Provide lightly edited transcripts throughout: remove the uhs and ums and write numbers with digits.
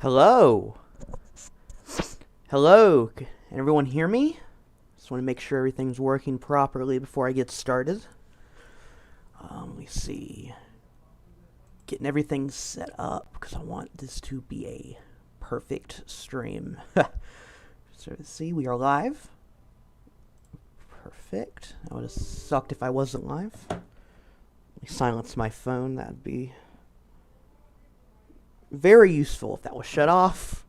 Hello. Hello. Can everyone hear me? Just want to make sure everything's working properly before I get started. Let me see. Getting everything set up because I want this to be a perfect stream. So let's see, we are live. Perfect. That would have sucked if I wasn't live. Let me silence my phone. That'd be very useful if that was shut off.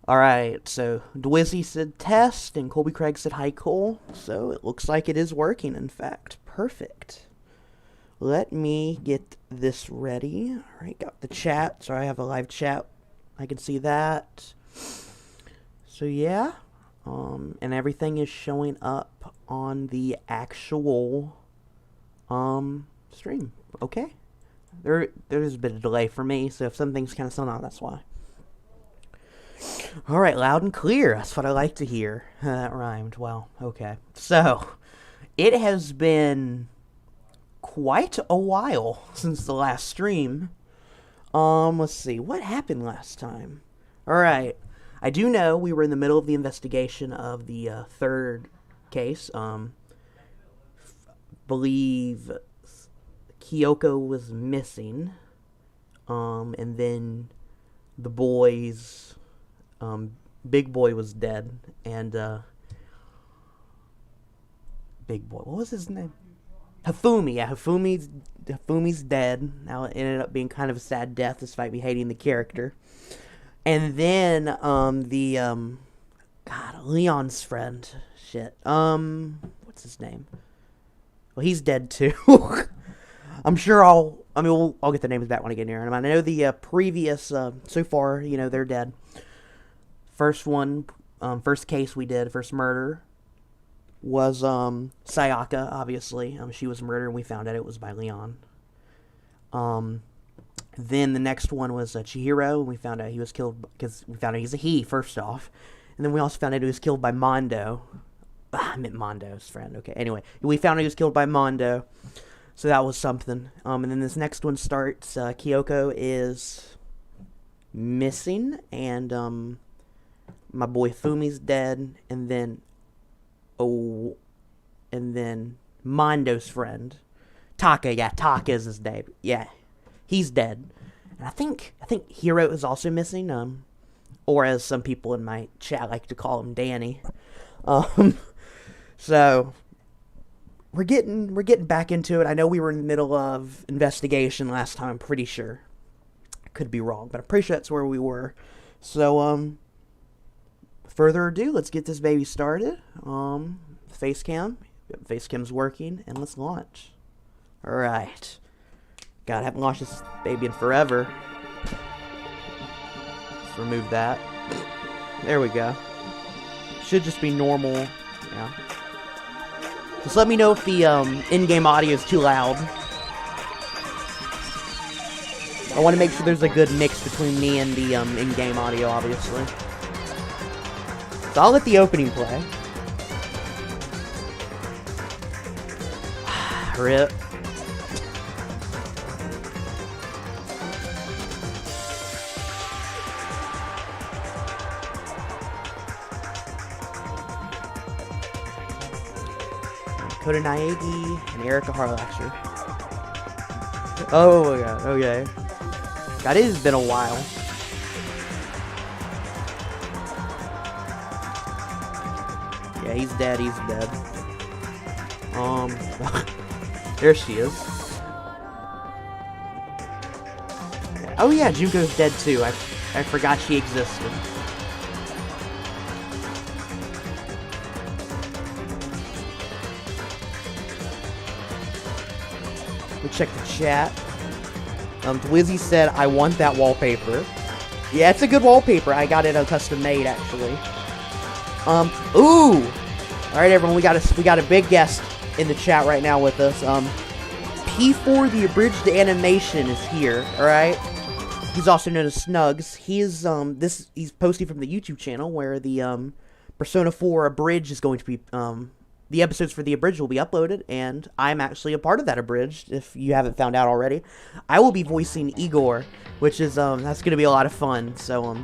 Alright, so Dwizzy said test, and Colby Craig said hi, Cole. So it looks like it is working, in fact. Perfect. Let me get this ready. Alright, got the chat. So I have a live chat. I can see that. So yeah. And everything is showing up on the actual stream. Okay. There's a bit of delay for me, so if something's kind of sound out, that's why. Alright, loud and clear. That's what I like to hear. That rhymed. Well, okay. So, it has been quite a while since the last stream. Let's see. What happened last time? Alright. I do know we were in the middle of the investigation of the third case. Believe Kyoko was missing, and then the boys, Big Boy was dead, and, Big Boy, what was his name? Hifumi, yeah, Hifumi's dead. Now, it ended up being kind of a sad death, despite me hating the character. And then, Leon's friend, shit, what's his name? Well, he's dead, too. I'm sure I'll get the names back when I get near them. I know the previous, so far, you know, they're dead. First one, first case we did, first murder, was, Sayaka, obviously. She was murdered, and we found out it was by Leon. Then the next one was Chihiro, and we found out he was killed, because we found out he's a he, first off. And then we also found out he was killed by Mondo. I meant Mondo's friend, okay. Anyway, we found out he was killed by Mondo. So that was something. And then this next one starts, Kyoko is missing, and my boy Fumi's dead, and then Mondo's friend, Taka, yeah, Taka is his name. Yeah, he's dead. And I think Hiro is also missing, or as some people in my chat like to call him, Danny. So We're getting back into it. I know we were in the middle of investigation last time, I'm pretty sure. I could be wrong, but I'm pretty sure that's where we were. So, further ado, let's get this baby started. Face cam. Yep, face cam's working, and let's launch. Alright. God, I haven't launched this baby in forever. Let's remove that. There we go. Should just be normal. Yeah. Just let me know if the in-game audio is too loud. I want to make sure there's a good mix between me and the in-game audio, obviously. So I'll let the opening play. Rip. Kota Naegi and Erica Harlaxer. Oh my god, okay. God, it has been a while. Yeah, he's dead, there she is. Oh yeah, Junko's dead too. I forgot she existed. Check the chat. Dwizzy said, I want that wallpaper. Yeah, it's a good wallpaper. I got it custom made, actually. Ooh! Alright, everyone, we got a big guest in the chat right now with us. P4, the abridged animation, is here, alright? He's also known as Snugs. He's posting from the YouTube channel where the Persona 4 abridged is going to be the episodes for the Abridged will be uploaded, and I'm actually a part of that Abridged, if you haven't found out already. I will be voicing Igor, which is, that's gonna be a lot of fun, so,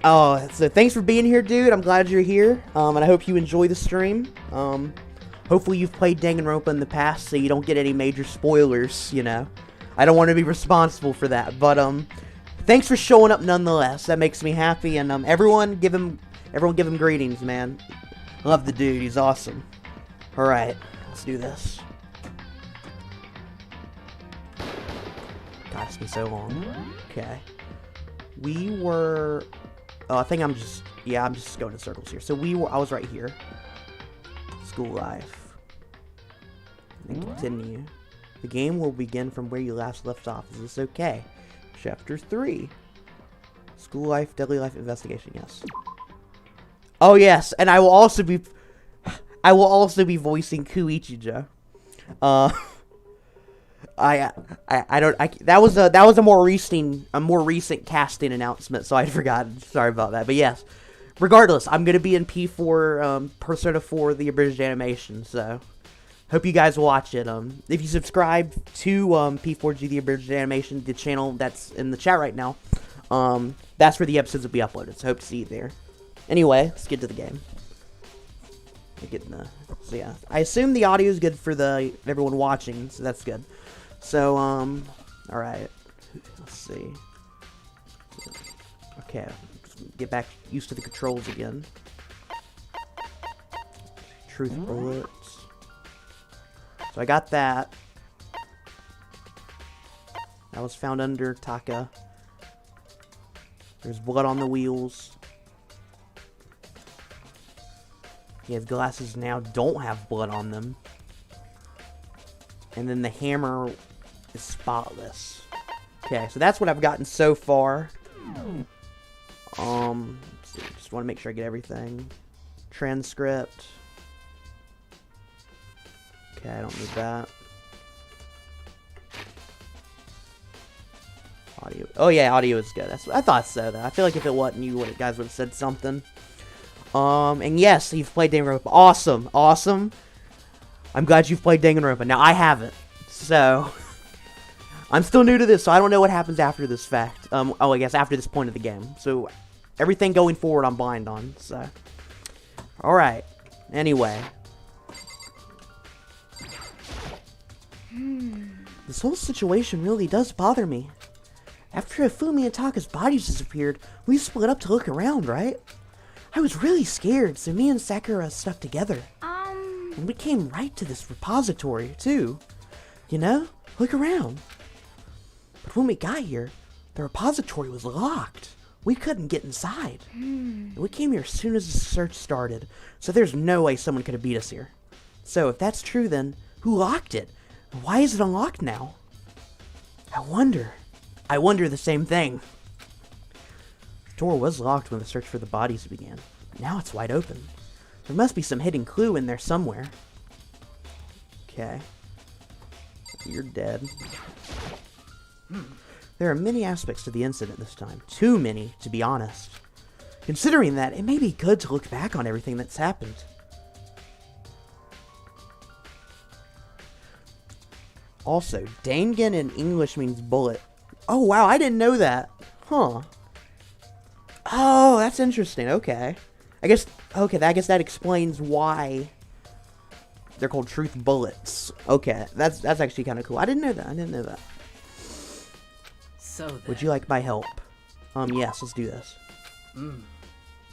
so thanks for being here, dude. I'm glad you're here, and I hope you enjoy the stream. Hopefully you've played Danganronpa in the past, so you don't get any major spoilers, you know. I don't want to be responsible for that, but, thanks for showing up nonetheless. That makes me happy, and, everyone give him greetings, man. Love the dude, he's awesome. Alright, let's do this. God, it's been so long. Okay. We were... Oh, I think I'm just going in circles here. So I was right here. School life. And continue. The game will begin from where you last left off. Is this okay? Chapter 3. School life, daily life, investigation, yes. Oh yes, and I will also be voicing Kuichijo. That was a more recent casting announcement, so I'd forgotten. Sorry about that. But yes, regardless, I'm gonna be in P4 Persona 4 the abridged animation, so hope you guys watch it. If you subscribe to P4G the abridged animation, the channel that's in the chat right now, that's where the episodes will be uploaded. So hope to see you there. Anyway, let's get to the game. So yeah, I assume the audio is good for everyone watching, so that's good. So alright, let's see. Okay, get back used to the controls again. Truth bullets. So I got that. That was found under Taka. There's blood on the wheels. Yeah, his glasses now don't have blood on them. And then the hammer is spotless. Okay, so that's what I've gotten so far. Let's see, just want to make sure I get everything. Transcript. Okay, I don't need that. Audio. Oh yeah, audio is good. I thought so, though. I feel like if it wasn't, you guys would have said something. And yes, you've played Danganronpa. Awesome, awesome. I'm glad you've played Danganronpa. Now, I haven't. So, I'm still new to this, so I don't know what happens after this fact. Oh, I guess after this point of the game. So, everything going forward I'm blind on, so. Alright. Anyway. This whole situation really does bother me. After Ifumi and Taka's bodies disappeared, we split up to look around, right? I was really scared, so me and Sakura stuck together. And we came right to this repository, too. You know? Look around. But when we got here, the repository was locked. We couldn't get inside. And we came here as soon as the search started, so there's no way someone could have beat us here. So, if that's true, then who locked it? Why is it unlocked now? I wonder the same thing. The door was locked when the search for the bodies began. Now it's wide open. There must be some hidden clue in there somewhere. Okay. You're dead. There are many aspects to the incident this time. Too many, to be honest. Considering that, it may be good to look back on everything that's happened. Also, Dangan in English means bullet. Oh wow, I didn't know that. Huh. Oh, that's interesting. Okay. I guess that explains why they're called truth bullets. Okay, that's actually kind of cool. I didn't know that. So then. Would you like my help? Yes, let's do this.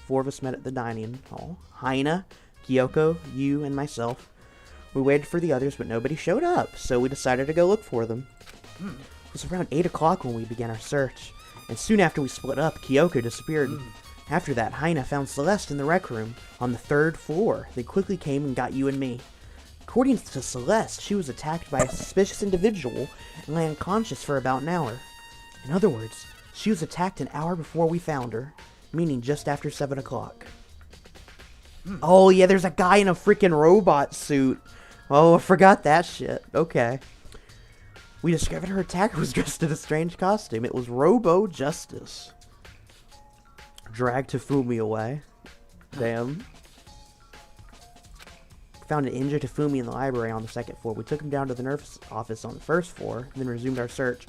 4 of us met at the dining hall. Haina, Kyoko, you, and myself. We waited for the others, but nobody showed up, so we decided to go look for them. It was around 8 o'clock when we began our search, and soon after we split up, Kyoko disappeared. After that, Haina found Celeste in the rec room, on the 3rd floor. They quickly came and got you and me. According to Celeste, she was attacked by a suspicious individual and lay unconscious for about an hour. In other words, she was attacked an hour before we found her, meaning just after 7 o'clock. Oh yeah, there's a guy in a freaking robot suit. Oh, I forgot that shit. Okay. We discovered her attacker was dressed in a strange costume. It was Robo Justice. Dragged Hifumi away. Damn. found an injured Hifumi in the library on the second floor. We took him down to the nurse's office on the first floor, then resumed our search.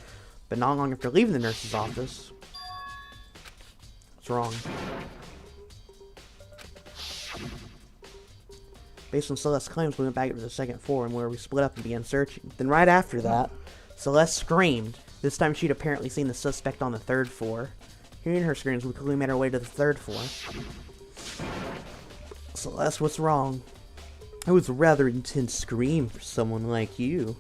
But not long after leaving the nurse's office... What's wrong? Based on Celeste's claims, we went back to the second floor and where we split up and began searching. Then right after that, Celeste screamed. This time she'd apparently seen the suspect on the third floor. Hearing her screams, we quickly made our way to the third floor. Celeste, what's wrong? It was a rather intense scream for someone like you.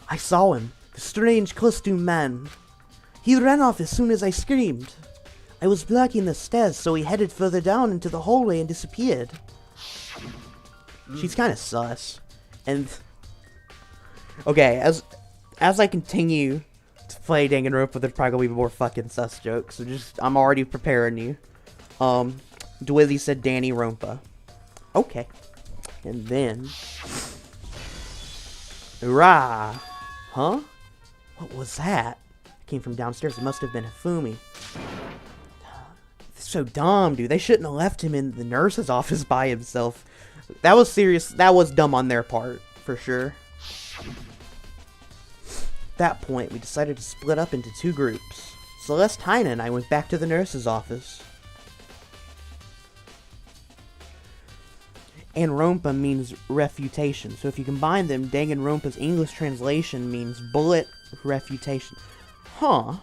I saw him. The strange costume man. He ran off as soon as I screamed. I was blocking the stairs, so he headed further down into the hallway and disappeared. She's kind of sus. And... okay, as I continue to play Danganronpa, there's probably more fucking sus jokes, so just, I'm already preparing you. Dwizzy said Danny Rompa. Okay. And then... Hurrah! Huh? What was that? It came from downstairs. It must have been Hifumi. So dumb, dude. They shouldn't have left him in the nurse's office by himself. That was serious. That was dumb on their part, for sure. At that point, we decided to split up into two groups. Celeste, Heine, and I went back to the nurse's office. And Rompa means refutation. So if you combine them, Danganronpa's English translation means bullet refutation. Huh.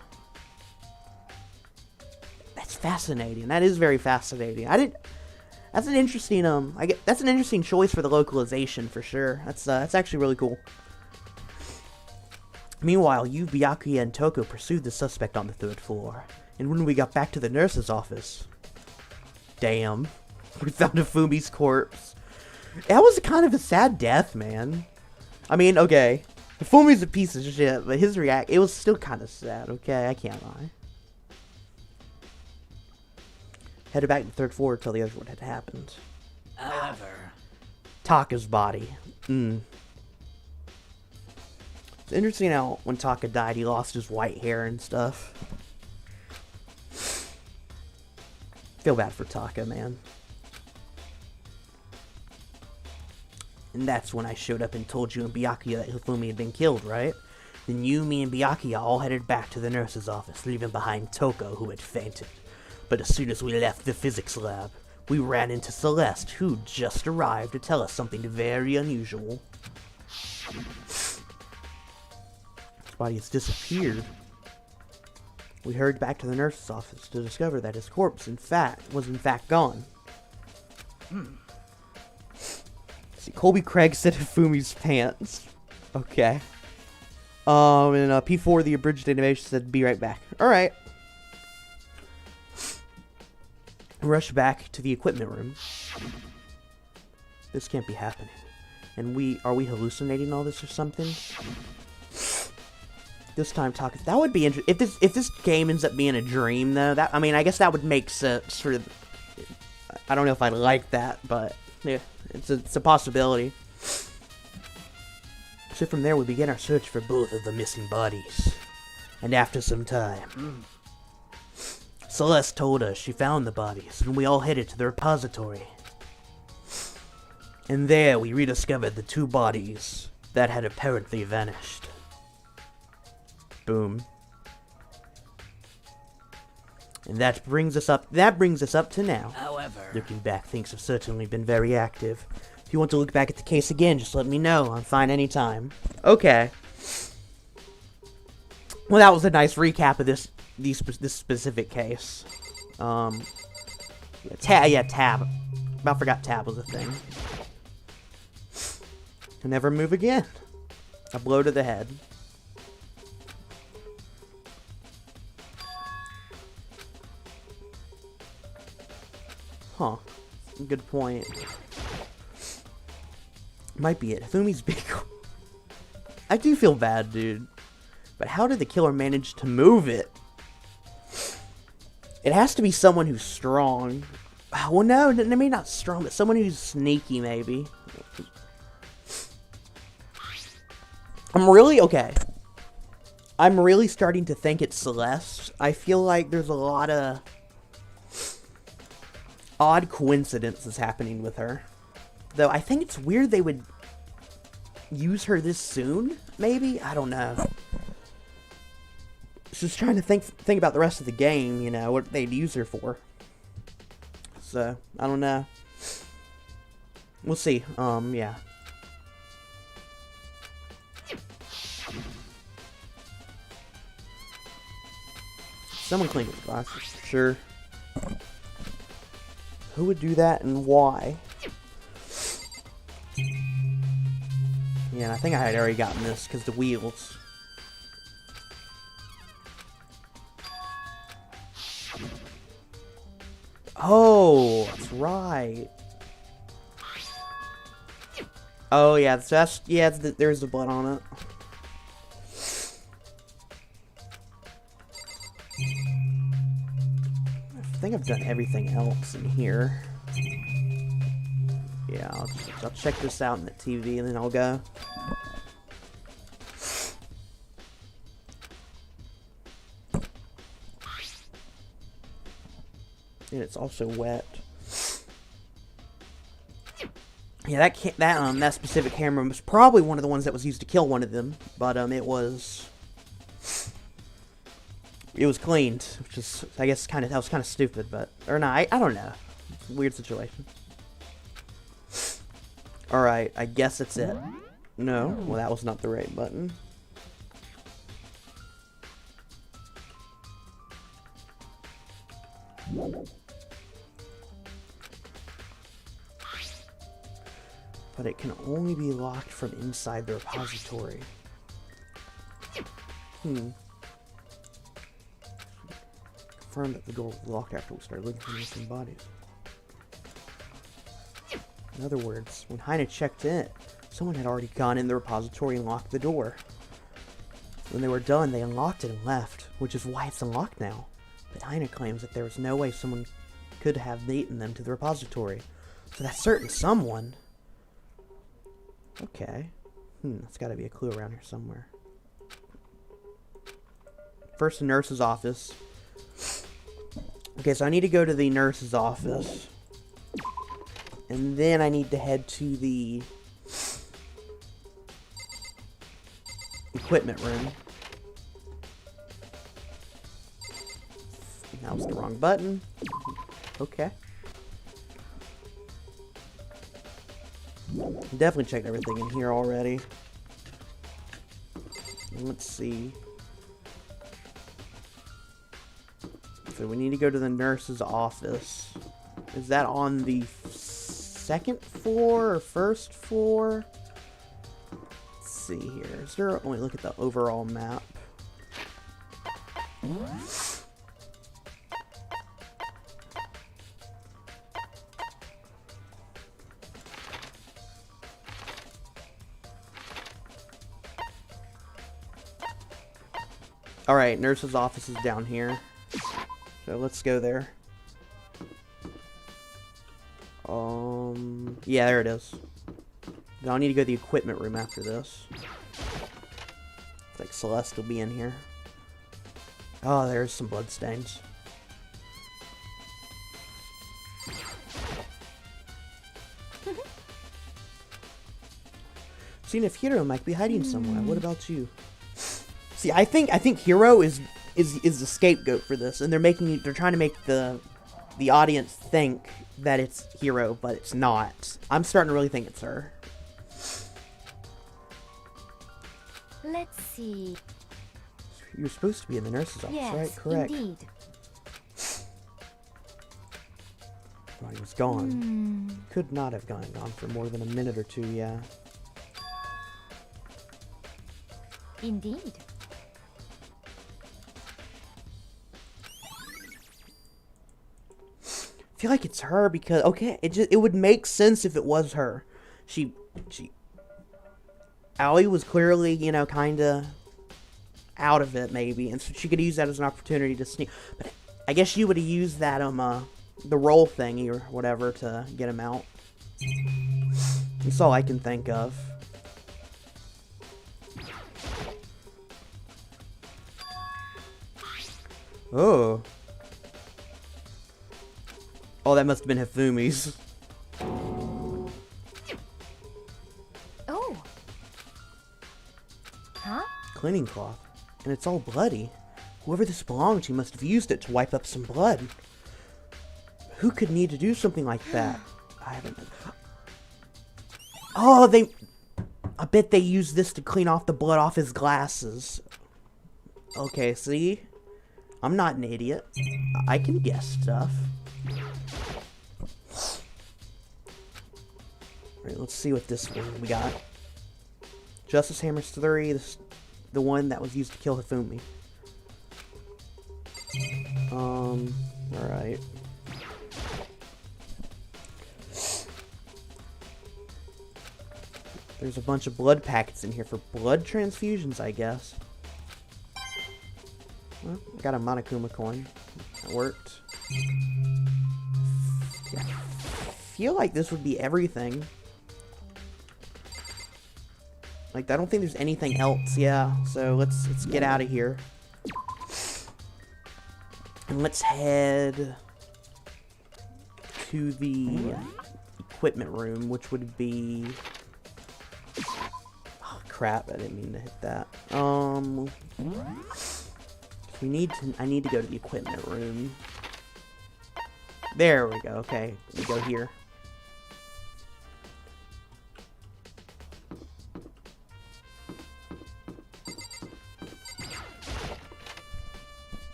That's fascinating. That is very fascinating. That's an interesting, that's an interesting choice for the localization, for sure. That's actually really cool. Meanwhile, you, Byakuya, and Toko pursued the suspect on the third floor. And when we got back to the nurse's office... damn. We found Hifumi's corpse. That was kind of a sad death, man. I mean, okay. Hifumi's a piece of shit, but his it was still kind of sad, okay? I can't lie. Headed back to the third floor to tell the others what had happened. However... Taka's body. It's interesting how when Taka died, he lost his white hair and stuff. Feel bad for Taka, man. And that's when I showed up and told you and Byakuya that Hifumi had been killed, right? Then you, me, and Byakuya all headed back to the nurse's office, leaving behind Toko, who had fainted. But as soon as we left the physics lab, we ran into Celeste, who just arrived to tell us something very unusual. His body has disappeared. We hurried back to the nurse's office to discover that his corpse, was in fact gone. See, Colby Craig said Hifumi's pants. Okay. And P4, the abridged animation, said, be right back. Alright. Rush back to the equipment room. This can't be happening. And are we hallucinating all this or something? This time talking. That would be interesting. If this game ends up being a dream, though, I mean, I guess that would make sense for... I don't know if I like that, but yeah, it's a possibility. So from there, we began our search for both of the missing bodies. And after some time, Celeste told us she found the bodies, and we all headed to the repository. And there, we rediscovered the two bodies that had apparently vanished. Boom. And that brings us up to now. However... Looking back, things have certainly been very active. If you want to look back at the case again, just let me know. I'm fine anytime. Okay. Well, that was a nice recap of this specific case. Tab. About forgot Tab was a thing. Can never move again. A blow to the head. Huh. Good point. Might be it. Hifumi's big... I do feel bad, dude. But how did the killer manage to move it? It has to be someone who's strong. Well, no, maybe not strong, but someone who's sneaky, maybe. I'm really starting to think it's Celeste. I feel like there's a lot odd coincidence is happening with her. Though I think it's weird they would use her this soon, maybe? I don't know. Just trying to think about the rest of the game, you know, what they'd use her for. So, I don't know. We'll see. Yeah. Someone cleaned his glasses, for sure. Who would do that and why? Yeah, and I think I had already gotten this because the wheels. Oh, that's right. Oh, yeah, so that's, yeah, there's the blood on it. I think I've done everything else in here. Yeah, I'll check this out in the TV and then I'll go. And it's also wet. Yeah, that specific camera was probably one of the ones that was used to kill one of them, but it was cleaned, which is, I guess, that was kind of stupid, but or not, I don't know. It's a weird situation. All right, I guess that's it. No, well, that was not the right button. But it can only be locked from inside the repository. Confirm that the door was locked after we started looking for missing bodies. In other words, when Heine checked in, someone had already gone in the repository and locked the door. When they were done, they unlocked it and left, which is why it's unlocked now. But Heine claims that there was no way someone could have beaten them to the repository. So that certain someone... Okay. That's gotta be a clue around here somewhere. First, the nurse's office. Okay, so I need to go to the nurse's office. And then I need to head to the equipment room. That was the wrong button. Okay. Definitely checked everything in here already. Let's see. So we need to go to the nurse's office. Is that on the second floor or first floor? Let's see here. Is there... Let me look at the overall map. Alright, nurse's office is down here. So let's go there. Yeah, there it is. Now I need to go to the equipment room after this. It's like Celeste will be in here. Oh, there's some bloodstains. Seeing if Hiro might be hiding somewhere. What about you? See, I think Hiro is the scapegoat for this, and they're trying to make the audience think that it's Hiro, but it's not. I'm starting to really think it's her. Let's see. You're supposed to be in the nurse's office, yes, right? Correct. Indeed. Well, he was gone. Could not have gone for more than a minute or two, yeah. Indeed. I feel like it's her because it would make sense if it was her. Aoi was clearly, you know, kind of out of it maybe, and so she could use that as an opportunity to sneak. But I guess you would have used that the roll thingy or whatever to get him out. That's all I can think of. Oh, Oh, that must have been Hifumi's. Oh. Huh? Cleaning cloth. And it's all bloody. Whoever this belonged to must have used it to wipe up some blood. Who could need to do something like that? I haven't... Oh, I bet they used this to clean off the blood off his glasses. Okay, see? I'm not an idiot. I can guess stuff. Alright, let's see what this one we got. Justice Hammers 3, this, the one that was used to kill Hifumi. Alright. There's a bunch of blood packets in here for blood transfusions, I guess. Well, I got a Monokuma coin. That worked. Yeah. I feel like this would be everything. Like, I don't think there's anything else. Yeah, so let's get out of here. And let's head to the equipment room, which would be... Oh, crap, I didn't mean to hit that. I need to go to the equipment room. There we go, okay. We go here.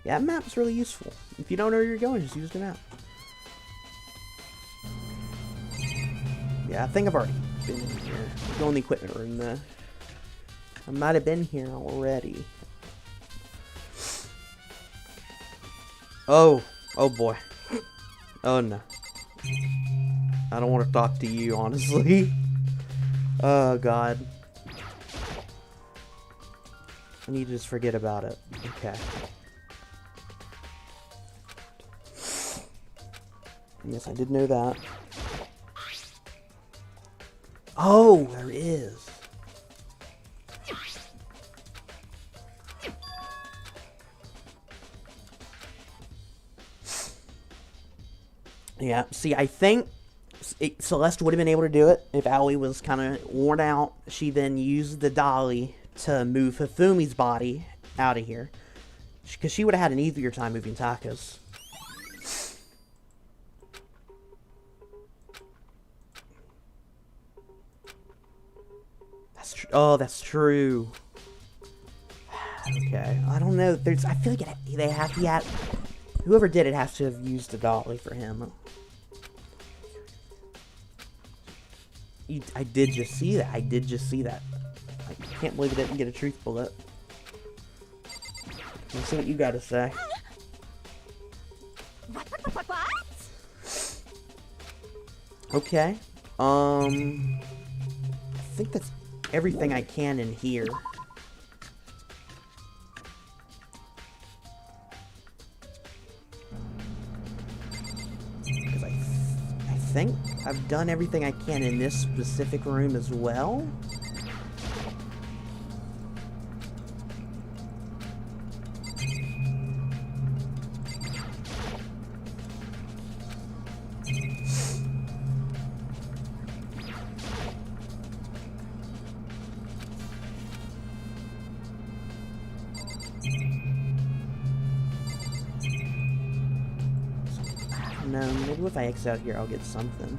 Yeah, that map's really useful. If you don't know where you're going, just use the map. Yeah, I think I've already been in here. We'll go in the equipment room, though. I might have been here already. Oh. Oh, boy. Oh, no. I don't want to talk to you, honestly. Oh, God. I need to just forget about it. Okay. Yes, I did know that. Oh, there is. Yeah, see, I think Celeste would have been able to do it if Aoi was kind of worn out. She then used the dolly to move Hifumi's body out of here. Because she would have had an easier time moving Taka's. Oh, that's true. Okay, I don't know. I feel like they have to. Whoever did it has to have used a dolly for him. I did just see that. I can't believe it didn't get a truth bullet. Let's see what you got to say. What? Okay. I think that's everything I can in here. Because I think I've done everything I can in this specific room as well. No, maybe if I exit out here, I'll get something.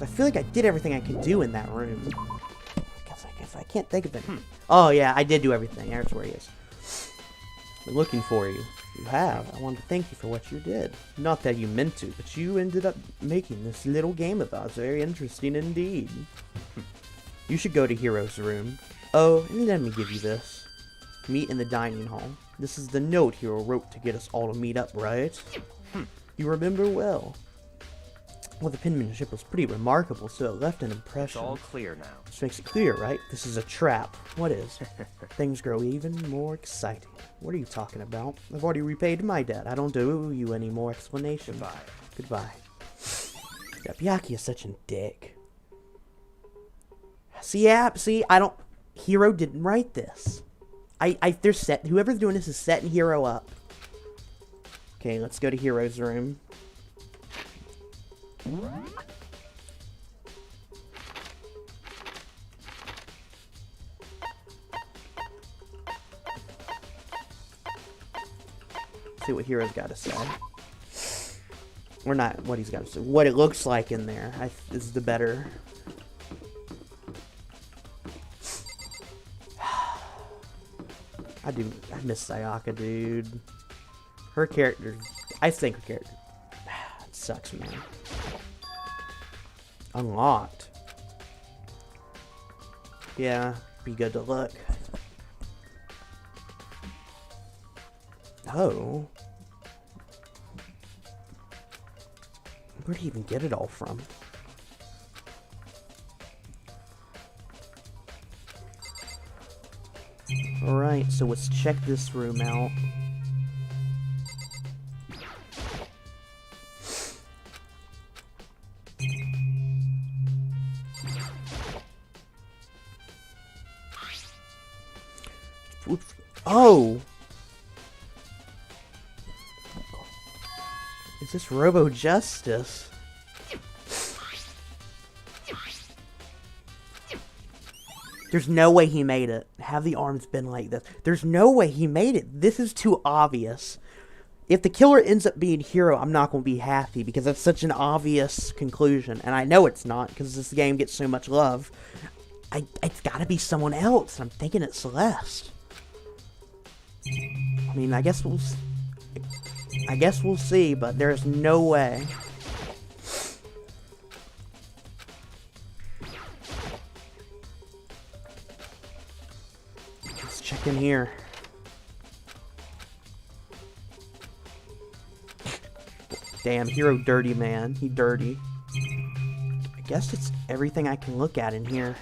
I feel like I did everything I could do in that room. I guess I can't think of it. Oh, yeah, I did do everything. There's where he is. Been looking for you. You have. I wanted to thank you for what you did. Not that you meant to, but you ended up making this little game of ours very interesting indeed. You should go to Hero's room. Oh, and let me give you this. Meet in the dining hall. This is the note Hero wrote to get us all to meet up, right? You remember well. Well, the penmanship was pretty remarkable, so it left an impression. It's all clear now. This makes it clear, right? This is a trap. What is? Things grow even more exciting. What are you talking about? I've already repaid my debt. I don't owe you any more explanation. Goodbye. Goodbye. Yeah, Byakuya is such a dick. See, I don't... Hero didn't write this. They're set... Whoever's doing this is setting Hero up. Okay, let's go to Hero's room. See what Hero's got to say. Or not what he's got to say. What it looks like in there is the better. I miss Sayaka, dude. Her character, I think her character, it sucks, man. Unlocked. Yeah, be good to look. Oh. Where'd he even get it all from? Alright, so let's check this room out. Oops. Oh! Is this Robo Justice? There's no way he made it. Have the arms been like this? There's no way he made it. This is too obvious. If the killer ends up being Hero, I'm not going to be happy because that's such an obvious conclusion. And I know it's not because this game gets so much love. It's got to be someone else. I'm thinking it's Celeste. I mean, I guess we'll see, but there's no way. Let's check in here. Damn, Hero dirty, man. He dirty. I guess it's everything I can look at in here.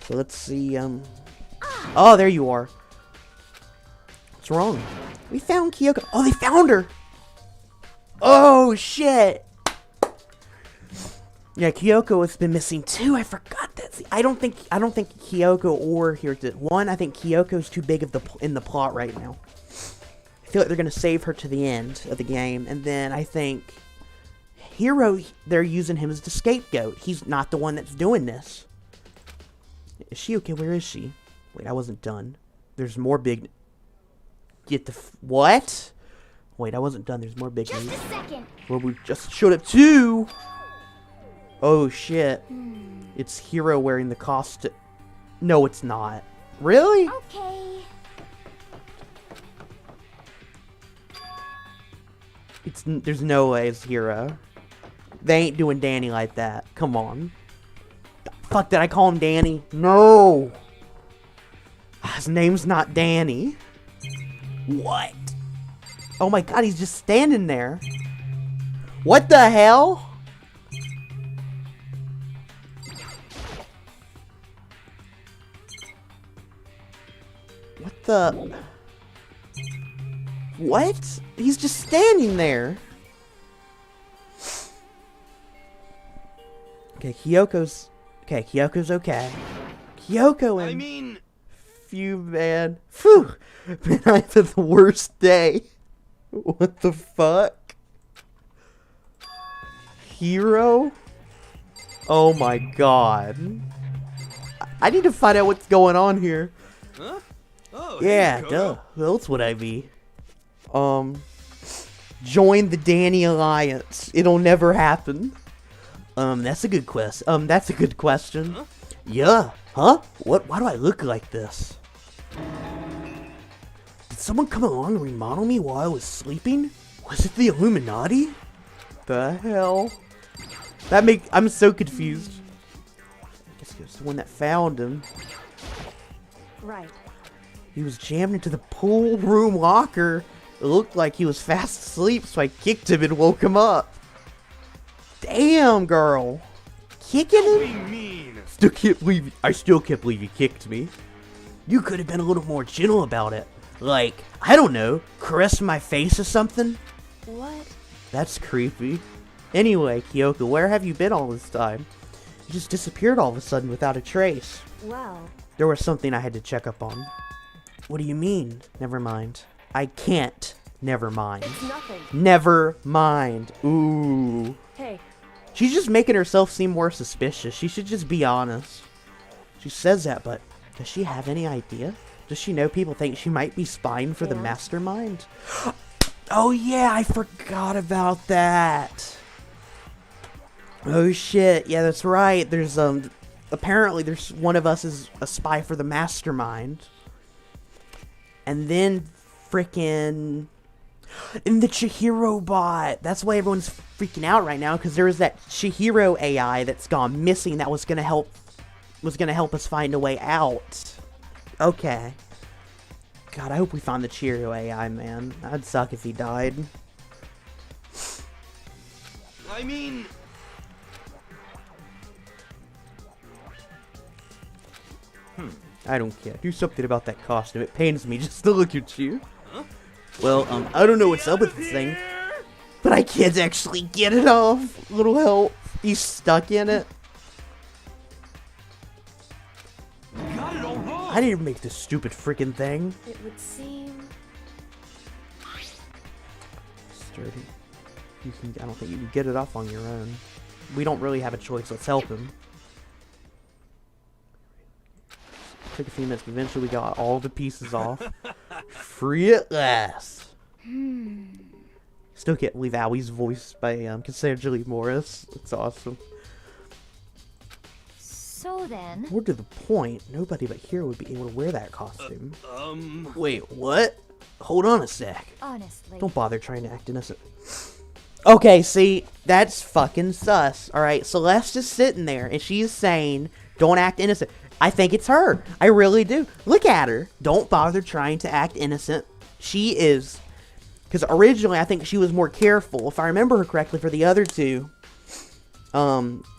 So let's see, oh, there you are. What's wrong? We found Kyoko. Oh, they found her! Oh, shit! Yeah, Kyoko has been missing too. I forgot that. See, I don't think Kyoko or Hero did. One, I think Kyoko's too big in the plot right now. I feel like they're gonna save her to the end of the game, and then I think Hero, they're using him as the scapegoat. He's not the one that's doing this. Is she okay? Where is she? Wait, I wasn't done. There's more big... Get the... What? Wait, I wasn't done. There's more big news. Just a second. Well, we just showed up too! Oh, shit. It's Hero wearing the costume. No, it's not. Really? Okay. There's no way it's Hero. They ain't doing Danny like that. Come on. Fuck, did I call him Danny? No! His name's not Danny. What? Oh my god, he's just standing there. What the hell? What the... What? He's just standing there. Okay, Kyoko's okay. Kyoko and... I mean... Phew, man. Phew! Man, I had the worst day. What the fuck? Hero? Oh my god. I need to find out what's going on here. Huh? Oh, Yeah, hey, duh. Who else would I be? Join the Danny Alliance. It'll never happen. That's a good question. That's a good question. Huh? Yeah. Huh? What? Why do I look like this? Did someone come along and remodel me while I was sleeping? Was it the Illuminati? The hell? I'm so confused. I guess it was the one that found him. Right. He was jammed into the pool room locker. It looked like he was fast asleep, so I kicked him and woke him up. Damn, girl. Kicking him? What do you mean? I still can't believe you kicked me. You could have been a little more gentle about it. Like, I don't know, caress my face or something? What? That's creepy. Anyway, Kyoko, where have you been all this time? You just disappeared all of a sudden without a trace. Well, There was something I had to check up on. What do you mean? Never mind. I can't Never mind. It's nothing. Never mind. Ooh. Hey, She's just making herself seem more suspicious. She should just be honest. She says that, but does she have any idea? Does she know people think she might be spying for the Yeah. mastermind? Oh yeah, I forgot about that. Oh shit, yeah, that's right. There's apparently there's one of us is a spy for the mastermind. And then frickin' in the Chihiro bot. That's why everyone's freaking out right now, because there was that Chihiro AI that's gone missing that was gonna help us find a way out. Okay. God, I hope we found the Chihiro AI, man. That'd suck if he died. I mean, I don't care. Do something about that costume. It pains me just to look at you. Well, I don't know what's up with this thing, but I can't actually get it off. Little help. He's stuck in it. got it all wrong. I didn't make this stupid freaking thing. it would seem. Sturdy. I don't think you can get it off on your own. We don't really have a choice. Let's help him. Took a few minutes, but eventually we got all the pieces off. Free at last. Still can't believe Owie's voiced by Cassandra Julie Morris. It's awesome. So then. More to the point, nobody but Hero would be able to wear that costume. Um, Wait, what? Hold on a sec. Honestly. Don't bother trying to act innocent. Okay, see, that's fucking sus. Alright, Celeste is sitting there, and she's saying, don't act innocent. I think it's her. I really do. Look at her. Don't bother trying to act innocent. She is. Because originally, I think she was more careful. If I remember her correctly, for the other two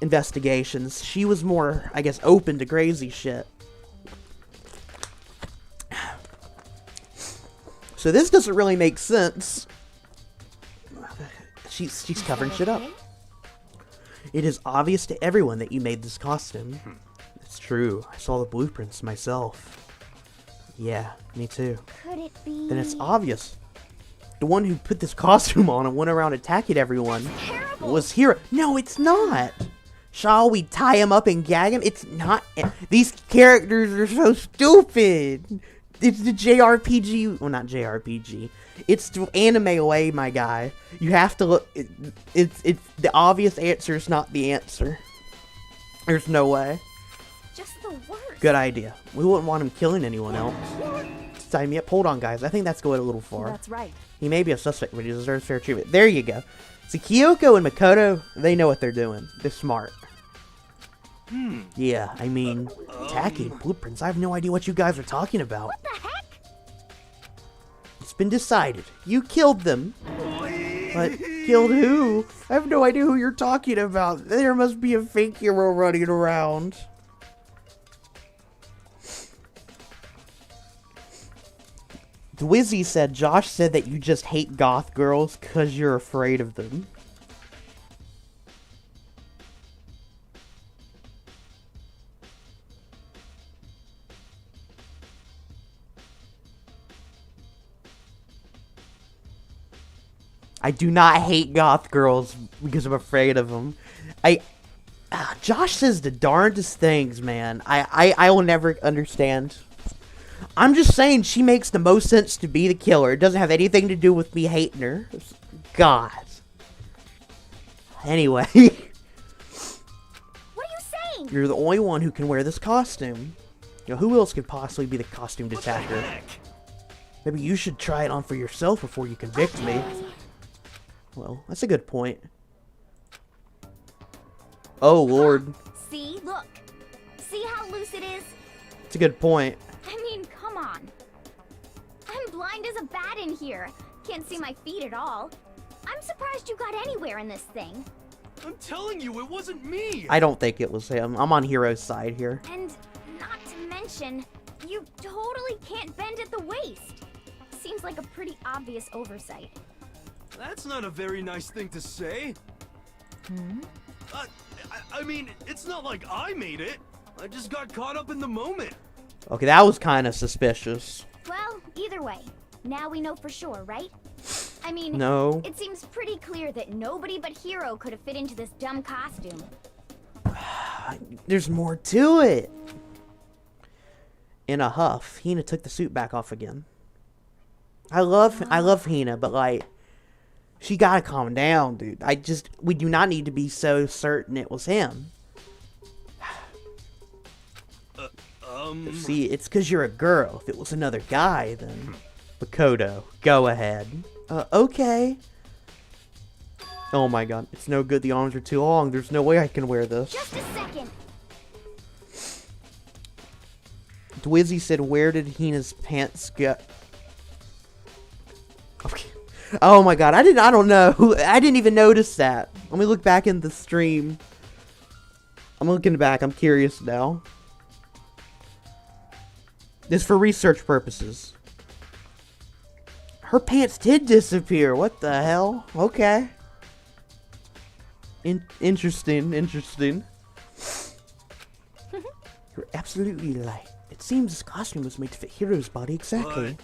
investigations, she was more, I guess, open to crazy shit. So this doesn't really make sense. She's covering shit up. It is obvious to everyone that you made this costume. It's true. I saw the blueprints myself. Yeah, me too. Could it be? Then it's obvious. The one who put this costume on and went around attacking everyone was Hero. No, it's not. Shall we tie him up and gag him? It's not. These characters are so stupid. It's the JRPG. Well, not JRPG. It's the anime way, my guy. You have to look. It's the obvious answer is not the answer. There's no way. Just the worst. Good idea. We wouldn't want him killing anyone else. Sign me up. Hold on, guys. I think that's going a little far. That's right. He may be a suspect, but he deserves fair treatment. There you go. See, Kyoko and Makoto, they know what they're doing. They're smart. Yeah, I mean, attacking blueprints. I have no idea what you guys are talking about. What the heck? It's been decided. You killed them. But killed who? I have no idea who you're talking about. There must be a fake hero running around. Dwizzy said, Josh said that you just hate goth girls because you're afraid of them. I do not hate goth girls because I'm afraid of them. Josh says the darndest things, man. I will never understand. I'm just saying she makes the most sense to be the killer. It doesn't have anything to do with me hating her. God. Anyway. What are you saying? You're the only one who can wear this costume. You know, who else could possibly be the costume attacker? Maybe you should try it on for yourself before you convict me. Well, that's a good point. Oh, Lord. See, look. See how loose it is? It's a good point. I mean, come on. I'm blind as a bat in here. Can't see my feet at all. I'm surprised you got anywhere in this thing. I'm telling you, it wasn't me. I don't think it was him. I'm on Hero's side here. And not to mention, you totally can't bend at the waist. Seems like a pretty obvious oversight. That's not a very nice thing to say. I mean, it's not like I made it. I just got caught up in the moment. Okay, that was kind of suspicious. Well, either way, now we know for sure, right? I mean, No. it seems pretty clear that nobody but Hiro could have fit into this dumb costume. There's more to it. In a huff, Hina took the suit back off again. I love Hina, but like, she gotta calm down, dude. We do not need to be so certain it was him. See, it's because you're a girl. If it was another guy, then... Makoto, go ahead. Okay. Oh my god, it's no good the arms are too long. There's no way I can wear this. Just a second. Dwizzy said, where did Hina's pants go? Okay. Oh my god, I don't know. I didn't even notice that. Let me look back in the stream. I'm looking back, I'm curious now. This for research purposes. Her pants did disappear. What the hell? Okay. Interesting. You're absolutely right. It seems this costume was made to fit Hiro's body exactly. What?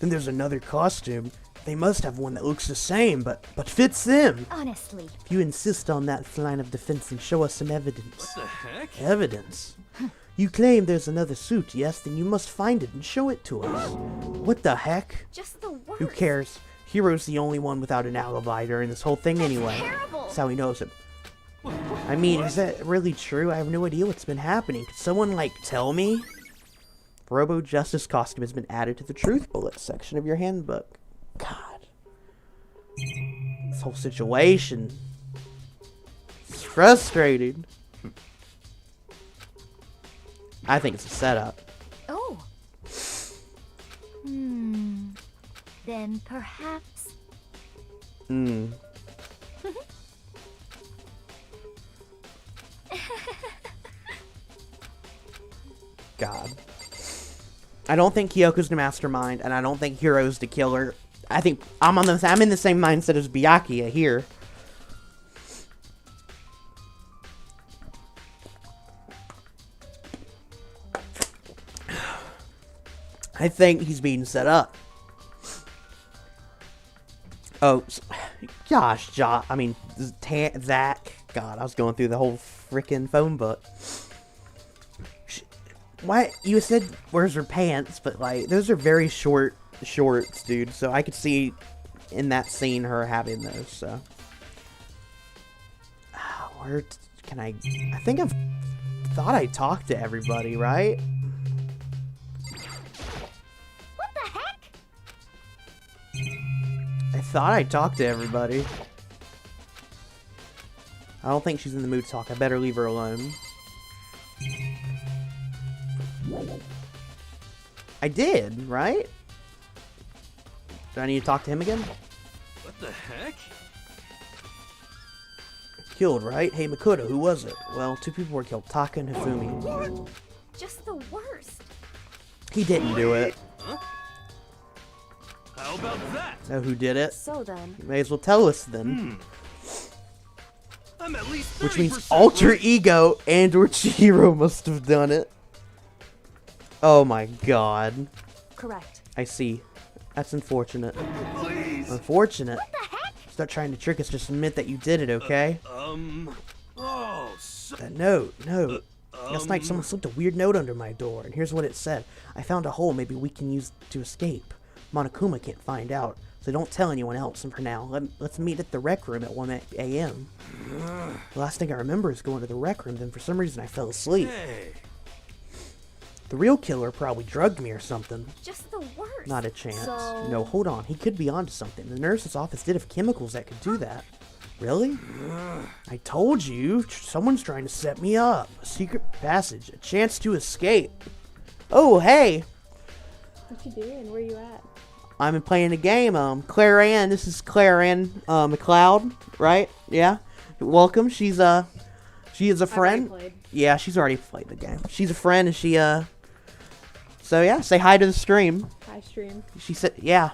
Then there's another costume. They must have one that looks the same, but fits them. Honestly. If you insist on that line of defense, and show us some evidence. What the heck? Evidence? You claim there's another suit, yes? Then you must find it and show it to us. What the heck? Just the worst. Who cares? Hiro's the only one without an alibi during this whole thing anyway. Terrible. That's how he knows it. I mean, is that really true? I have no idea what's been happening. Could someone, like, tell me? Robo Justice costume has been added to the Truth Bullet section of your handbook. God. This whole situation. It's frustrating. I think it's a setup. Oh. Then perhaps. God. I don't think Kyoko's the mastermind, and I don't think Hiro's the killer. I think I'm in the same mindset as Byakuya here. I think he's being set up. Oh, gosh, Zach. God, I was going through the whole freaking phone book. Why? You said, where's her pants? But, like, those are very short shorts, dude. So I could see in that scene her having those, so. Where can I think I've thought I talked to everybody, right? I thought I talked to everybody. I don't think she's in the mood to talk. I better leave her alone. I did, right? Do I need to talk to him again? What the heck? Killed, right? Hey, Makoto, who was it? Well, 2 people were killed. Taka and Hifumi. What? Just the worst. He didn't do it. Huh? How about that? Know who did it? So then. You may as well tell us then. I'm at least 30% Which means Alter Ego and or Chihiro must have done it. Oh my god. Correct. I see. That's unfortunate. Please. Unfortunate. What the heck? Stop trying to trick us. Just admit that you did it, okay? Oh, so, That note. Last night someone slipped a weird note under my door, and here's what it said. I found a hole maybe we can use to escape. Monokuma can't find out, so don't tell anyone else. And for now, let's meet at the rec room at 1 a.m. The last thing I remember is going to the rec room, then for some reason I fell asleep. hey. The real killer probably drugged me or something. Just the worst. Not a chance. So- No, hold on. He could be onto something. The nurse's office did have chemicals that could do that. Really? I told you. Someone's trying to set me up. A secret passage. A chance to escape. Oh, hey. What you doing? Where you at? I'm playing a game. Claire Ann. This is Claire Ann McLeod, right? Yeah. Welcome. She is a friend. Played. Yeah, she's already played the game. She's a friend, and she So yeah, say hi to the stream. Hi, stream. She said, yeah.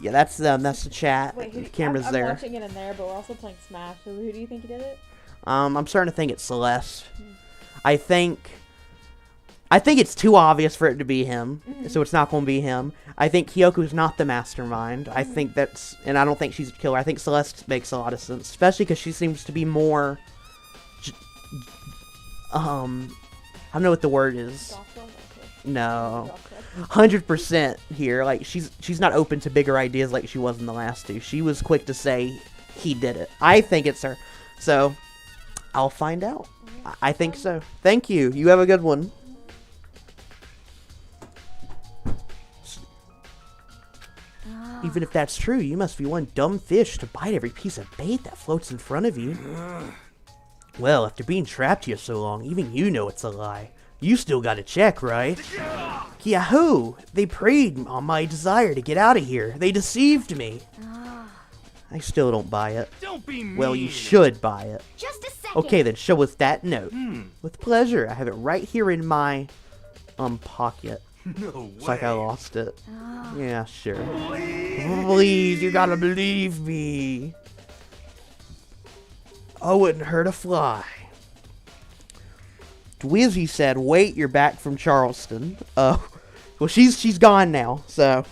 Yeah, that's them. That's the chat. Wait, The camera's I'm there. watching it in there, but we're also playing Smash. So who do you think did it? I'm starting to think it's Celeste. I think I think it's too obvious for it to be him, so it's not going to be him. I think Kyoko's not the mastermind. I think that's... And I don't think she's a killer. I think Celeste makes a lot of sense, especially because she seems to be more... I don't know what the word is. No. 100% here. Like, she's not open to bigger ideas like she was in the last two. She was quick to say he did it. I think it's her. So, I'll find out. I think so. Thank you. You have a good one. Even if that's true, you must be one dumb fish to bite every piece of bait that floats in front of you. Well, after being trapped here so long, even you know it's a lie. You still gotta check, right? Yahoo! They preyed on my desire to get out of here. They deceived me. I still don't buy it. Don't be mean. Well, you should buy it. Just a second. Okay, then show us that note. With pleasure. I have it right here in my pocket. No way. It's like I lost it. Yeah, sure. Please, you gotta believe me. I wouldn't hurt a fly. Dwizzy said, wait, you're back from Charleston. Well, she's gone now, so...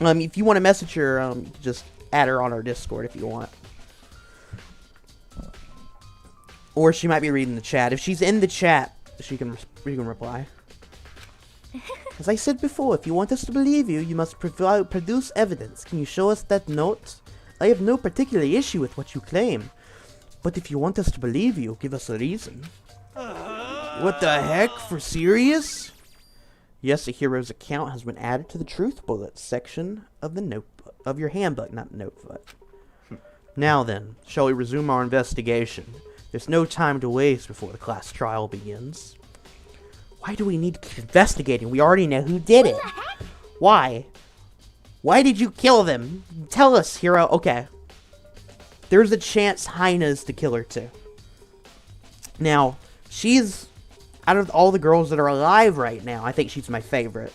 if you want to message her, you can just add her on our Discord if you want. Or she might be reading the chat. If she's in the chat, you can reply. As I said before, if you want us to believe you, you must produce evidence. Can you show us that note? I have no particular issue with what you claim. But if you want us to believe you, give us a reason. What the heck? For serious? Yes, a hero's account has been added to the Truth Bullets section of the notebook. Of your handbook, not notebook. Now then, shall we resume our investigation? There's no time to waste before the class trial begins. Why do we need to keep investigating? We already know who did it. Why? Why did you kill them? Tell us, hero. Okay. There's a chance Haina's the killer too. Now, she's... Out of all the girls that are alive right now, I think she's my favorite.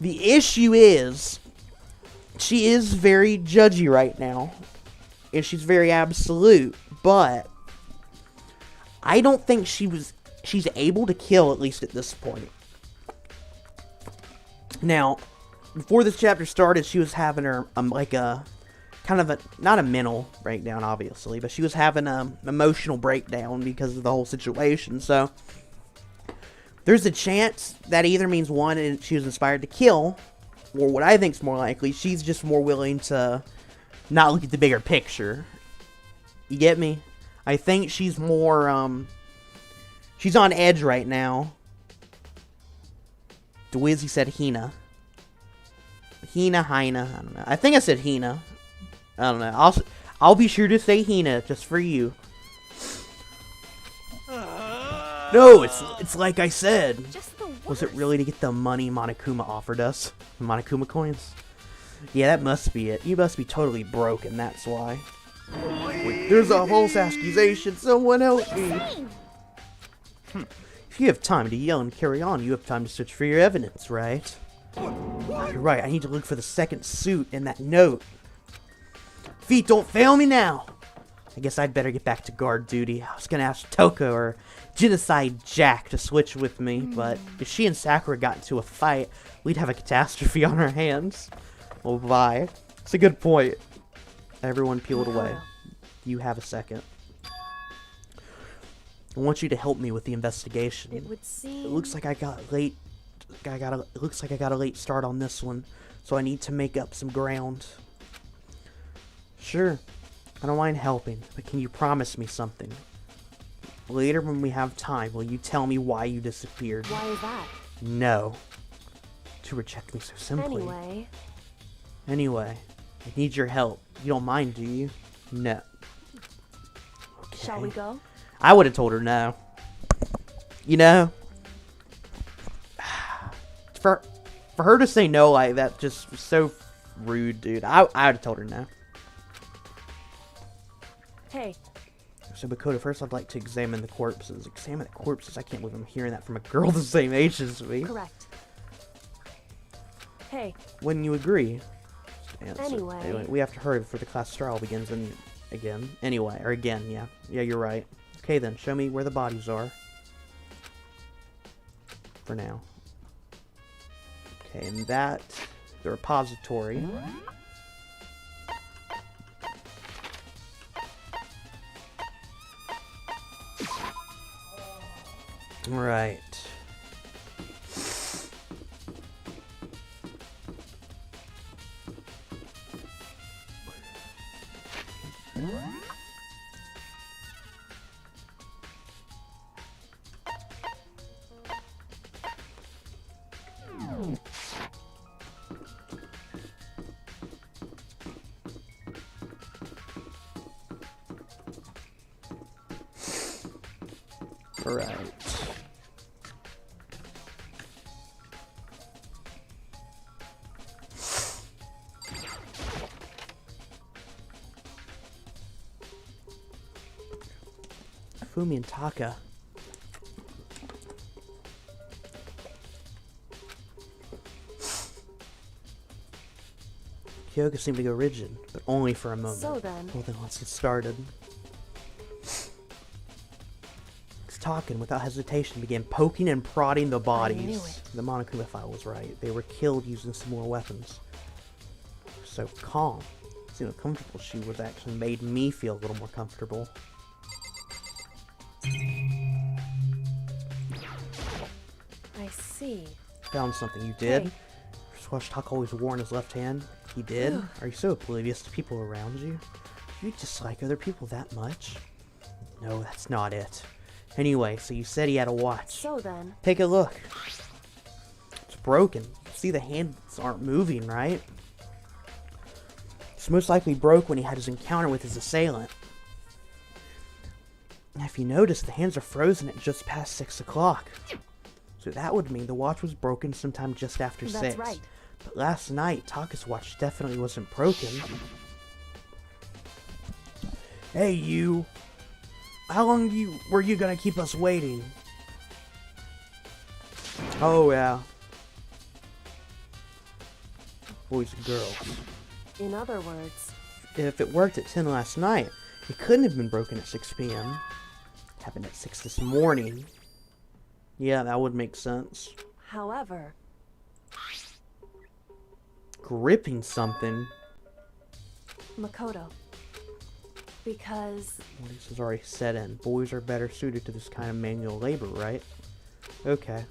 The issue is... She is very judgy right now. And she's very absolute. But... I don't think she's able to kill, at least at this point. Now, before this chapter started, she was having her, like a, kind of a, not a mental breakdown, obviously, but she was having an emotional breakdown because of the whole situation, so, there's a chance that either means, one, she was inspired to kill, or what I think is more likely, she's just more willing to not look at the bigger picture. You get me? I think she's more, she's on edge right now. Dwizzy said Hina. Haina, I don't know. I think I said Hina. I don't know. I'll be sure to say Hina just for you. No, it's like I said. Was it really to get the money Monokuma offered us? The Monokuma coins? Yeah, that must be it. You must be totally broken, that's why. Wait, there's a false accusation. Someone help me. If you have time to yell and carry on, you have time to search for your evidence, right? You're right, I need to look for the second suit in that note. Feet, don't fail me now! I guess I'd better get back to guard duty. I was gonna ask Toko or Genocide Jack to switch with me, but if she and Sakura got into a fight, we'd have a catastrophe on our hands. Well, bye. It's a good point. Everyone peeled away. You have a second. I want you to help me with the investigation. It would seem... It looks like I got late. It looks like I got a late start on this one, so I need to make up some ground. Sure, I don't mind helping, but can you promise me something? Later when we have time, will you tell me why you disappeared? Why is that? No. To reject me so simply. Anyway, I need your help. You don't mind, do you? No. Okay. Shall we go? I would have told her no. You know? For her to say no like that just was so rude, dude. I would have told her no. Hey. So, Bakoda, first I'd like to examine the corpses. Examine the corpses? I can't believe I'm hearing that from a girl the same age as me. Correct. Hey. When you agree. Anyway, we have to hurry before the class trial begins again. Anyway, or again, yeah. Yeah, you're right. Okay then, show me where the bodies are. for now. Okay, and that, the repository. Alright. Alright. Fumi and Taka. Kyoka seemed to go rigid, but only for a moment. So then. Well then, let's get started. Talking without hesitation began poking and prodding the bodies. The Monokuma file was right. They were killed using similar weapons. So calm. Seeing how comfortable she was actually made me feel a little more comfortable. I see. Found something. You did? Hey. Swash Talk always wore on his left hand. He did? Are you so oblivious to people around you? Do you dislike other people that much? No, that's not it. Anyway, so you said he had a watch. So then. Take a look. It's broken. See, the hands aren't moving, right? It's most likely broke when he had his encounter with his assailant. Now, if you notice, the hands are frozen at just past 6 o'clock. So that would mean the watch was broken sometime just after 6. That's right. But last night, Taka's watch definitely wasn't broken. Hey, you! How long were you gonna keep us waiting? Oh, yeah. Boys and girls. In other words. If it worked at 10 last night, it couldn't have been broken at 6 p.m. It happened at 6 this morning. Yeah, that would make sense. However. Gripping something. Makoto. Because... Well, this is already set in. Boys are better suited to this kind of manual labor, right? Okay.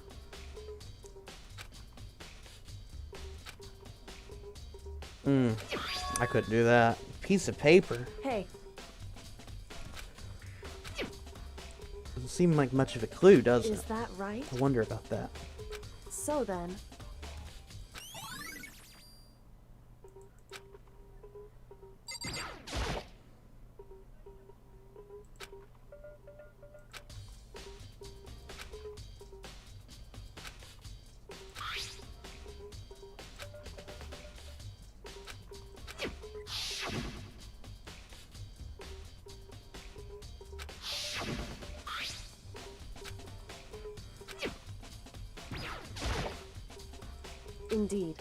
I couldn't do that. Piece of paper. Hey. Doesn't seem like much of a clue, does it? Is that right? I wonder about that. So then. Indeed.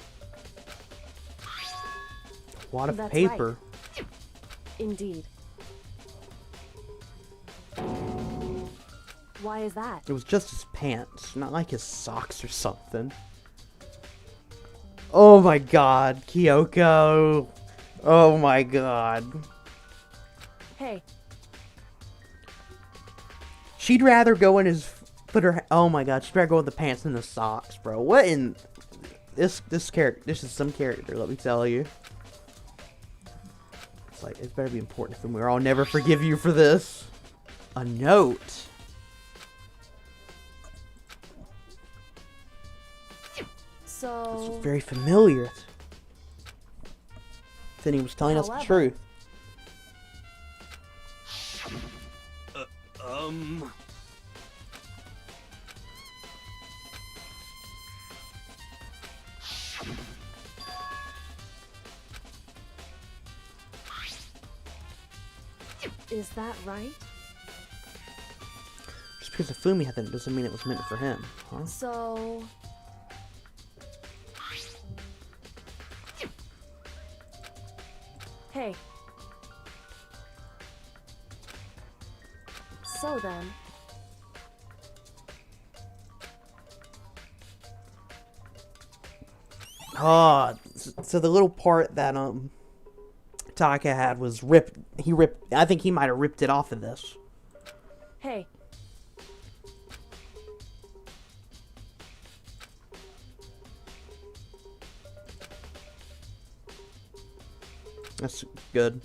A lot of That's paper. right. Indeed. Why is that? It was just his pants, not like his socks or something. Oh my god, Kyoko. Oh my god. Hey. She'd rather go in his... Oh my god, she'd rather go with the pants than the socks, bro. What in... This character... This is some character, let me tell you. It's like, it better be important for me or I'll never forgive you for this. A note. So... This was very familiar. Then he was telling us the truth. Is that right? Just because Fumi had that doesn't mean it was meant for him, huh? So... Hey. So then... Oh, so the little part that Taka had was ripped. I think he might have ripped it off of this. Hey. That's good.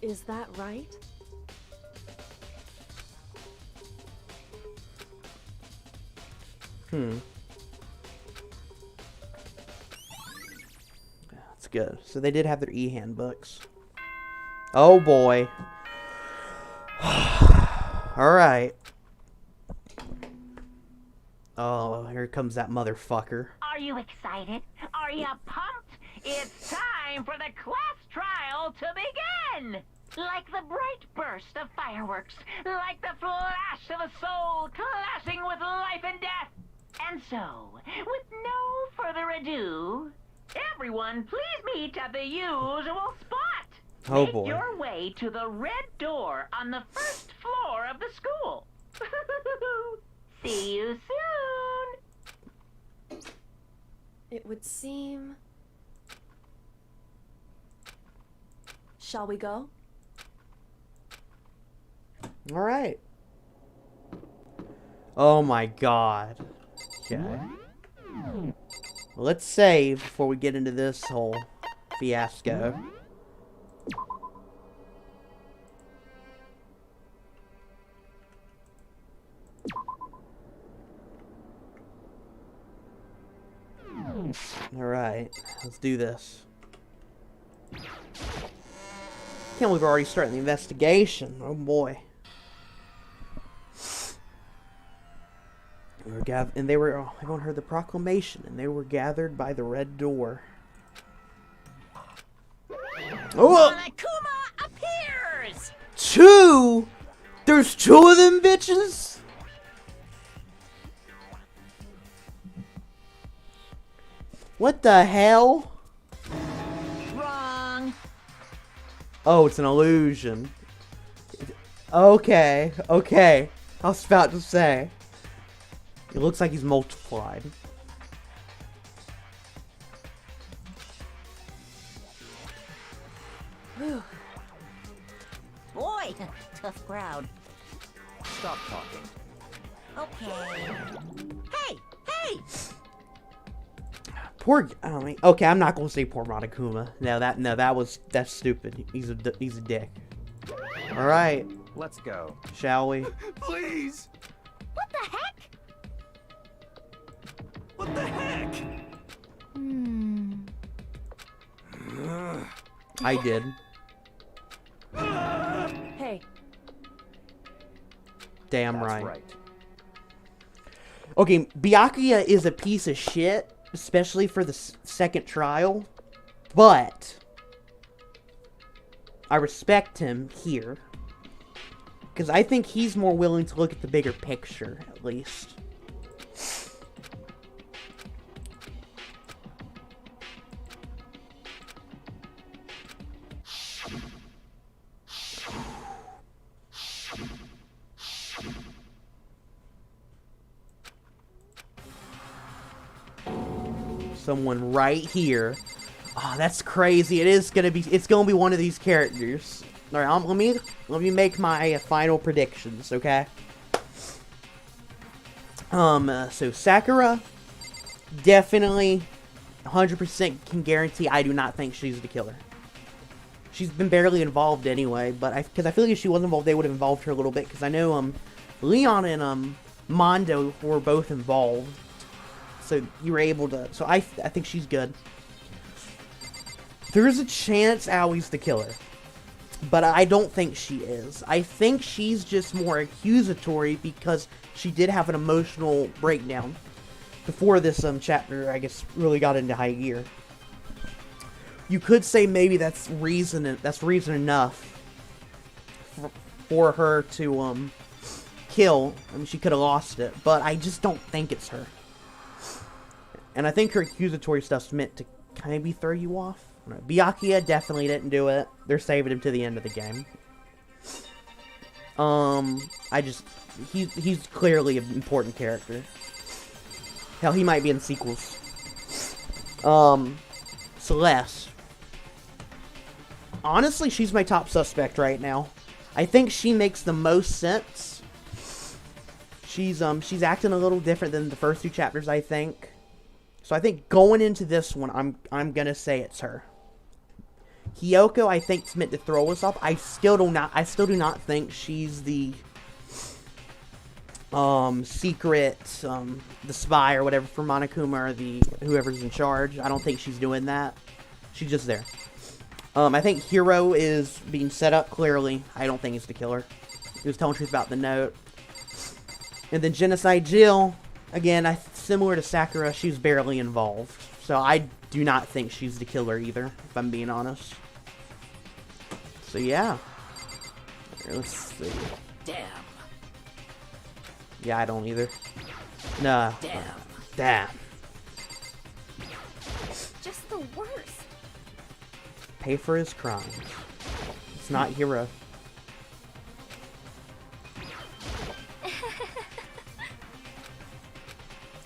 Is that right? That's good. So they did have their e-handbooks. Oh boy. Alright. Oh, here comes that motherfucker. Are you excited? Are you pumped? It's time for the class trial to begin! Like the bright burst of fireworks, like the flash of a soul clashing with life and death. And so, with no further ado, everyone please meet at the usual spot. Oh Make boy. your way to the red door on the first floor of the school. See you soon! It would seem... Shall we go? Alright. Oh my god. Okay. Let's save before we get into this whole fiasco. Alright, let's do this. Can't believe we're already starting the investigation. Oh boy. Everyone heard the proclamation, and they were gathered by the red door. Oh! Akuma appears! Two? There's two of them bitches? What the hell? Wrong. Oh, it's an illusion. Okay, okay. I was about to say. It looks like he's multiplied. Whew. Boy, tough crowd. Stop talking. Okay. Hey, hey! Okay, I'm not gonna say poor Monokuma. That's stupid. He's a dick. All right, Let's go. shall we? Please! What the heck? What the heck? I did. Hey. Damn That's right. right. Okay, Byakuya is a piece of shit, especially for the second trial, but I respect him here. Because I think he's more willing to look at the bigger picture, at least. Someone right here. Oh, that's crazy. It's gonna be one of these characters. All right, let me make my final predictions, okay? So Sakura, definitely, 100% can guarantee. I do not think she's the killer. She's been barely involved anyway, but because I feel like if she was involved, they would have involved her a little bit. Because I know Leon and Mondo were both involved. So you were able to. So I think she's good. There's a chance Aoi's the killer, but I don't think she is. I think she's just more accusatory because she did have an emotional breakdown before this chapter, I guess, really got into high gear. You could say maybe that's reason enough for her to kill. I mean, she could have lost it, but I just don't think it's her. And I think her accusatory stuff's meant to kind of throw you off. Byakuya definitely didn't do it. They're saving him to the end of the game. He's clearly an important character. Hell, he might be in sequels. Celeste. Honestly, she's my top suspect right now. I think she makes the most sense. She's acting a little different than the first 2 chapters, I think. So I think going into this one, I'm gonna say it's her. Hiyoko, I think, is meant to throw us off. I still do not think she's the secret, the spy or whatever for Monokuma or the whoever's in charge. I don't think she's doing that. She's just there. I think Hiro is being set up clearly. I don't think he's the killer. He was telling the truth about the note. And then Genocide Jill, again, similar to Sakura, she's barely involved. So I do not think she's the killer either, if I'm being honest. So yeah. Let's see. Damn. Yeah, I don't either. Nah. Damn. Just the worst. Pay for his crimes. It's not Hiro.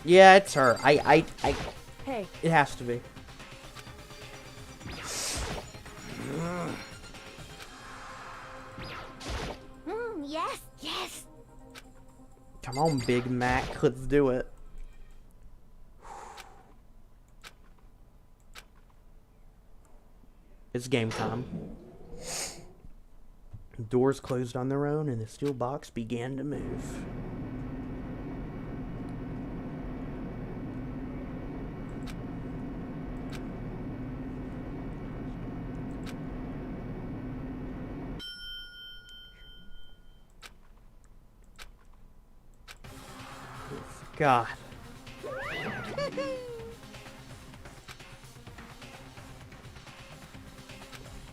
Yeah, it's her. Hey. It has to be. Yes, yes. Come on, Big Mac. Let's do it. It's game time. Doors closed on their own and the steel box began to move. God.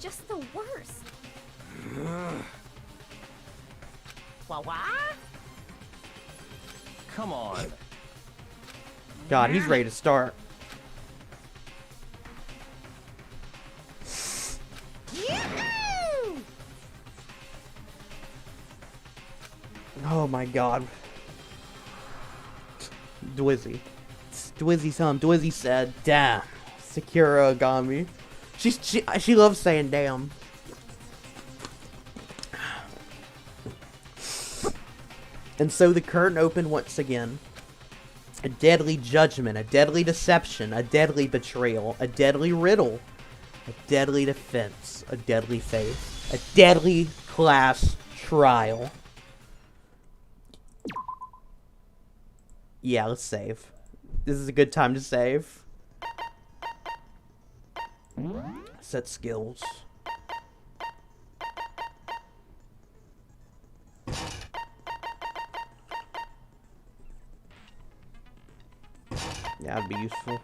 Just the worst. What? Come on. God, he's ready to start. Oh my God. Dwizzy. Dwizzy's home. Dwizzy said, damn. Sakura Agami. She loves saying damn. And so the curtain opened once again. A deadly judgment, a deadly deception, a deadly betrayal, a deadly riddle, a deadly defense, a deadly faith, a deadly class trial. Yeah, let's save. This is a good time to save. Set skills. Yeah, that'd be useful.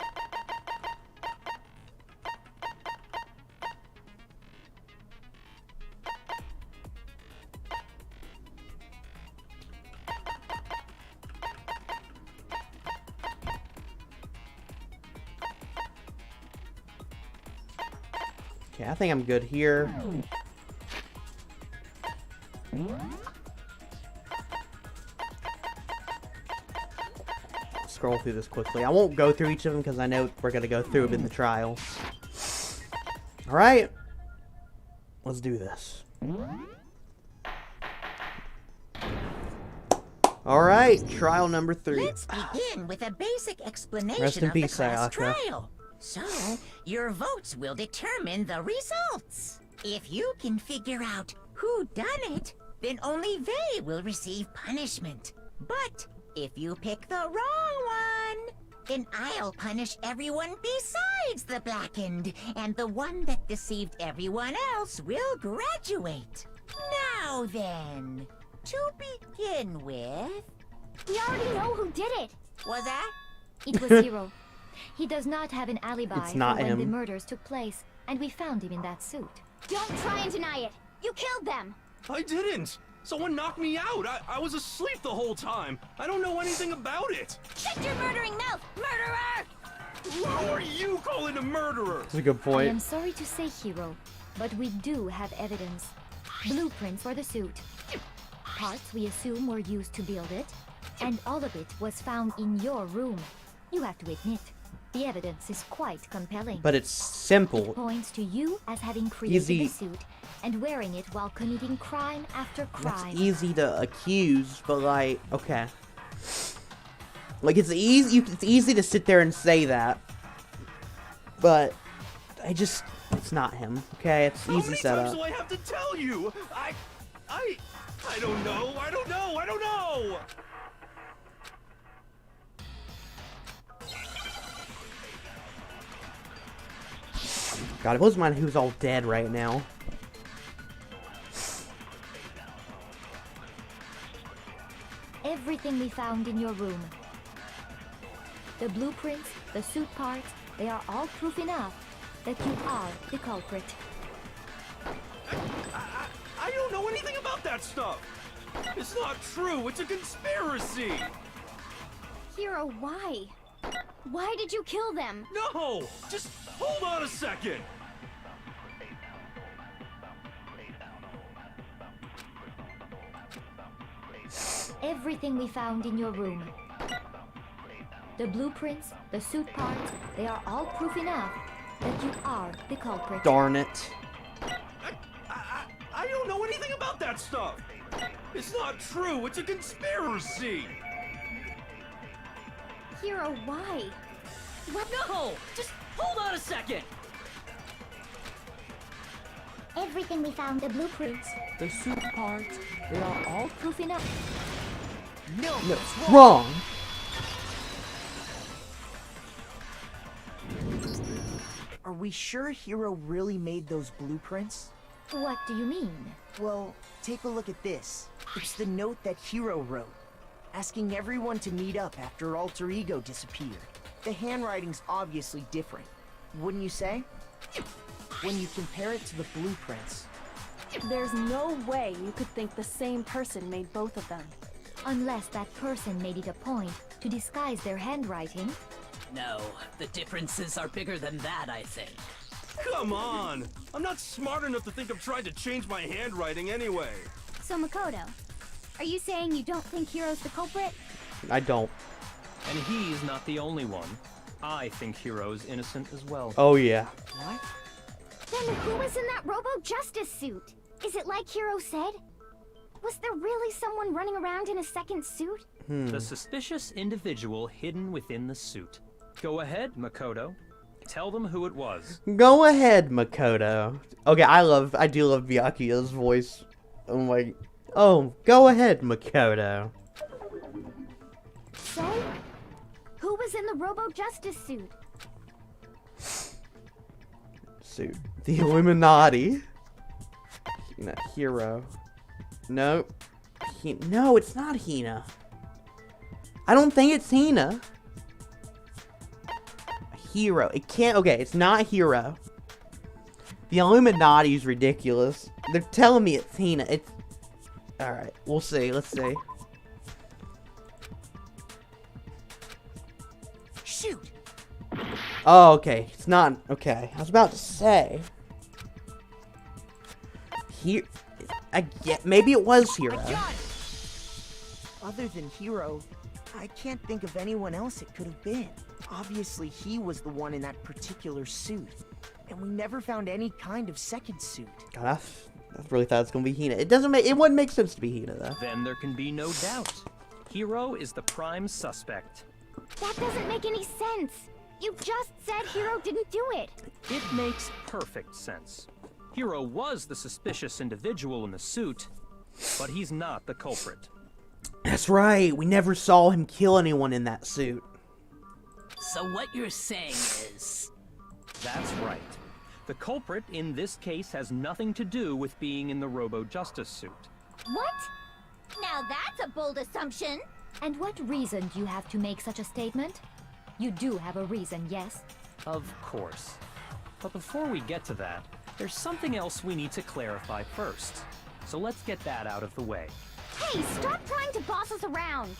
Okay, I think I'm good here. Scroll through this quickly. I won't go through each of them because I know we're going to go through them in the trials. Alright. Let's do this. Alright, trial number 3. Let's begin with a basic explanation Rest in of the peace, class Sayaka. trial. So, your votes will determine the results. If you can figure out who done it, then only they will receive punishment. But if you pick the wrong one, then I'll punish everyone besides the blackened, and the one that deceived everyone else will graduate. Now then, to begin with... We already know who did it. Was that? It was Hiro. He does not have an alibi It's not for when the him. murders took place, and we found him in that suit. Don't try and deny it. You killed them. I didn't. Someone knocked me out. I was asleep the whole time. I don't know anything about it. Shut your murdering mouth, murderer! Who are you calling a murderer? That's a good I am point. sorry to say, Hiro, but we do have evidence. Blueprints for the suit. Parts we assume were used to build it, and all of it was found in your room. You have to admit, The evidence is quite compelling. But it's simple. It points to you as having created Easy. the suit and wearing it while committing crime after crime. That's easy to accuse, but like, okay. Like, it's easy to sit there and say that. But it's not him, okay? It's easy setup. How many times do I have to tell you? I don't know. I don't know. God, it blows my mind who's all dead right now. Everything we found in your room. The blueprints, the suit parts, they are all proof enough that you are the culprit. I don't know anything about that stuff. It's not true. It's a conspiracy. Hero, why? Why did you kill them? No! Just hold on a second. Everything we found in your room. The blueprints, the suit parts, they are all proof enough that you are the culprit. Darn it. I don't know anything about that stuff. It's not true. It's a conspiracy. Hero, why? What? No! Just hold on a second! Everything we found, the blueprints, the suit parts, they are all proof enough. No, wrong. Are we sure Hero really made those blueprints? What do you mean? Well, take a look at this. It's the note that Hero wrote, asking everyone to meet up after Alter Ego disappeared. The handwriting's obviously different, wouldn't you say? When you compare it to the blueprints. There's no way you could think the same person made both of them. Unless that person made it a point to disguise their handwriting. No, the differences are bigger than that, I think. Come on! I'm not smart enough to think of trying to change my handwriting anyway. So Makoto, are you saying you don't think Hero's the culprit? I don't. And he's not the only one. I think Hero's innocent as well. Oh, yeah. What? Then who was in that Robo-Justice suit? Is it like Hero said? Was there really someone running around in a second suit? The suspicious individual hidden within the suit. Go ahead, Makoto. Tell them who it was. Go ahead, Makoto. Okay, I do love Byakuya's voice. I'm like, oh, go ahead, Makoto. So, who was in the Robo-Justice suit? Suit. The Illuminati. No, Hero. No. No, it's not Hina. I don't think it's Hina. Hero. It can't. Okay, it's not Hero. The Illuminati is ridiculous. They're telling me it's Hina. It's. Alright, we'll see. Let's see. Shoot! Oh, okay. It's not. Okay. I was about to say. Here. Maybe it was Hero. Other than Hero, I can't think of anyone else it could have been. Obviously, he was the one in that particular suit. And we never found any kind of second suit. God, I really thought it was gonna be Hina. It wouldn't make sense to be Hina, though. Then there can be no doubt. Hero is the prime suspect. That doesn't make any sense. You just said Hero didn't do it. It makes perfect sense. Hero was the suspicious individual in the suit, but he's not the culprit. That's right. We never saw him kill anyone in that suit. So what you're saying is... That's right. The culprit in this case has nothing to do with being in the Robo-Justice suit. What? Now that's a bold assumption. And what reason do you have to make such a statement? You do have a reason, yes? Of course. But before we get to that, there's something else we need to clarify first. So let's get that out of the way. Hey, stop trying to boss us around.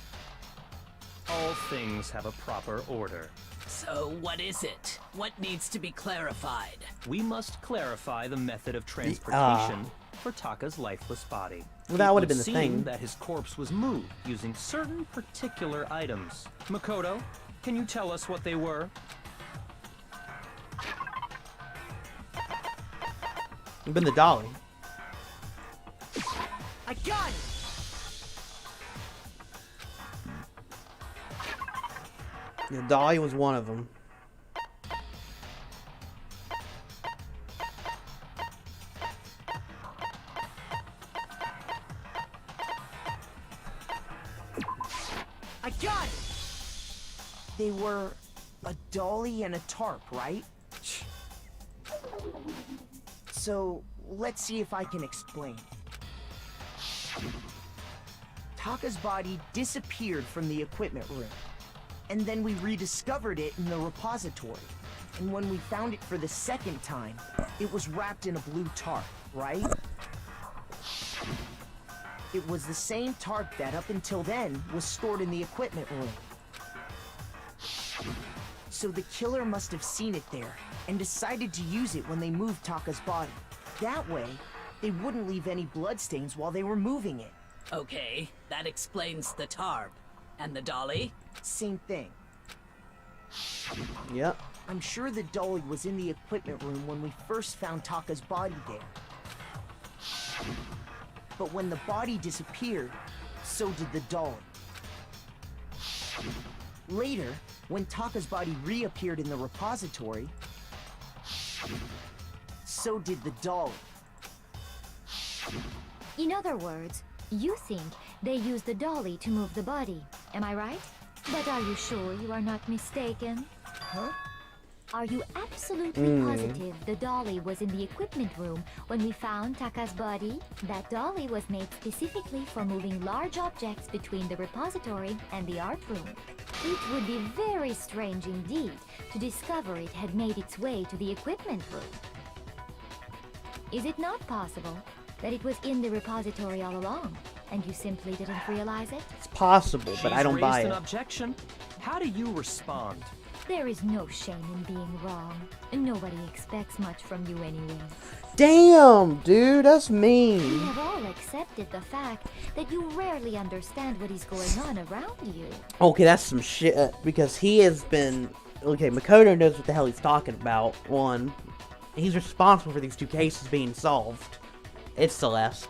All things have a proper order. So what is it? What needs to be clarified? We must clarify the method of transportation for Taka's lifeless body. Well, that would have been the It would thing. seem that his corpse was moved using certain particular items. Makoto, can you tell us what they were? You've been the dolly. I got it! The dolly was one of them. I got it! They were a dolly and a tarp, right? So, let's see if I can explain. Taka's body disappeared from the equipment room, and then we rediscovered it in the repository. And when we found it for the second time, it was wrapped in a blue tarp, right? It was the same tarp that, up until then, was stored in the equipment room. So the killer must have seen it there, and decided to use it when they moved Taka's body. That way, they wouldn't leave any bloodstains while they were moving it. Okay, that explains the tarp. And the dolly? Same thing. Yep. I'm sure the dolly was in the equipment room when we first found Taka's body there. But when the body disappeared, so did the dolly. Later, when Taka's body reappeared in the repository, so did the dolly. In other words, you think they used the dolly to move the body. Am I right? But are you sure you are not mistaken? Huh? Are you absolutely positive the dolly was in the equipment room when we found Taka's body? That dolly was made specifically for moving large objects between the repository and the art room. It would be very strange indeed to discover it had made its way to the equipment room. Is it not possible that it was in the repository all along, and you simply didn't realize it? It's possible, but I don't buy She's it. raised an objection. How do you respond? There is no shame in being wrong. Nobody expects much from you anyway. Damn, dude, that's We mean. have all accepted the fact that you rarely understand what is going on around you. Okay, that's some shit, because he has been... Okay, Makoto knows what the hell he's talking about. One, he's responsible for these two cases being solved. It's Celeste.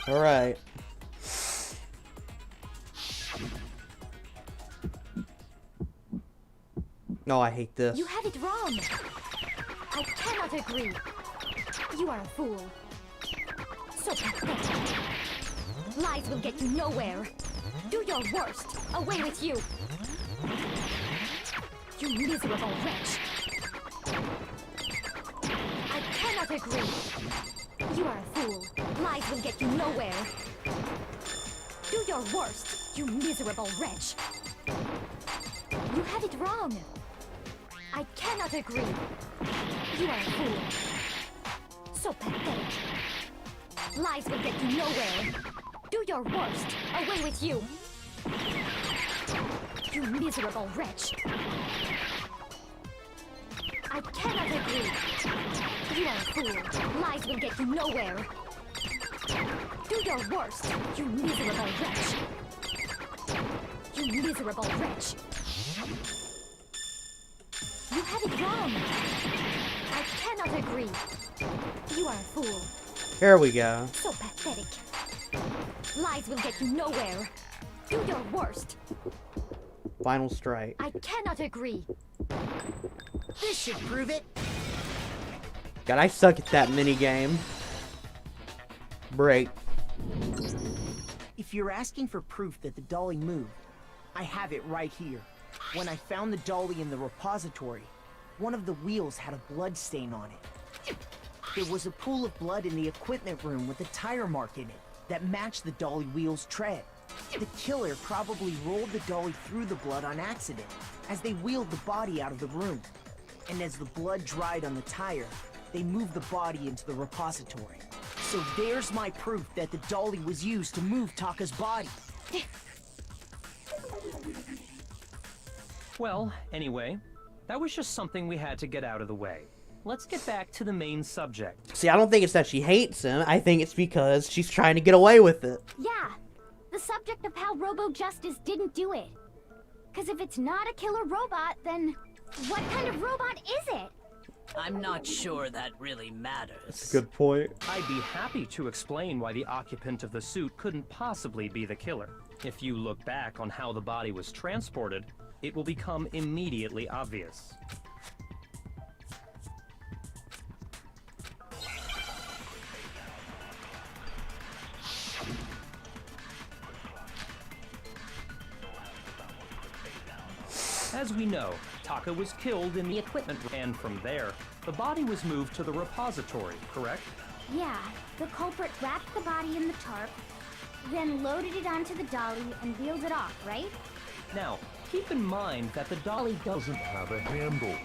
Alright. No, I hate this. You have it wrong. I cannot agree. You are a fool. So pathetic. Lies will get you nowhere. Do your worst. Away with you. You miserable wretch. I cannot agree. You are a fool. Lies will get you nowhere. Do your worst, you miserable wretch. You have it wrong. I cannot agree. You are a fool. So pathetic. Lies will get you nowhere. Do your worst. Away with you. You miserable wretch. I cannot agree. You are a fool. Lies will get you nowhere. Do your worst, you miserable wretch. You miserable wretch. You have it wrong. I cannot agree. You are a fool. Here we go. So pathetic. Lies will get you nowhere. Do your worst. Final strike. I cannot agree. This should prove it. God, I suck at that minigame. Break. If you're asking for proof that the dolly moved, I have it right here. When I found the dolly in the repository, one of the wheels had a blood stain on it. There was a pool of blood in the equipment room with a tire mark in it that matched the dolly wheel's tread. The killer probably rolled the dolly through the blood on accident as they wheeled the body out of the room. And as the blood dried on the tire, they moved the body into the repository. So there's my proof that the dolly was used to move Taka's body. Well, anyway, that was just something we had to get out of the way. Let's get back to the main subject. See, I don't think it's that she hates him. I think it's because she's trying to get away with it. Yeah, the subject of how Robo Justice didn't do it. Because if it's not a killer robot, then what kind of robot is it? I'm not sure that really matters. Good point. I'd be happy to explain why the occupant of the suit couldn't possibly be the killer. If you look back on how the body was transported, it will become immediately obvious. As we know, Taka was killed in the equipment room, and from there, the body was moved to the repository, correct? Yeah, the culprit wrapped the body in the tarp, then loaded it onto the dolly and wheeled it off, right? Now, keep in mind that the dolly doesn't have a handle.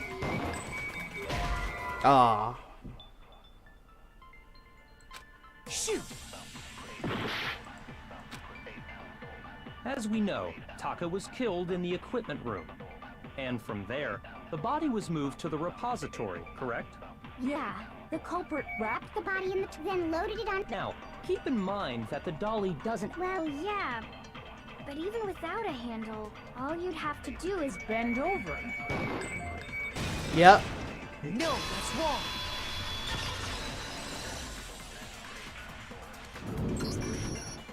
Ah. Shoot! As we know, Taka was killed in the equipment room. And from there, the body was moved to the repository, correct? Yeah, the culprit wrapped the body in the then loaded it on. Now, keep in mind that the dolly doesn't... Well, yeah, but even without a handle, all you'd have to do is bend over. Yep. No, that's wrong.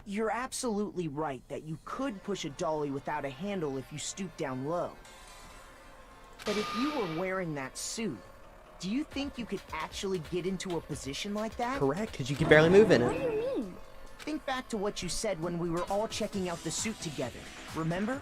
You're absolutely right that you could push a dolly without a handle if you stoop down low. But if you were wearing that suit, do you think you could actually get into a position like that? Correct, because you can barely move in What do it. you mean? Think back to what you said when we were all checking out the suit together. Remember?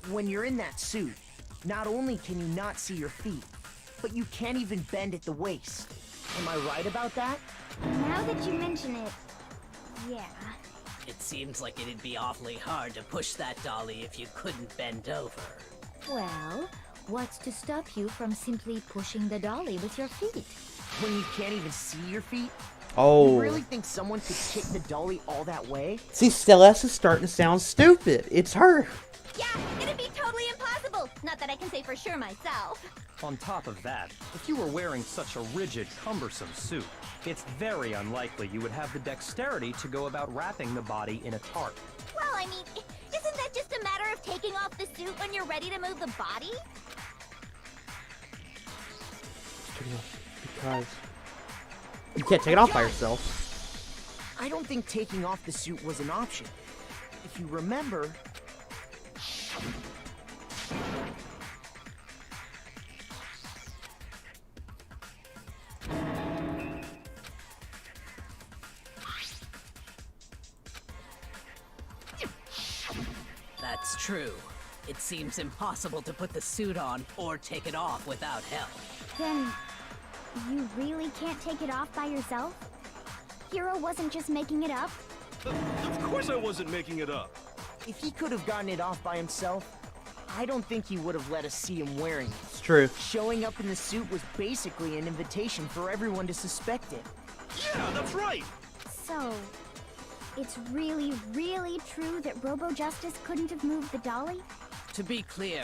When you're in that suit, not only can you not see your feet, but you can't even bend at the waist. Am I right about that? Now that you mention it, yeah. It seems like it'd be awfully hard to push that dolly if you couldn't bend over. Well, what's to stop you from simply pushing the dolly with your feet? When you can't even see your feet? Oh. You really think someone could kick the dolly all that way? See, Celeste is starting to sound stupid. It's her. Yeah, it'd be totally impossible. Not that I can say for sure myself. On top of that, if you were wearing such a rigid, cumbersome suit, it's very unlikely you would have the dexterity to go about wrapping the body in a tarp. Well, I mean, isn't that just a matter of taking off the suit when you're ready to move the body? Because you can't take it off by yourself. I don't think taking off the suit was an option. If you remember... That's true. It seems impossible to put the suit on or take it off without help. Then, you really can't take it off by yourself? Hero wasn't just making it up? Of course I wasn't making it up. If he could have gotten it off by himself, I don't think he would have let us see him wearing it. It's true. Showing up in the suit was basically an invitation for everyone to suspect it. Yeah, that's right. So, it's really, really true that Robo Justice couldn't have moved the dolly? To be clear,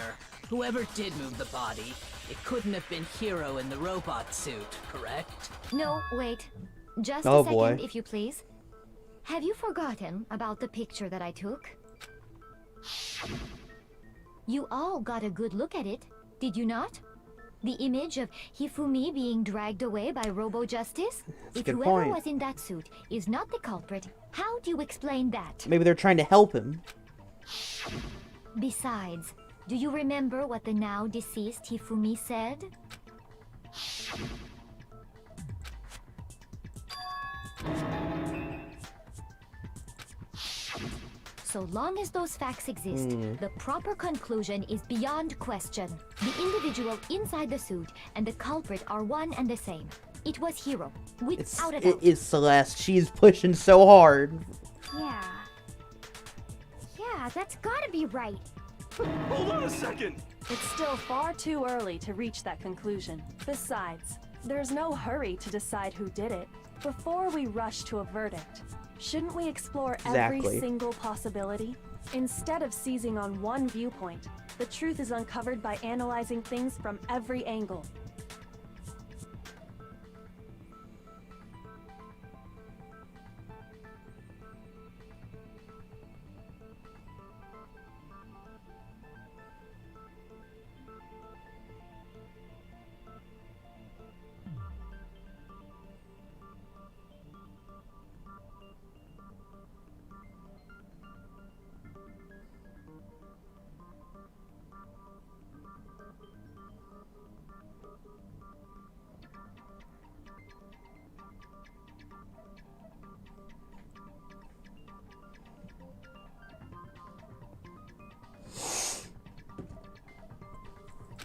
whoever did move the body, it couldn't have been Hero in the robot suit, correct? No, wait. Just Oh, a second, boy. if you please. Have you forgotten about the picture that I took? You all got a good look at it, did you not? The image of Hifumi being dragged away by Robo Justice? a If good whoever point. was in that suit is not the culprit, how do you explain that? Maybe they're trying to help him. Besides, do you remember what the now deceased Hifumi said? So long as those facts exist, the proper conclusion is beyond question. The individual inside the suit and the culprit are one and the same. It was Hiro, without a doubt. It is Celeste. She's pushing so hard. Yeah. Yeah, that's gotta be right. Hold on a second! It's still far too early to reach that conclusion. Besides, there's no hurry to decide who did it. Before we rush to a verdict, shouldn't we explore every single possibility? Instead of seizing on one viewpoint, the truth is uncovered by analyzing things from every angle.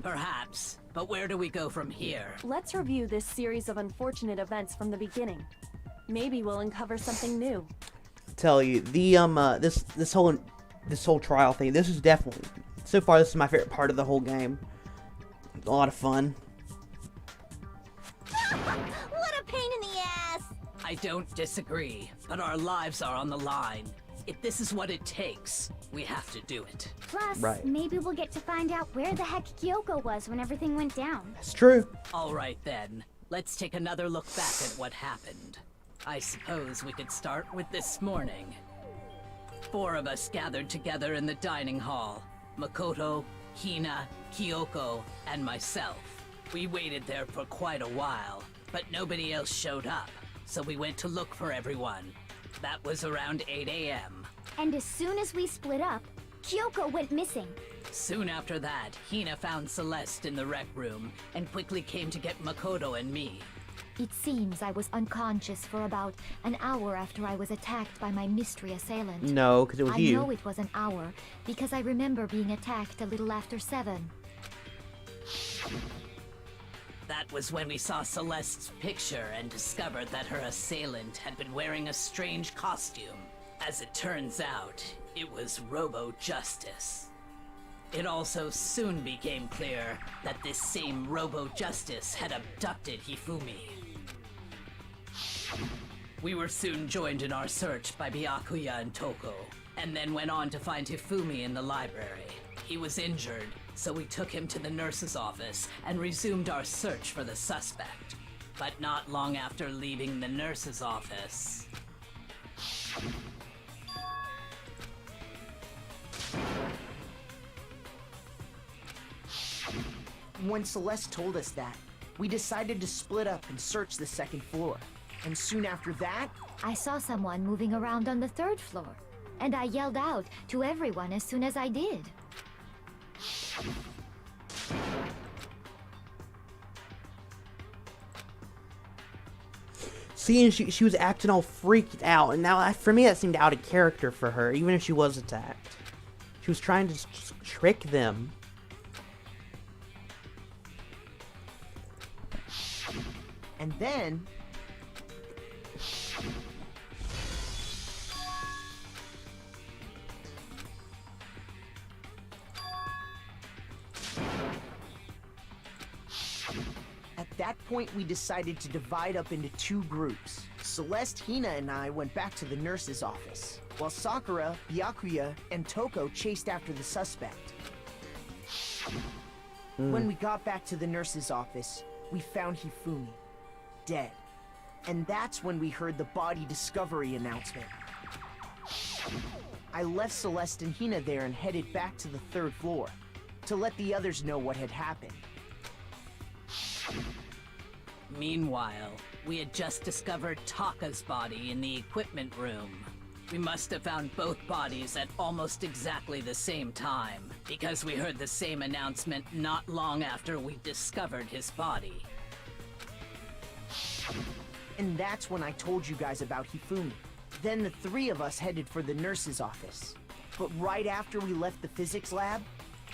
Perhaps, but where do we go from here? Let's review this series of unfortunate events from the beginning. Maybe we'll uncover something new. Tell you, the this whole trial thing, this is definitely, so far this is my favorite part of the whole game. A lot of fun. What a pain in the ass! I don't disagree, but our lives are on the line. If this is what it takes, we have to do it. Plus, Right. maybe we'll get to find out where the heck Kyoko was when everything went down. It's true. All right then, let's take another look back at what happened. I suppose we could start with this morning. 4 of us gathered together in the dining hall. Makoto, Hina, Kyoko, and myself. We waited there for quite a while, but nobody else showed up, so we went to look for everyone. That was around 8 a.m. And as soon as we split up, Kyoko went missing. Soon after that, Hina found Celeste in the rec room and quickly came to get Makoto and me. It seems I was unconscious for about an hour after I was attacked by my mystery assailant. No, because it was I you. know it was an hour, because I remember being attacked a little after 7. That was when we saw Celeste's picture and discovered that her assailant had been wearing a strange costume. As it turns out, it was Robo-Justice. It also soon became clear that this same Robo-Justice had abducted Hifumi. We were soon joined in our search by Byakuya and Toko, and then went on to find Hifumi in the library. He was injured, so we took him to the nurse's office and resumed our search for the suspect. But not long after leaving the nurse's office... When Celeste told us that, we decided to split up and search the 2nd floor. And soon after that, I saw someone moving around on the 3rd floor, and I yelled out to everyone as soon as I did. See, and she was acting all freaked out, and now for me that seemed out of character for her, even if she was attacked. She was trying to just trick them. and then... At that point, we decided to divide up into 2 groups. Celeste, Hina, and I went back to the nurse's office, while Sakura, Byakuya, and Toko chased after the suspect. When we got back to the nurse's office, we found Hifumi, dead. And that's when we heard the body discovery announcement. I left Celeste and Hina there and headed back to the 3rd floor, to let the others know what had happened. Meanwhile, we had just discovered Taka's body in the equipment room. We must have found both bodies at almost exactly the same time, because we heard the same announcement not long after we discovered his body. And that's when I told you guys about Hifumi. Then the 3 of us headed for the nurse's office. But right after we left the physics lab,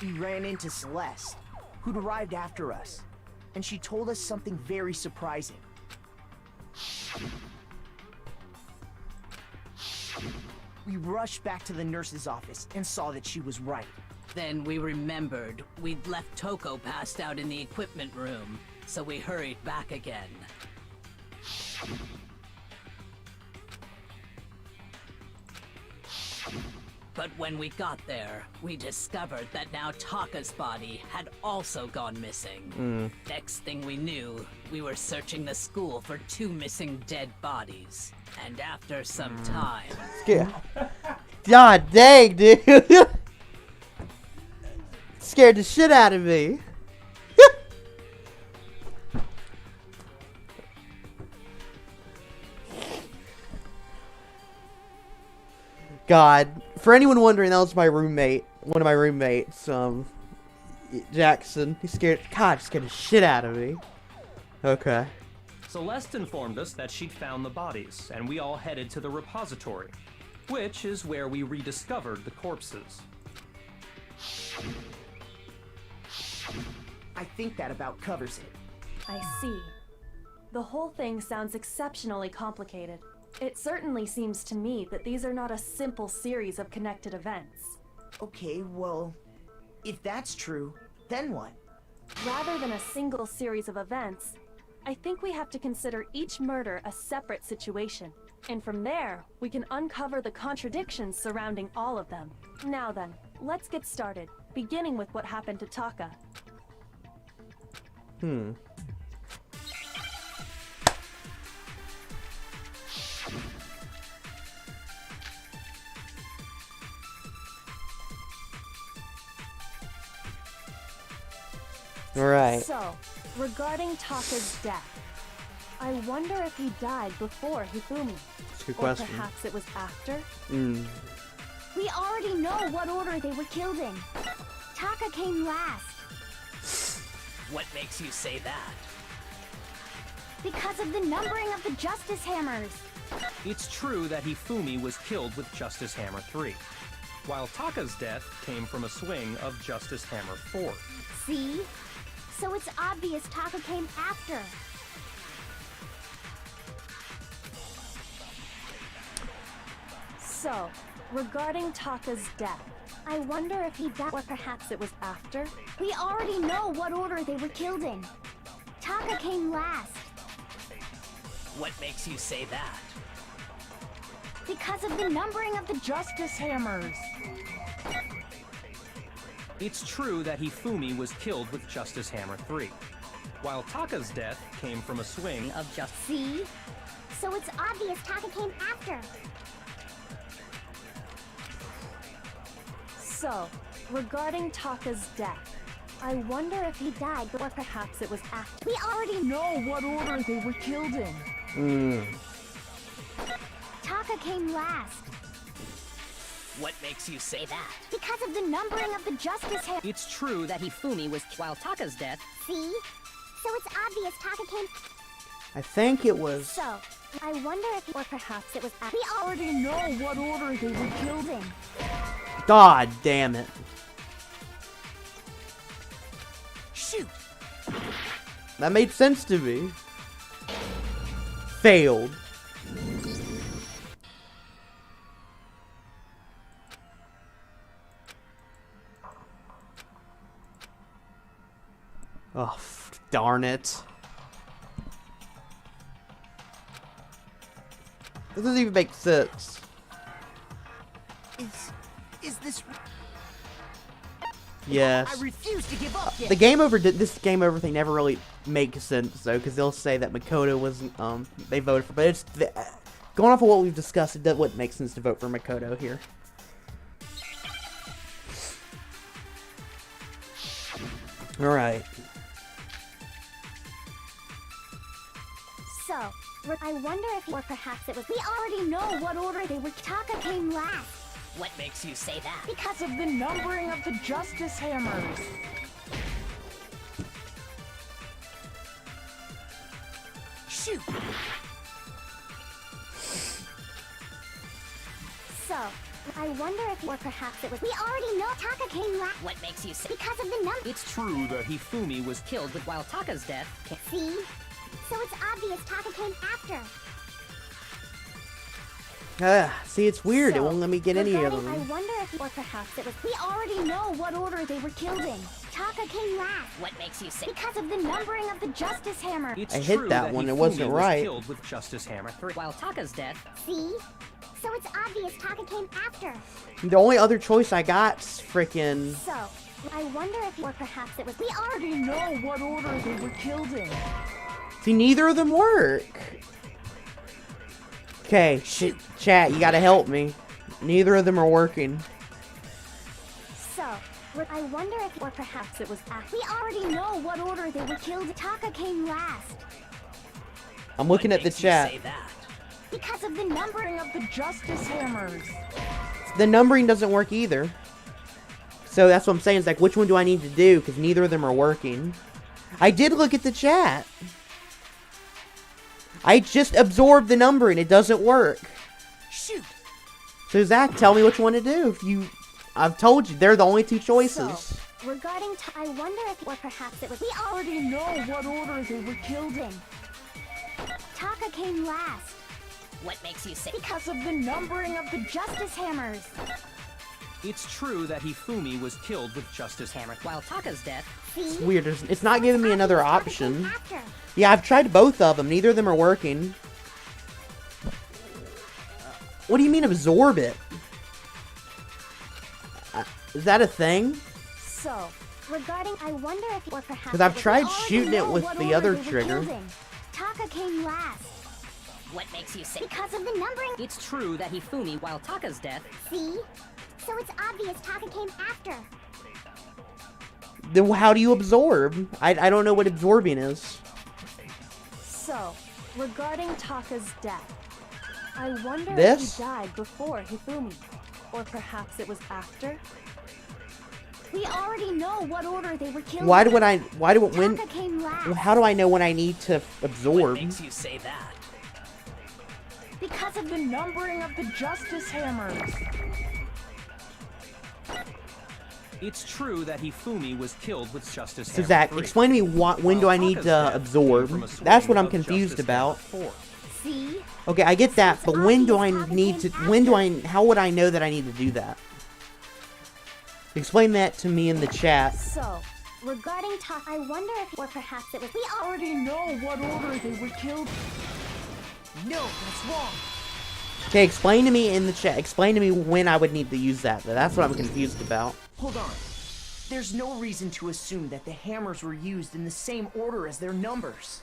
we ran into Celeste, who'd arrived after us. And she told us something very surprising. We rushed back to the nurse's office and saw that she was right. Then we remembered we'd left Toko passed out in the equipment room, so we hurried back again. But when we got there, we discovered that now Taka's body had also gone missing. Next thing we knew, we were searching the school for 2 missing dead bodies. And after some time... God dang, dude! Scared the shit out of me. God, for anyone wondering, that was my roommate, one of my roommates, Jackson. He scared the shit out of me. Okay. Celeste informed us that she'd found the bodies, and we all headed to the repository, which is where we rediscovered the corpses. I think that about covers it. I see. The whole thing sounds exceptionally complicated. It certainly seems to me that these are not a simple series of connected events. Okay, well, if that's true, then what? Rather than a single series of events, I think we have to consider each murder a separate situation. And from there, we can uncover the contradictions surrounding all of them. Now then, let's get started, beginning with what happened to Taka. Alright. So, regarding Taka's death, I wonder if he died before Hifumi. That's a good or question. perhaps it was after? We already know what order they were killed in. Taka came last. What makes you say that? Because of the numbering of the Justice Hammers. It's true that Hifumi was killed with Justice Hammer 3, while Taka's death came from a swing of Justice Hammer 4. See? So it's obvious Taka came after. So, regarding Taka's death, I wonder if he died or perhaps it was after? We already know what order they were killed in. Taka came last. What makes you say that? Because of the numbering of the Justice Hammers. It's true that Hifumi was killed with Justice Hammer 3, while Taka's death came from a swing of Justice. See? So it's obvious Taka came after. So, regarding Taka's death, I wonder if he died or perhaps it was after. We already know what order they were killed in. Taka came last. What makes you say that? Because of the numbering of the Justice Hammers. It's true that Hifumi was while Taka's death. See? So it's obvious Taka came... I think it was... So, I wonder if... Or perhaps it was after. We already know what order they were killed in. God damn it. Shoot! That made sense to me. Failed. Oh, darn it. This doesn't even make sense. Is this... Yes. I refuse to give up yet. The game over this game over thing never really makes sense though, because they'll say that Makoto wasn't they voted for, but it's going off of what we've discussed, it wouldn't make sense to vote for Makoto here. All right. So, I wonder if... Or perhaps it was... We already know what order they were... Taka came last. What makes you say that? Because of the numbering of the Justice Hammers. Shoot! So, I wonder if, or perhaps it was. We already know Taka came last. What makes you say? Because of the number. It's true that Hifumi was Killed with while Taka's death. See? So it's obvious Taka came after. See, it's weird. It So, won't let me get any of regarding- I them. wonder if, or perhaps it was. We already know what order they were killed in. Taka came last. What makes you say? Because of the numbering of the Justice Hammer. It's I hit true that one, it wasn't Hifumi right. Was killed with Justice Hammer. While Taka's death. See? So it's obvious Taka came after. The only other choice I got's freaking. So, I wonder if, or perhaps it was. We already know what order they were killed in. See, neither of them work. Okay, chat, you gotta help me. Neither of them are working. So, I wonder if, or perhaps it was after. We already know what order they were killed. Taka came last. I'm looking at the chat. Because of the numbering of the Justice Hammers. The numbering doesn't work either. So that's what I'm saying. It's like, which one do I need to do? Because neither of them are working. I did look at the chat. I just absorbed the numbering. It doesn't work. Shoot. So Zach, tell me which one to do. I've told you, they're the only two choices. So, regarding I wonder if, or perhaps it was. We already know what order they were killed in. Taka came last. What makes you say? Because of the numbering of the Justice Hammers. It's true that Hifumi was killed with Justice Hammer. While Taka's death. It's weird. It's not giving me another option. After. Yeah, I've tried both of them. Neither of them are working. What do you mean absorb it? Is that a thing? So, regarding I wonder if, or perhaps. Because I've we tried already shooting it know with what the order other they were trigger. killed in. Taka came last. What makes you say? Because of the numbering. It's true that Hifumi, while Taka's death. See? So it's obvious Taka came after. Then how do you absorb? I don't know what absorbing is. So, regarding Taka's death, I wonder This? if he died before Hifumi, or perhaps it was after. We already know what order they were killed. When? Taka came last. How do I know when I need to absorb? What makes you say that? Because of the numbering of the Justice Hammers. It's true that Hifumi was killed with Justice So Hammer Zach, 3. explain to me when do I need Taka's to death absorb? came from a That's what swing I'm of confused Justice about. Hammer 4. See? Okay, I get that, but when do I obvious need to? Taka How would I know that I need to do that? Explain that to me in the chat. So, regarding Taka, I wonder if, or perhaps it was. We already know what order they were killed. No, that's wrong. Okay, explain to me in the chat. Explain to me when I would need to use that. That's what I'm confused about. Hold on. There's no reason to assume that the hammers were used in the same order as their numbers.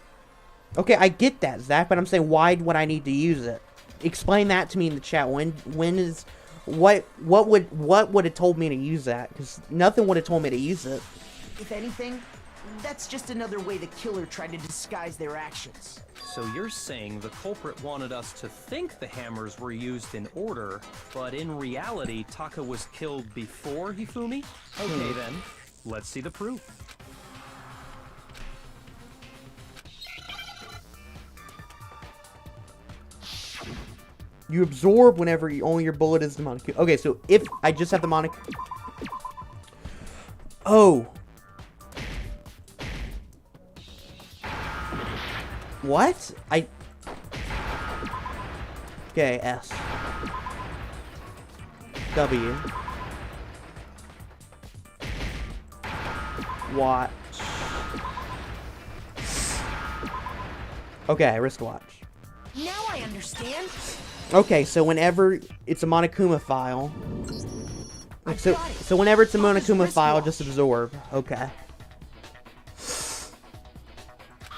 Okay, I get that, Zach, but I'm saying why would I need to use it? Explain that to me in the chat. What would have told me to use that? Because nothing would have told me to use it. If anything, that's just another way the killer tried to disguise their actions. So you're saying the culprit wanted us to think the hammers were used in order, but in reality, Taka was killed before Hifumi? Okay then, let's see the proof. You absorb whenever only your bullet is the Monokuma. Okay, so if I just have the Monokuma. Oh. What? Okay, S. W. Watch. Okay, wristwatch. Now I understand. Okay, so whenever it's a Monokuma file. So whenever it's a Monokuma file, just absorb. Okay.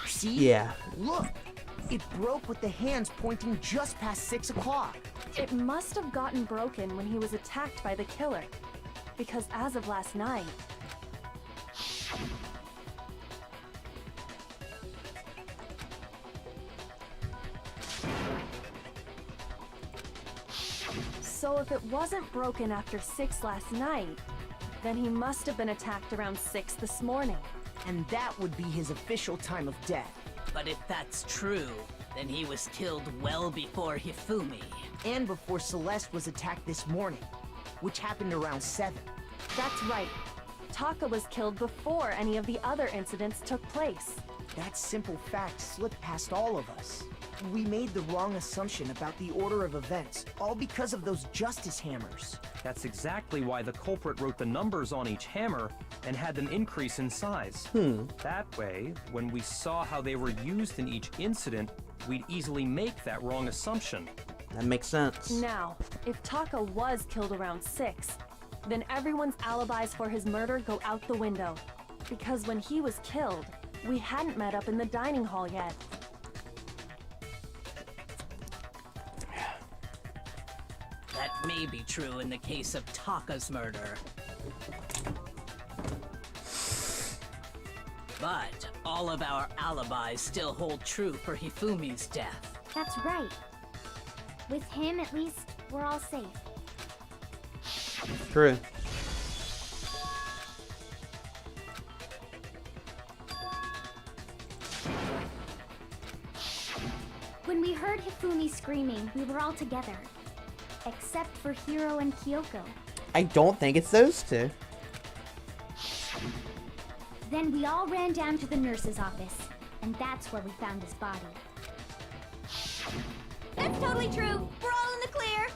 See? Yeah. Look, it broke with the hands pointing just past 6 o'clock. It must have gotten broken when he was attacked by the killer, because as of last night, so if it wasn't broken after 6 last night, then he must have been attacked around 6 this morning. And that would be his official time of death. But if that's true, then he was killed well before Hifumi. And before Celeste was attacked this morning, which happened around 7. That's right. Taka was killed before any of the other incidents took place. That simple fact slipped past all of us. We made the wrong assumption about the order of events, all because of those justice hammers. That's exactly why the culprit wrote the numbers on each hammer and had them increase in size. That way, when we saw how they were used in each incident, we'd easily make that wrong assumption. That makes sense. Now, if Taka was killed around 6, then everyone's alibis for his murder go out the window. Because when he was killed, we hadn't met up in the dining hall yet. That may be true in the case of Taka's murder. But all of our alibis still hold true for Hifumi's death. That's right. With him, at least, we're all safe. True. When we heard Hifumi screaming, we were all together. Except for Hiro and Kyoko. I don't think it's those two. Then we all ran down to the nurse's office, and that's where we found his body. That's totally true. We're all in the clear.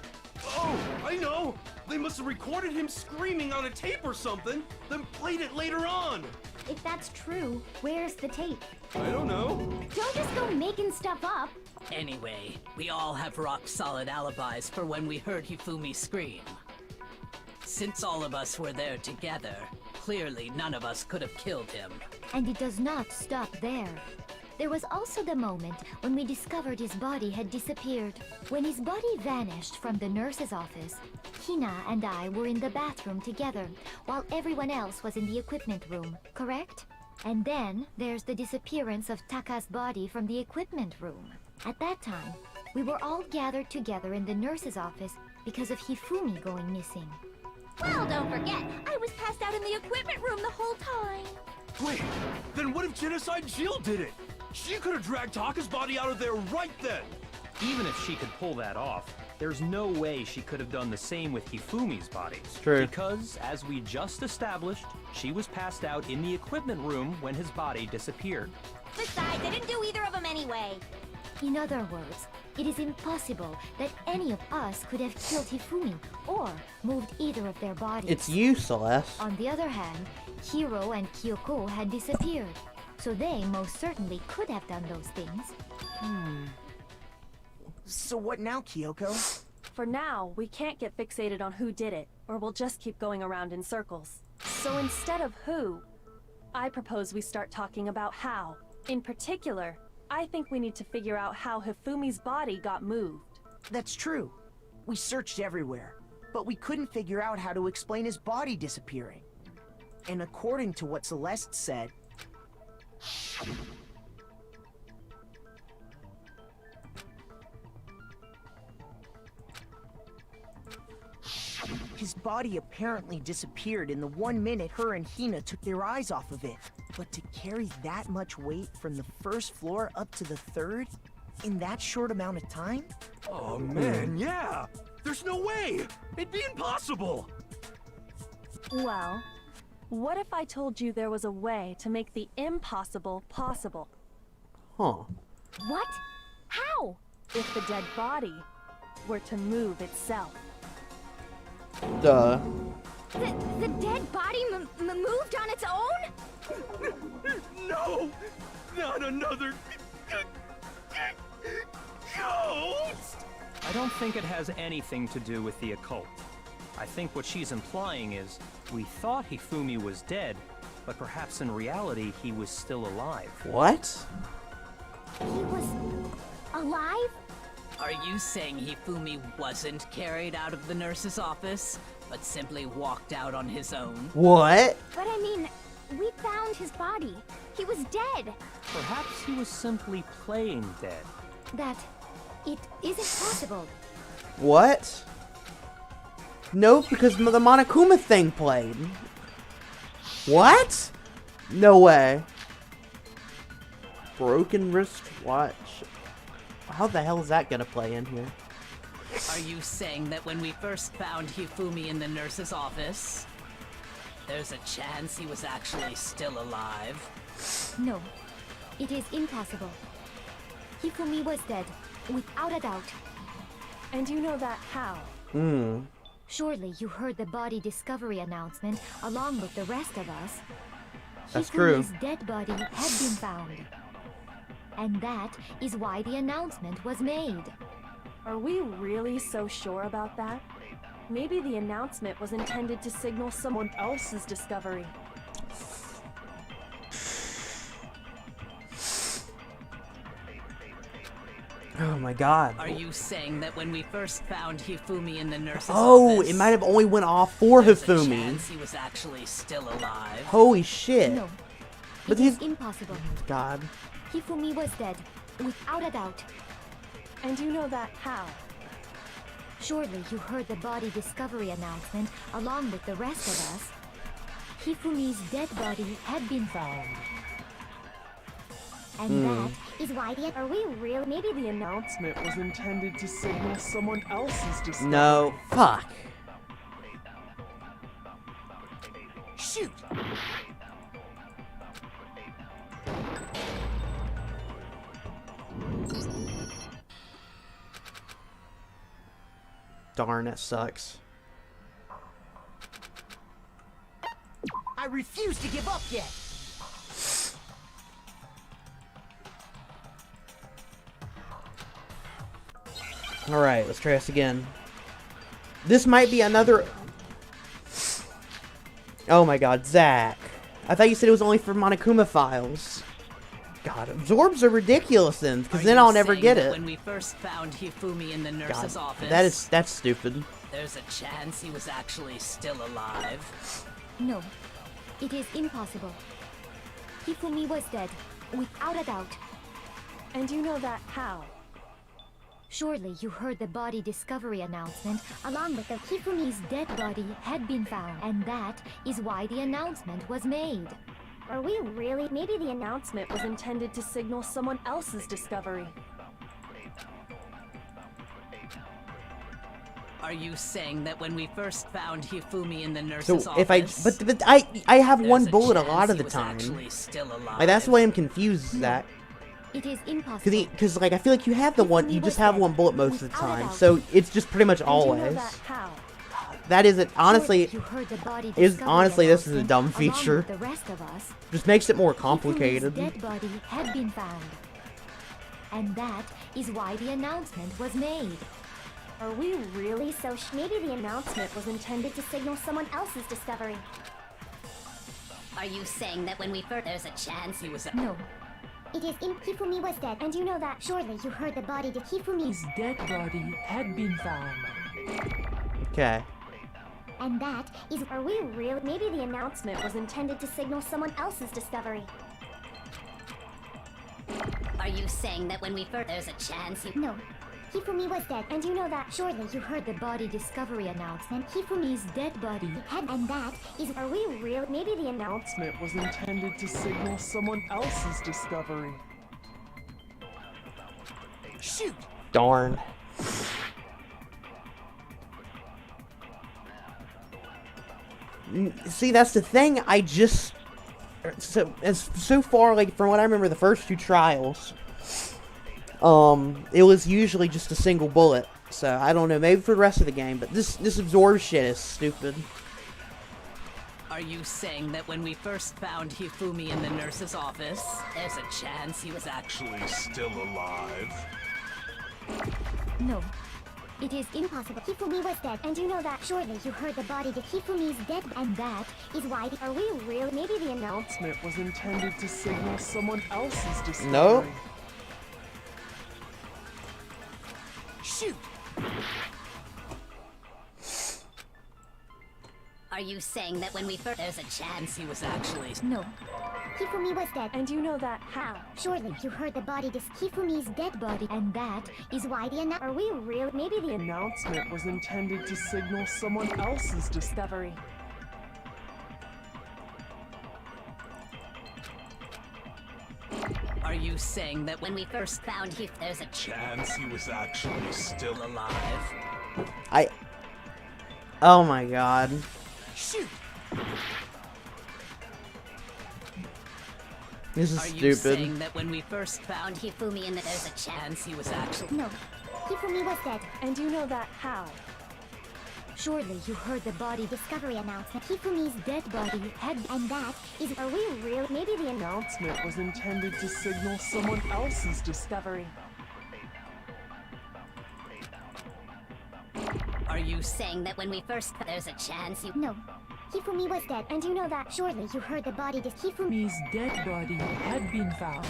Oh, I know! They must have recorded him screaming on a tape or something, then played it later on! If that's true, where's the tape? I don't know. Don't just go making stuff up. Anyway, we all have rock-solid alibis for when we heard Hifumi scream. Since all of us were there together, clearly none of us could have killed him. And it does not stop there. There was also the moment when we discovered his body had disappeared. When his body vanished from the nurse's office, Hina and I were in the bathroom together, while everyone else was in the equipment room, correct? And then there's the disappearance of Taka's body from the equipment room. At that time, we were all gathered together in the nurse's office because of Hifumi going missing. Well, don't forget, I was passed out in the equipment room the whole time. Wait, then what if Genocide Jill did it? She could have dragged Taka's body out of there right then! Even if she could pull that off, there's no way she could have done the same with Hifumi's body. It's true. Because, as we just established, she was passed out in the equipment room when his body disappeared. Besides, I didn't do either of them anyway. In other words, it is impossible that any of us could have killed Hifumi or moved either of their bodies. It's you, Celeste. On the other hand, Hiro and Kyoko had disappeared, so they most certainly could have done those things. So what now, Kyoko? For now, we can't get fixated on who did it, or we'll just keep going around in circles. So instead of who, I propose we start talking about how. In particular, I think we need to figure out how Hifumi's body got moved. That's true. We searched everywhere, but we couldn't figure out how to explain his body disappearing. And according to what Celeste said, his body apparently disappeared in the 1 minute her and Hina took their eyes off of it. But to carry that much weight from the first floor up to the 3rd in that short amount of time? Oh man, yeah! There's no way! It'd be impossible! Well, what if I told you there was a way to make the impossible possible? Huh. What? How? If the dead body were to move itself. Duh. The dead body moved on its own? No! Not another... ghost! I don't think it has anything to do with the occult. I think what she's implying is, we thought Hifumi was dead, but perhaps in reality he was still alive. What? He was alive? Are you saying Hifumi wasn't carried out of the nurse's office, but simply walked out on his own? What? But I mean, we found his body. He was dead. Perhaps he was simply playing dead. That it isn't possible. What? No, because the Monokuma thing played. What? No way. Broken wrist watch. How the hell is that gonna play in here? Are you saying that when we first found Hifumi in the nurse's office, there's a chance he was actually still alive? No, it is impossible. Hifumi was dead, without a doubt. And you know that how? Surely you heard the body discovery announcement along with the rest of us. That's true. Hifumi's dead body had been found. And that is why the announcement was made. Are we really so sure about that? Maybe the announcement was intended to signal someone else's discovery. Oh my god. Are you saying that when we first found Hifumi in the nurse's Oh, office, it might have only went off for there's a Hifumi. chance he was actually still alive? Holy shit. No, But it is he's... impossible. God. Hifumi was dead, without a doubt. And you know that how? Surely you heard the body discovery announcement along with the rest of us. Hifumi's dead body had been found. And that is why the... Are we real? Maybe the announcement was intended to signal someone else's discovery. No. Fuck. Shoot! Darn, that sucks. I refuse to give up yet! Alright, let's try this again. This might be another... Oh my god, Zach. I thought you said it was only for Monokuma files. God, absorbs are ridiculous then, because then I'll never get it. When we first found Hifumi in the nurse's office, that's stupid. there's a chance he was actually still alive? No, it is impossible. Hifumi was dead, without a doubt. And you know that how? Surely you heard the body discovery announcement along with the Hifumi's dead body had been found. And that is why the announcement was made. Are we really? Maybe the announcement was intended to signal someone else's discovery. Are you saying that when we first found Hifumi in the So nurse's if office, but I have one there's bullet a chance lot of he the was time. actually still alive? Like that's why I'm confused, Zach. It is impossible. Because like I feel like you have the one, you Hifumi just was have dead, one bullet most of the without a time. doubt. So it's just pretty much And you know always. that how? That isn't honestly. Surely you heard the body Is discovery honestly this is a announcement dumb along feature. with the rest of us. Just makes it more Hifumi's complicated. dead body had been found. And that is why the announcement was made. Are we really so maybe the announcement was intended to signal someone else's discovery. Are you saying that when we first there's a chance he was No, It is Hifumi was dead, and you know that. Surely you heard the body of Hifumi's dead body had been found. Okay. and that is are we really? Maybe the announcement was intended to signal someone else's discovery. Are you saying that when we first there's a chance he No. Hifumi was dead, and you know that. surely you heard the body discovery announcement. Hifumi's dead body Had and that is are we real? Maybe the Announcement was intended to signal someone else's discovery. Shoot! Darn. See, that's the thing. I just so far, like from what I remember, the first two trials, it was usually just a single bullet. So I don't know. Maybe for the rest of the game, but this absorb shit is stupid. Are you saying that when we first found Hifumi in the nurse's office, there's a chance he was actually still alive? No, It is impossible. Hifumi was dead, and you know that. Surely you heard the body of Hifumi's dead, and that is why. Are we real? Maybe the announcement Announcement was intended to signal someone else's discovery. No. Shoot! Are you saying that when we first there's a chance he was actually no, Hifumi was dead. And you know that how? Surely you heard the body of Hifumi's dead body, and that is why the Are we real? Maybe the Announcement was intended to signal someone else's discovery. Discovery. Are you saying that when we first found him, there's a Chance he was actually still alive? Oh my god. Shoot! This is Are you stupid. saying that when we first found Hifumi and that there's a chance he was actually... No, Hifumi was dead. And you know that how? Surely you heard the body discovery announcement. Hifumi's dead body had, and that is. Are we real? Maybe the announcement was intended to signal someone else's discovery. Are you saying that when we first... there's a chance you... No. Hifumi was dead, and you know that. Surely you heard the body Hifumi's dead body had been found.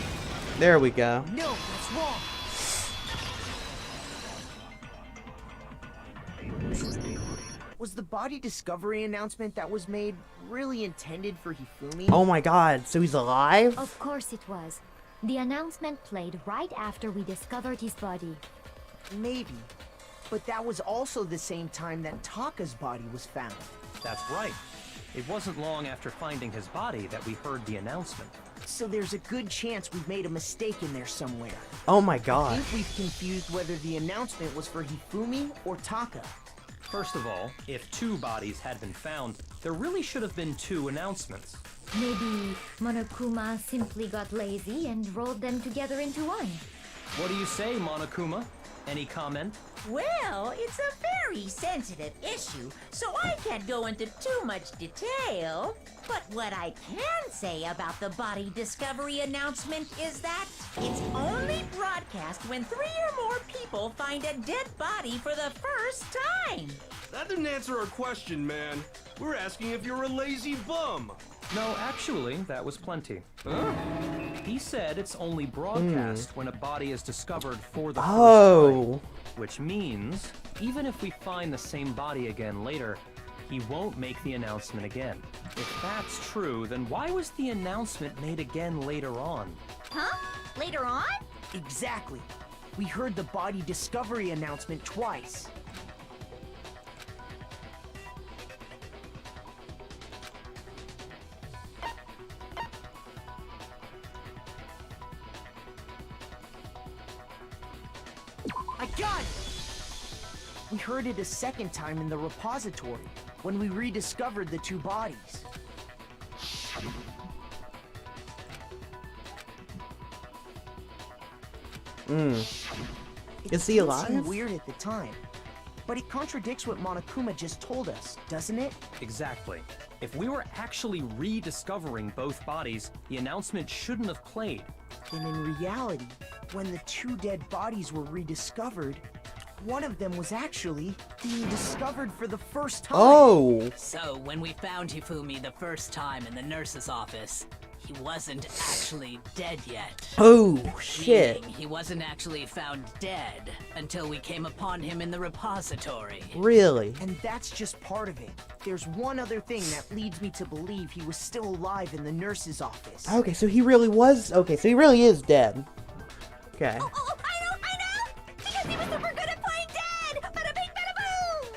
There we go. No, that's wrong. Was the body discovery announcement that was made really intended for Hifumi? Oh my god, so he's alive? Of course it was. The announcement played right after we discovered his body. Maybe. But that was also the same time that Taka's body was found. That's right. It wasn't long after finding his body that we heard the announcement. So there's a good chance we've made a mistake in there somewhere. Oh my I god. think we've confused whether the announcement was for Hifumi or Taka. First of all, if 2 bodies had been found, there really should have been 2 announcements. Maybe Monokuma simply got lazy and rolled them together into one. What do you say, Monokuma? Any comment? Well, it's a very sensitive issue, so I can't go into too much detail. But what I can say about the body discovery announcement is that it's only broadcast when 3 or more people find a dead body for the first time. That didn't answer our question, man. We're asking if you're a lazy bum. No, actually, that was plenty. He said it's only broadcast when a body is discovered for the first time. Which means, even if we find the same body again later, he won't make the announcement again. If that's true, then why was the announcement made again later on? Huh? Later on? Exactly. We heard the body discovery announcement twice. I got it! We heard it a second time in the repository, when we rediscovered the 2 bodies. Is he alive? It seemed weird at the time, but it contradicts what Monokuma just told us, doesn't it? Exactly. If we were actually rediscovering both bodies, the announcement shouldn't have played. Then in reality, when the 2 dead bodies were rediscovered, one of them was actually being discovered for the first time. Oh! So, when we found Hifumi the first time in the nurse's office, he wasn't actually dead yet. Oh, shit. Meaning he wasn't actually found dead until we came upon him in the repository. Really? And that's just part of it. There's one other thing that leads me to believe he was still alive in the nurse's office. Okay, so he really was... Okay, so he really is dead. Okay. Oh, I know! Because he was super good at playing dead! Bada bing, bada boom!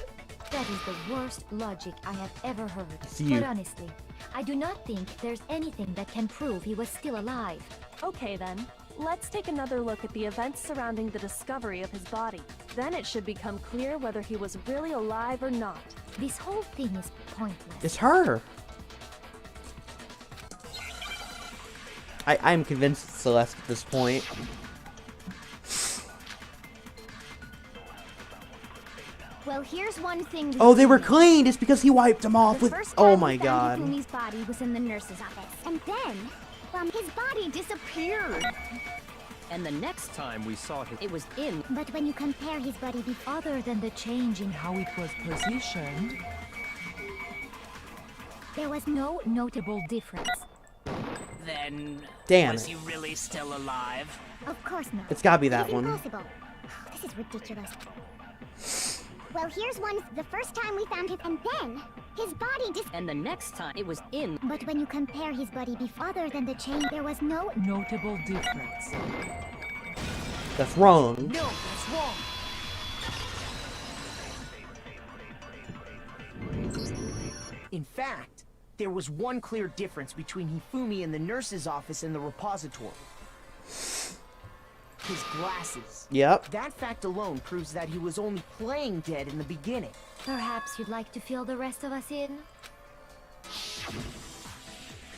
That is the worst logic I have ever heard. You. But honestly, I do not think there's anything that can prove he was still alive. Okay then, let's take another look at the events surrounding the discovery of his body. Then it should become clear whether he was really alive or not. This whole thing is pointless. It's her. I'm convinced it's Celeste at this point. Well, here's one thing. Oh, they were cleaned. It's because he wiped them off The with... first Oh time my we found god. Hifumi's body was in the nurse's office. And then, his body disappeared. And the next Time we saw his... it was in. But when you compare his body Other than the change in How it was positioned. there was no notable difference. Then, Damn was it. he really still alive? Of course not. It's gotta be that It's one. impossible. This is ridiculous. Well, here's one. The first time we found him, and then his body And the next time it was in. But when you compare his body other than the change, there was no Notable difference. That's wrong. No, that's wrong. In fact, there was one clear difference between Hifumi in the nurse's office and the repository. his glasses. Yep. That fact alone proves that he was only playing dead in the beginning. Perhaps you'd like to fill the rest of us in?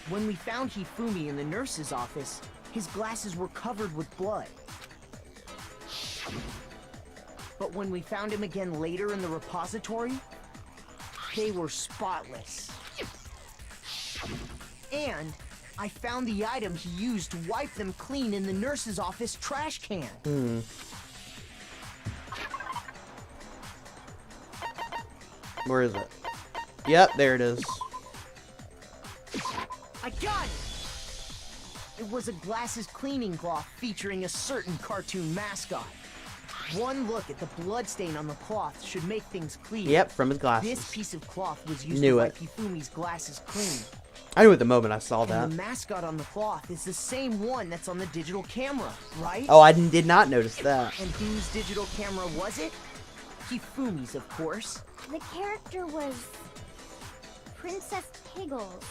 When we found Hifumi in the nurse's office, his glasses were covered with blood. But when we found him again later in the repository, they were spotless. And I found the item he used to wipe them clean in the nurse's office trash can. Where is it? Yep, there it is. I got it! It was a glasses cleaning cloth featuring a certain cartoon mascot. One look at the bloodstain on the cloth should make things clear. Yep, from his glasses. This piece of cloth was used Knew to it. wipe Hifumi's glasses clean. I knew at the moment I saw that. And the mascot on the cloth is the same one that's on the digital camera, right? Oh, I did not notice that. And whose digital camera was it? Hifumi's, of course. The character was Princess Piggles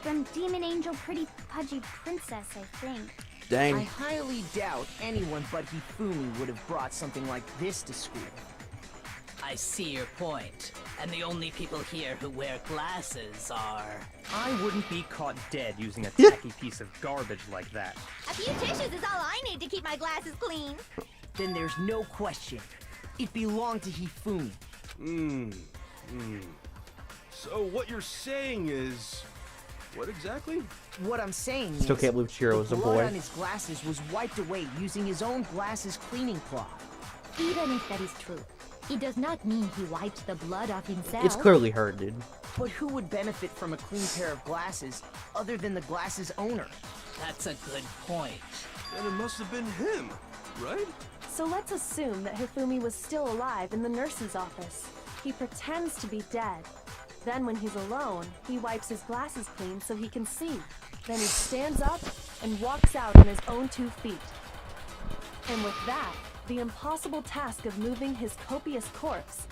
from Demon Angel Pretty Pudgy Princess, I think. I Dang. highly doubt anyone but Hifumi would have brought something like this to school. I see your point. And the only people here who wear glasses are... I wouldn't be caught dead using a tacky piece of garbage like that. A few tissues is all I need to keep my glasses clean. Then there's no question. It belonged to Hifumi. So what you're saying is... what exactly? What I'm saying Still is, can't believe Chiro was a the blood boy. on his glasses was wiped away using his own glasses cleaning cloth. Even if that is true, it does not mean he wiped the blood off himself. It's clearly her, dude. But who would benefit from a clean pair of glasses other than the glasses owner? That's a good point. Then it must have been him, right? So let's assume that Hifumi was still alive in the nurse's office. He pretends to be dead. Then when he's alone, he wipes his glasses clean so he can see. Then he stands up and walks out on his own 2 feet. And with that, the impossible task of moving his copious corpse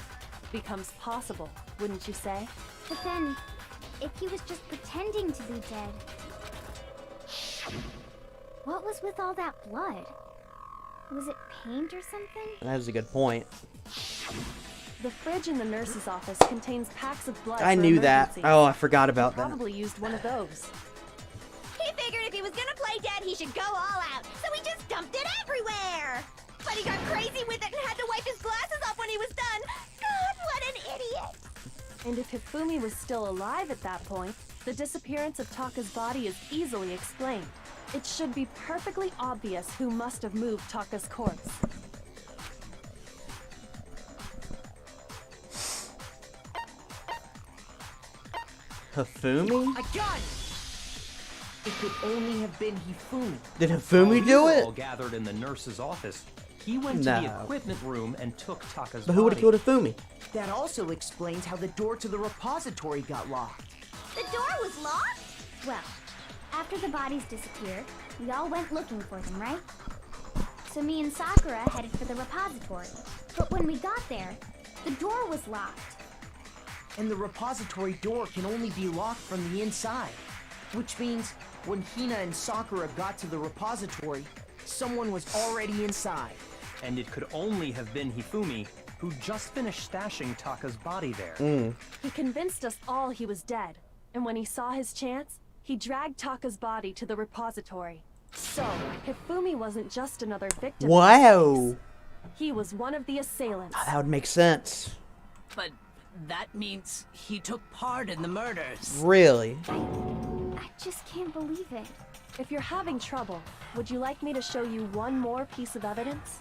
becomes possible, wouldn't you say? But then, if he was just pretending to be dead, what was with all that blood? Was it paint or something? That is a good point. The fridge in the nurse's office contains packs of blood. I for knew that. emergencies. Oh, I forgot about He that. probably used one of those. He figured if he was gonna play dead, he should go all out, so he just dumped it everywhere! But he got crazy with it and had to wipe his glasses off when he was done! God, what an idiot! And if Hifumi was still alive at that point, the disappearance of Taka's body is easily explained. It should be perfectly obvious who must have moved Taka's corpse. Hifumi? I got it! It could only have been Hifumi. Did Hifumi do While we were it? all gathered in the nurse's office. He went to No. the equipment room and took Taka's But who would have body. killed Hifumi? That also explains how the door to the repository got locked. The door was locked? Well, after the bodies disappeared, we all went looking for them, right? So me and Sakura headed for the repository. But when we got there, the door was locked. And the repository door can only be locked from the inside. Which means, when Hina and Sakura got to the repository, someone was already inside. And it could only have been Hifumi, who just finished stashing Taka's body there. He convinced us all he was dead, and when he saw his chance, he dragged Taka's body to the repository. So, Hifumi wasn't just another victim. Wow. He was one of the assailants. That would make sense. But that means he took part in the murders. Really? I just can't believe it. If you're having trouble, would you like me to show you one more piece of evidence?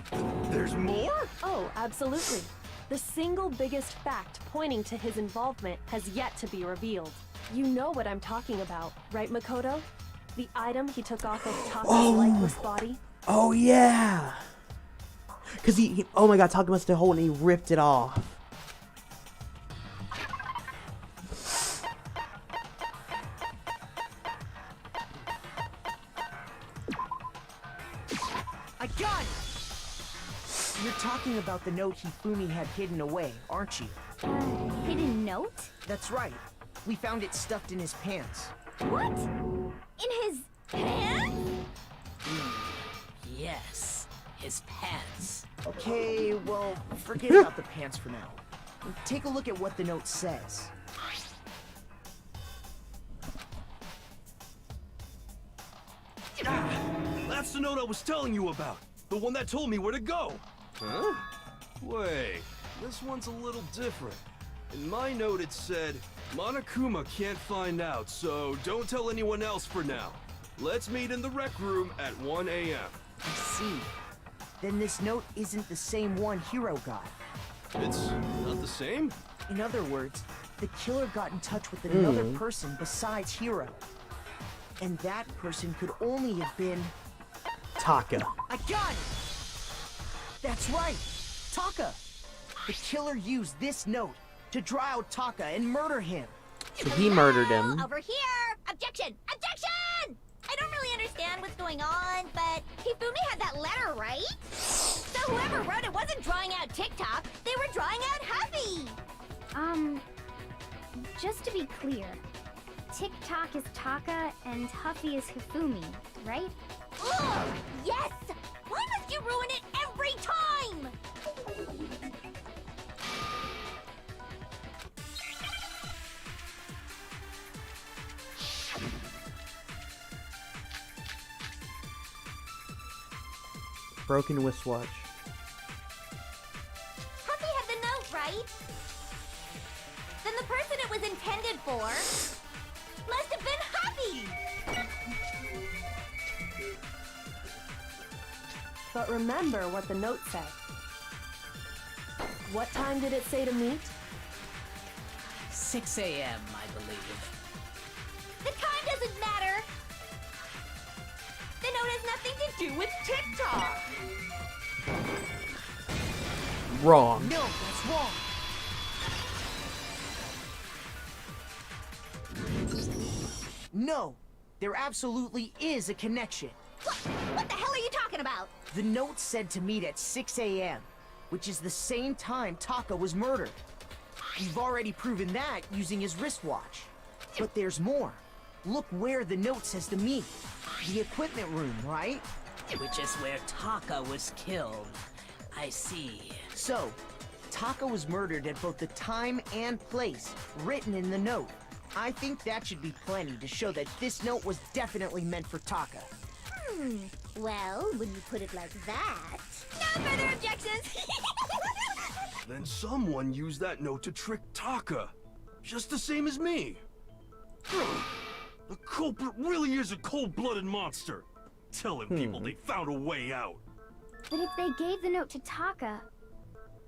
There's more? Oh, absolutely. The single biggest fact pointing to his involvement has yet to be revealed. You know what I'm talking about, right, Makoto? The item he took off of Taka's lifeless body? Oh, yeah. Because he oh my god, Taka must have hold and he ripped it off. I got it! You're talking about the note Hifumi had hidden away, aren't you? Hidden note? That's right. We found it stuffed in his pants. What? In his pants? Yes. his pants. Okay, well, forget about the pants for now. Take a look at what the note says. That's the note I was telling you about. The one that told me where to go. Huh? Wait, this one's a little different. In my note it said, Monokuma can't find out, so don't tell anyone else for now. Let's meet in the rec room at 1 a.m. I see. Then this note isn't the same one Hiro got. It's not the same? In other words, the killer got in touch with another person besides Hiro. And that person could only have been... Taka. I got it! That's right! Taka! The killer used this note to draw out Taka and murder him. So he murdered him. Over here! Objection! Objection! I don't really understand what's going on, but Hifumi had that letter, right? So whoever wrote it wasn't drawing out TikTok, they were drawing out Huffy! Just to be clear, TikTok is Taka and Huffy is Hifumi, right? Ugh! Yes! Why must you ruin it every time? Broken wristwatch. Huffy had the note, right? Then the person it was intended for must have been Huffy! But remember what the note said. What time did it say to meet? 6 a.m., I believe. The time doesn't matter! The note has nothing to do with TikTok! Wrong. No, that's wrong! No, there absolutely is a connection. What the hell are you talking about? The note said to meet at 6 a.m., which is the same time Taka was murdered. You've already proven that using his wristwatch. But there's more. Look where the note says to meet. The equipment room, right? Which is where Taka was killed. I see. So, Taka was murdered at both the time and place written in the note. I think that should be plenty to show that this note was definitely meant for Taka. Well, when you put it like that... No further objections! Then someone used that note to trick Taka. Just the same as me. The culprit really is a cold-blooded monster. Telling people they found a way out. But if they gave the note to Taka,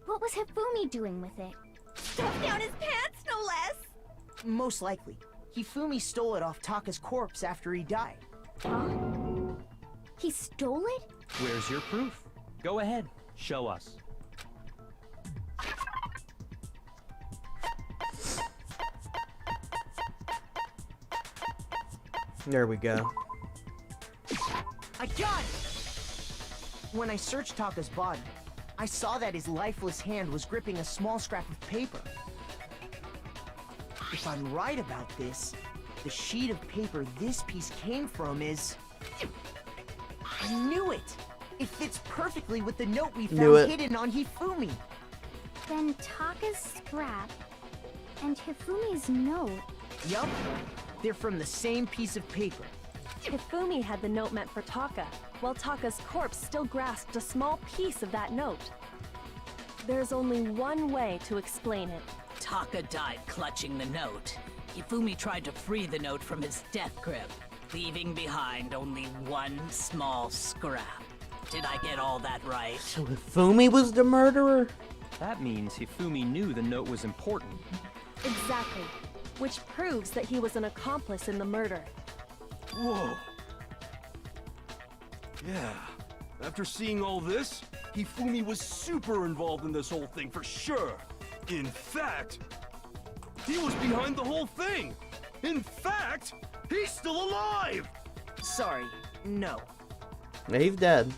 what was Hifumi doing with it? Stuffed down his pants, no less! Most likely. Hifumi stole it off Taka's corpse after he died. Huh? He stole it? Where's your proof? Go ahead, show us. There we go. I got it! When I searched Taka's body, I saw that his lifeless hand was gripping a small scrap of paper. If I'm right about this, the sheet of paper this piece came from is... I knew it! It fits perfectly with the note we found hidden on Hifumi. Then Taka's scrap and Hifumi's note... Yup. They're from the same piece of paper. Hifumi had the note meant for Taka, while Taka's corpse still grasped a small piece of that note. There's only one way to explain it. Taka died clutching the note. Hifumi tried to free the note from his death grip, leaving behind only one small scrap. Did I get all that right? So Hifumi was the murderer? That means Hifumi knew the note was important. Exactly. Which proves that he was an accomplice in the murder. Whoa. Yeah. After seeing all this, Hifumi was super involved in this whole thing for sure. In fact, he was behind the whole thing. In fact, he's still alive! Sorry, no. Yeah, he's dead.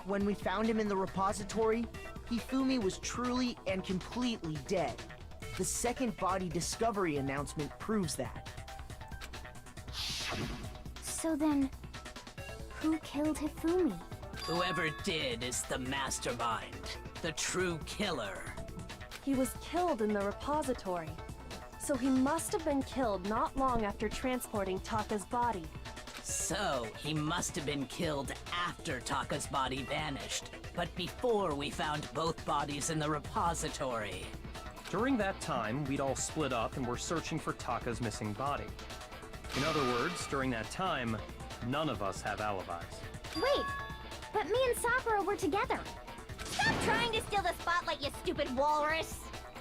When we found him in the repository, Hifumi was truly and completely dead. The second body discovery announcement proves that. So then, who killed Hifumi? Whoever did is the mastermind, the true killer. He was killed in the repository. So he must have been killed not long after transporting Taka's body. So, he must have been killed after Taka's body vanished, but before we found both bodies in the repository. During that time, we'd all split up and were searching for Taka's missing body. In other words, during that time, none of us have alibis. Wait, but me and Sakura were together. Stop trying to steal the spotlight, you stupid walrus.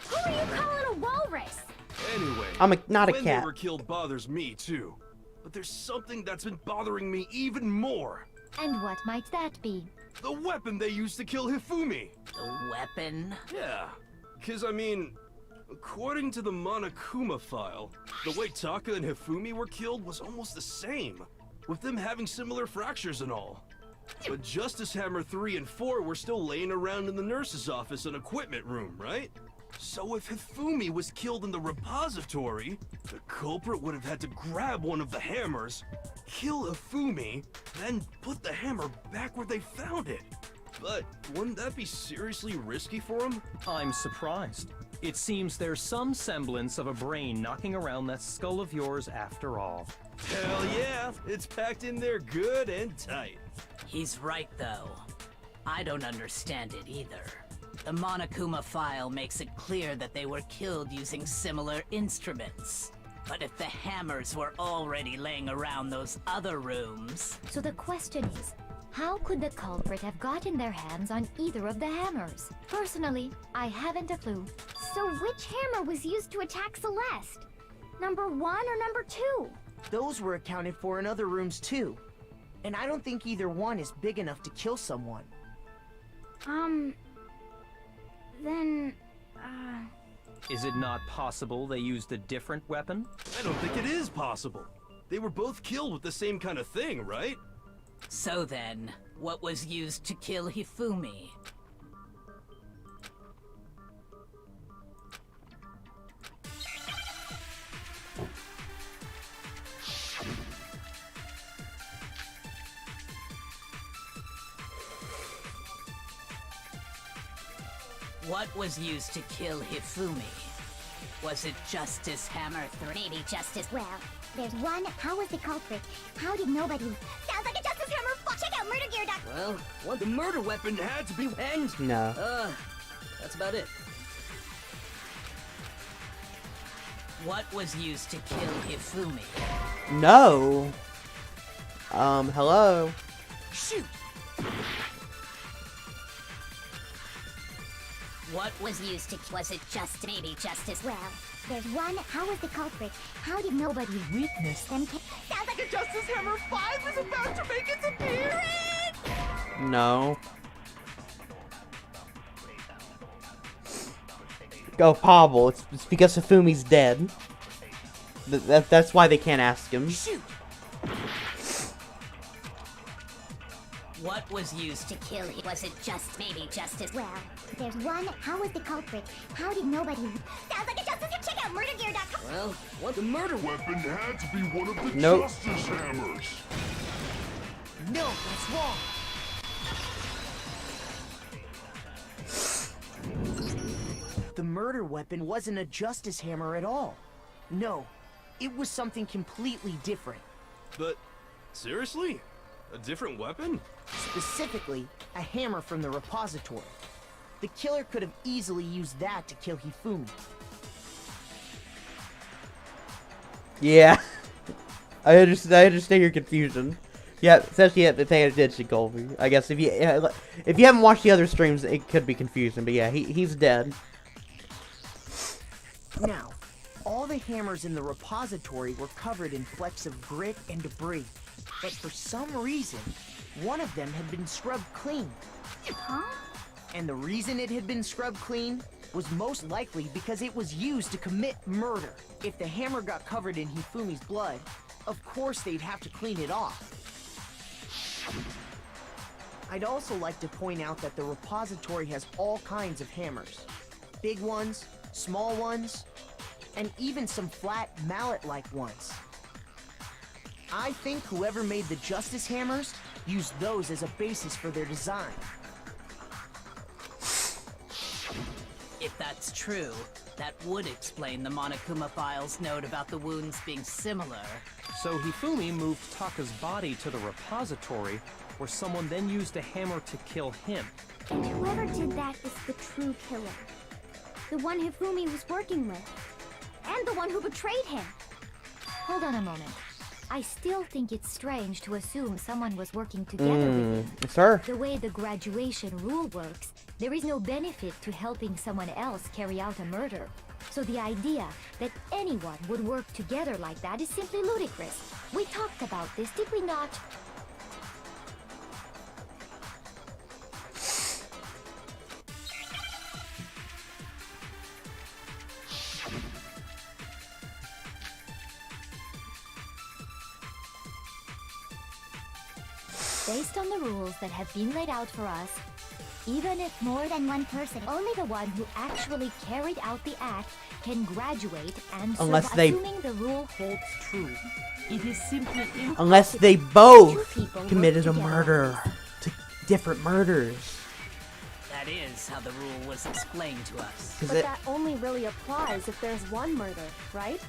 Who are you calling a walrus? Anyway, I'm not a when cat. they were killed bothers me too. But there's something that's been bothering me even more. And what might that be? The weapon they used to kill Hifumi. The weapon? Yeah, because I mean, according to the Monokuma file, the way Taka and Hifumi were killed was almost the same, with them having similar fractures and all. But Justice Hammer 3 and 4 were still laying around in the nurse's office and equipment room, right? So if Hifumi was killed in the repository, the culprit would have had to grab one of the hammers, kill Hifumi, then put the hammer back where they found it. But wouldn't that be seriously risky for him? I'm surprised. It seems there's some semblance of a brain knocking around that skull of yours after all. Hell yeah, it's packed in there good and tight. He's right, though. I don't understand it either. The Monokuma file makes it clear that they were killed using similar instruments. But if the hammers were already laying around those other rooms... So the question is, how could the culprit have gotten their hands on either of the hammers? Personally, I haven't a clue. So which hammer was used to attack Celeste? Number 1 or number 2? Those were accounted for in other rooms too. And I don't think either one is big enough to kill someone. Then, Is it not possible they used a different weapon? I don't think it is possible. They were both killed with the same kind of thing, right? So then, what was used to kill Hifumi? What was used to kill Hifumi? Was it Justice Hammer 3? maybe Justice. Well, there's one. How was the culprit? How did nobody... Sounds like a Justice Hammer. Check out murdergear.com. Well, the murder weapon had to be... And... No. That's about it. What was used to kill Hifumi? No. Hello? Shoot! What was used to... Was it just maybe Justice... Well, there's one. How was the culprit? How did nobody witness them? Sounds like a Justice Hammer 5 is about to make its appearance! No. Go, Pablo. It's because Hifumi's dead. That's why they can't ask him. Shoot! What was used to kill him? Was it just maybe Justice... Well, there's one. How was the culprit? How did nobody... Sounds like a Justice Hammer. Check out murdergear.com. Well, the murder Weapon had to be one of the Nope. Justice Hammers. No, that's wrong. The murder weapon wasn't a Justice Hammer at all. No, it was something completely different. But, seriously? A different weapon? Specifically, a hammer from the repository. The killer could have easily used that to kill Hifumi. Yeah. I understand your confusion. Yeah, especially at the paying attention, Colby. I guess if you haven't watched the other streams, it could be confusing. But yeah, he's dead. Now, all the hammers in the repository were covered in flecks of grit and debris. But for some reason, one of them had been scrubbed clean. Huh? And the reason it had been scrubbed clean was most likely because it was used to commit murder. If the hammer got covered in Hifumi's blood, of course they'd have to clean it off. I'd also like to point out that the repository has all kinds of hammers. Big ones, small ones, and even some flat mallet-like ones. I think whoever made the Justice Hammers used those as a basis for their design. If that's true, that would explain the Monokuma file's note about the wounds being similar. So Hifumi moved Taka's body to the repository, where someone then used a hammer to kill him. And whoever did that is the true killer. The one Hifumi was working with. And the one who betrayed him. Hold on a moment. I still think it's strange to assume someone was working together with him. Sir. The way the graduation rule works, there is no benefit to helping someone else carry out a murder. So the idea that anyone would work together like that is simply ludicrous. We talked about this, did we not? Based on the rules that have been laid out for us, even if more than one person, only the one who actually carried out the act can graduate and Unless serve, they- assuming the rule holds true. It is simply impossible. Unless they both Two people committed a work together. murder. Different murders. That is how the rule was explained to us. Is But it? that only really applies if there's one murder, right?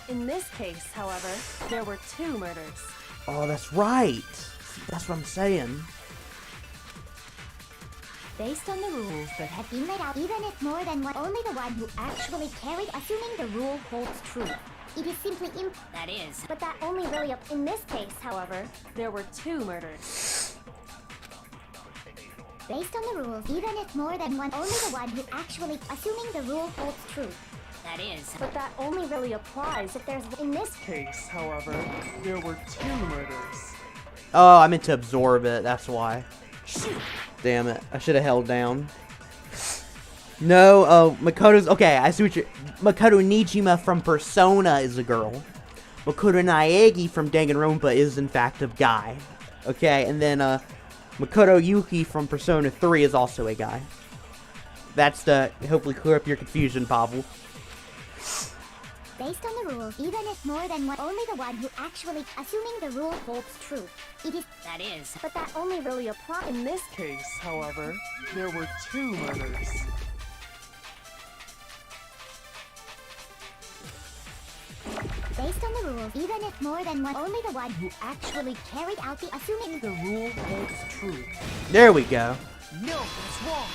In this case, however, there were two murders. Oh, that's right. That's what I'm saying. Based on the rules that have been laid out, Even if more than one, only the one who actually carried, assuming the rule holds true. It is simply That is. But that only really in this case, However, there were two murders. based on the rules, even if more than one, only the one who actually, assuming the rule holds true. That is. But that only really applies if there's In this Case, however, there were two murders. Oh, I meant to absorb it. That's why. Damn it. I should have held down. No, Makoto's... Okay, I see what you're... Makoto Nijima from Persona is a girl. Makoto Naegi from Danganronpa is, in fact, a guy. Okay, and then, Makoto Yuki from Persona 3 is also a guy. That's to hopefully clear up your confusion, Pavel. Based on the rules, even if more than one, only the one who actually, assuming the rule holds true. It is, That is. but that only really applies. in this Case, however, there were two murders. Based on the rules, even if more than one, only the one who actually carried out the, assuming the rule holds true. There we go. No, that's wrong.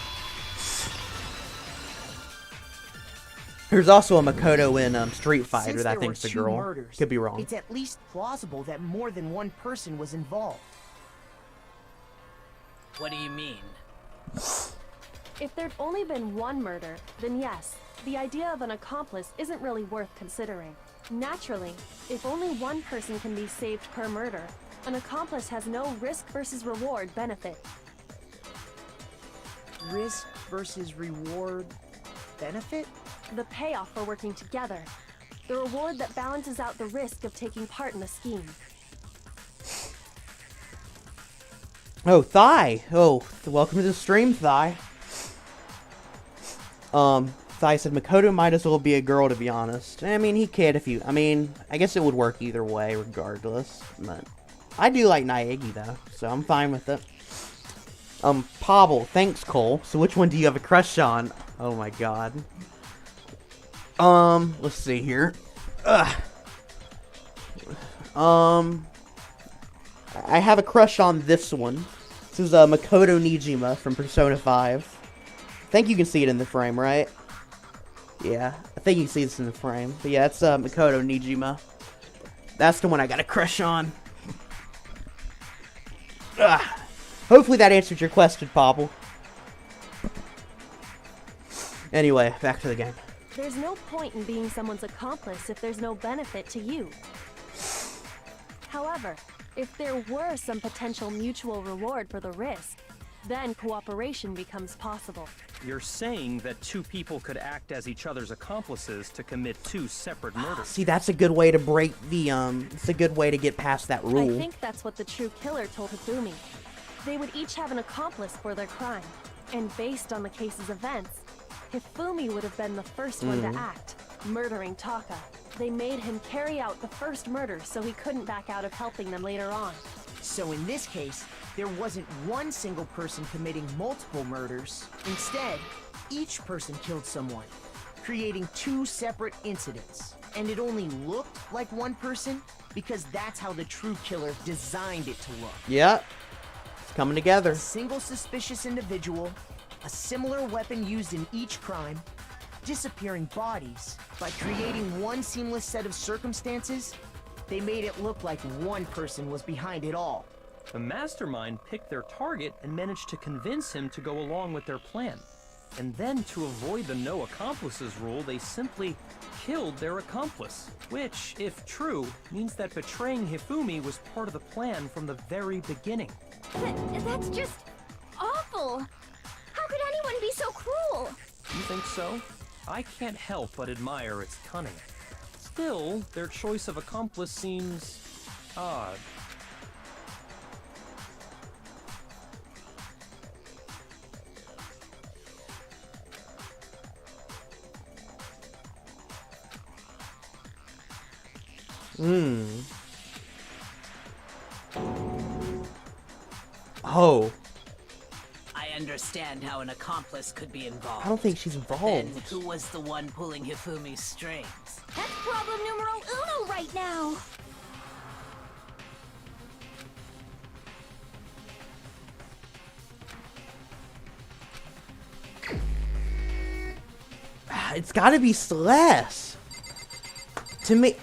There's also a Makoto in Street Fighter Since that there thinks were a two girl. murders, Could be wrong. It's at least plausible that more than one person was involved. What do you mean? If there'd only been one murder, then yes, the idea of an accomplice isn't really worth considering. Naturally, if only one person can be saved per murder, an accomplice has no risk versus reward benefit. Risk versus reward benefit? The payoff for working together. The reward that balances out the risk of taking part in a scheme. Oh, Thigh. Oh, welcome to the stream, Thigh. Thigh said Makoto might as well be a girl, to be honest. I mean, he could if you... I mean, I guess it would work either way, regardless. But I do like Naegi, though, so I'm fine with it. Pavel, thanks, Cole. So which one do you have a crush on? Oh my god. Let's see here. I have a crush on this one. This is Makoto Nijima from Persona 5. I think you can see it in the frame, right? Yeah, I think you can see this in the frame. But yeah, it's Makoto Nijima. That's the one I got a crush on. Hopefully that answered your question, Pavel. Anyway, back to the game. There's no point in being someone's accomplice if there's no benefit to you. However, if there were some potential mutual reward for the risk, then cooperation becomes possible. You're saying that two people could act as each other's accomplices to commit two separate murders. See, that's a good way to break the, it's a good way to get past that rule. I think that's what the true killer told Hifumi. They would each have an accomplice for their crime. And based on the case's events, Hifumi would have been the first one to act, murdering Taka. They made him carry out the first murder so he couldn't back out of helping them later on. So in this case, there wasn't one single person committing multiple murders. Instead, each person killed someone, creating two separate incidents. And it only looked like one person because that's how the true killer designed it to look. Yep. It's coming together. A single suspicious individual, a similar weapon used in each crime, disappearing bodies. By creating one seamless set of circumstances, they made it look like one person was behind it all. The mastermind picked their target and managed to convince him to go along with their plan. And then, to avoid the no accomplices rule, they simply killed their accomplice. Which, if true, means that betraying Hifumi was part of the plan from the very beginning. That's just awful. How could anyone be so cruel? You think so? I can't help but admire its cunning. Still, their choice of accomplice seems odd. Oh. I understand how an accomplice could be involved. I don't think she's involved. Then who was the one pulling Hifumi's strings? That's problem numero uno right now. It's gotta be Celeste. To me,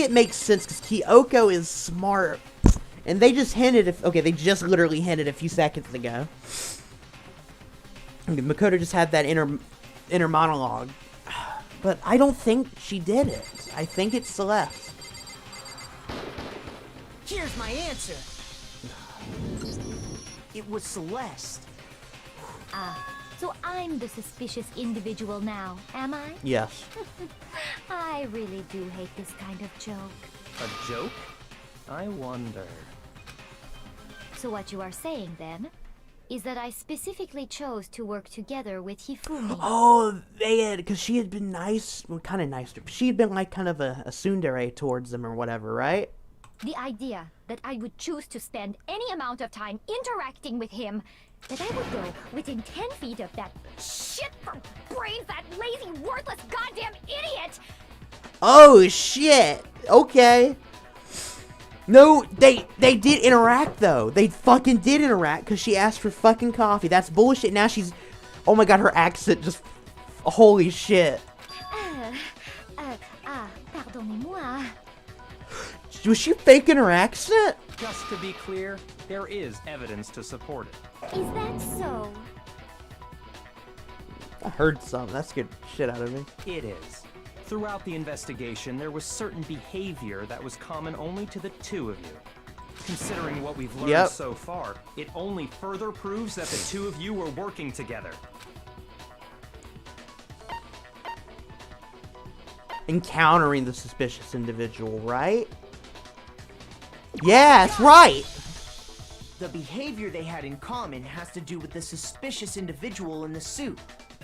it makes sense because Kyoko is smart. And they just hinted, they just literally hinted a few seconds ago. Makoto just had that inner monologue. But I don't think she did it. I think it's Celeste. Here's my answer. It was Celeste. So I'm the suspicious individual now, am I? Yes. I really do hate this kind of joke. A joke? I wonder. So what you are saying, then, is that I specifically chose to work together with Hifumi. Oh, they had, because she had been nice, well, kind of nice to, she had been like kind of a tsundere towards them or whatever, right? The idea that I would choose to spend any amount of time interacting with him, that I would go within 10 feet of that shit for brains, that lazy, worthless goddamn idiot! Oh, shit! Okay. No, they did interact, though. They fucking did interact, because she asked for fucking coffee. That's bullshit. Now she's... Oh my god, her accent just... Holy shit. Pardonnez-moi. Was she faking her accent? Just to be clear, there is evidence to support it. Is that so? I heard something. That scared the shit out of me. It is. Throughout the investigation, there was certain behavior that was common only to the two of you. Considering what we've learned so far, it only further proves that the two of you were working together. Encountering the suspicious individual, right? Yeah, that's right! The behavior they had in common has to do with the suspicious individual in the suit,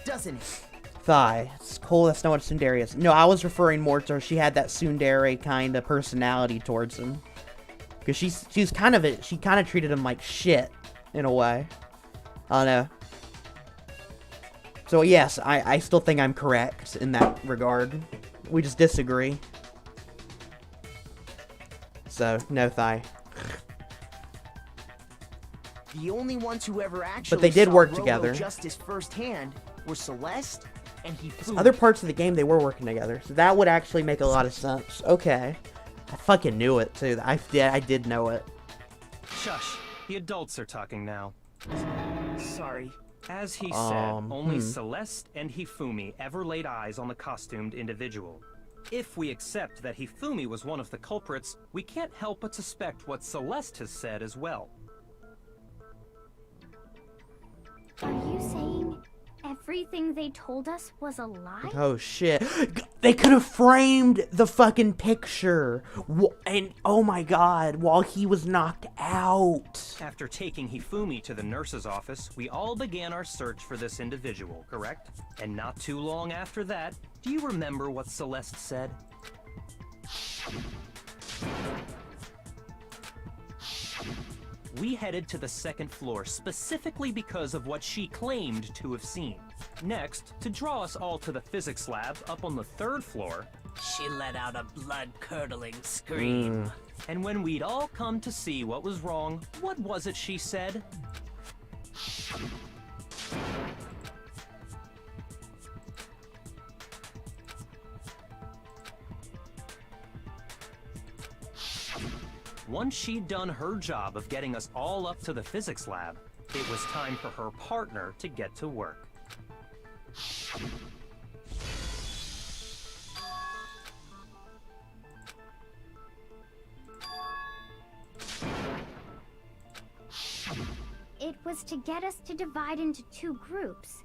doesn't it? Thigh. It's cool, that's not what tsundere is. No, I was referring more to her. She had that tsundere kind of personality towards him. Because she kind of treated him like shit, in a way. I don't know. So yes, I still think I'm correct in that regard. We just disagree. So, no thigh. The only ones who ever actually but they did work saw together. Justice firsthand were Celeste and Hifumi. Other parts of the game, they were working together. So that would actually make a lot of sense. Okay. I fucking knew it, too. I did know it. Shush. The adults are talking now. Sorry. As he said, only Celeste and Hifumi ever laid eyes on the costumed individual. If we accept that Hifumi was one of the culprits, we can't help but suspect what Celeste has said as well. Are you saying everything they told us was a lie? Oh shit. They could have framed the fucking picture. And oh my god, while he was knocked out. After taking Hifumi to the nurse's office, we all began our search for this individual, correct? And not too long after that, do you remember what Celeste said? we headed to the second floor specifically because of what she claimed to have seen. Next, to draw us all to the physics lab up on the third floor, she let out a blood-curdling scream. And when we'd all come to see what was wrong, what was it she said? Once she'd done her job of getting us all up to the physics lab, it was time for her partner to get to work. It was to get us to divide into two groups.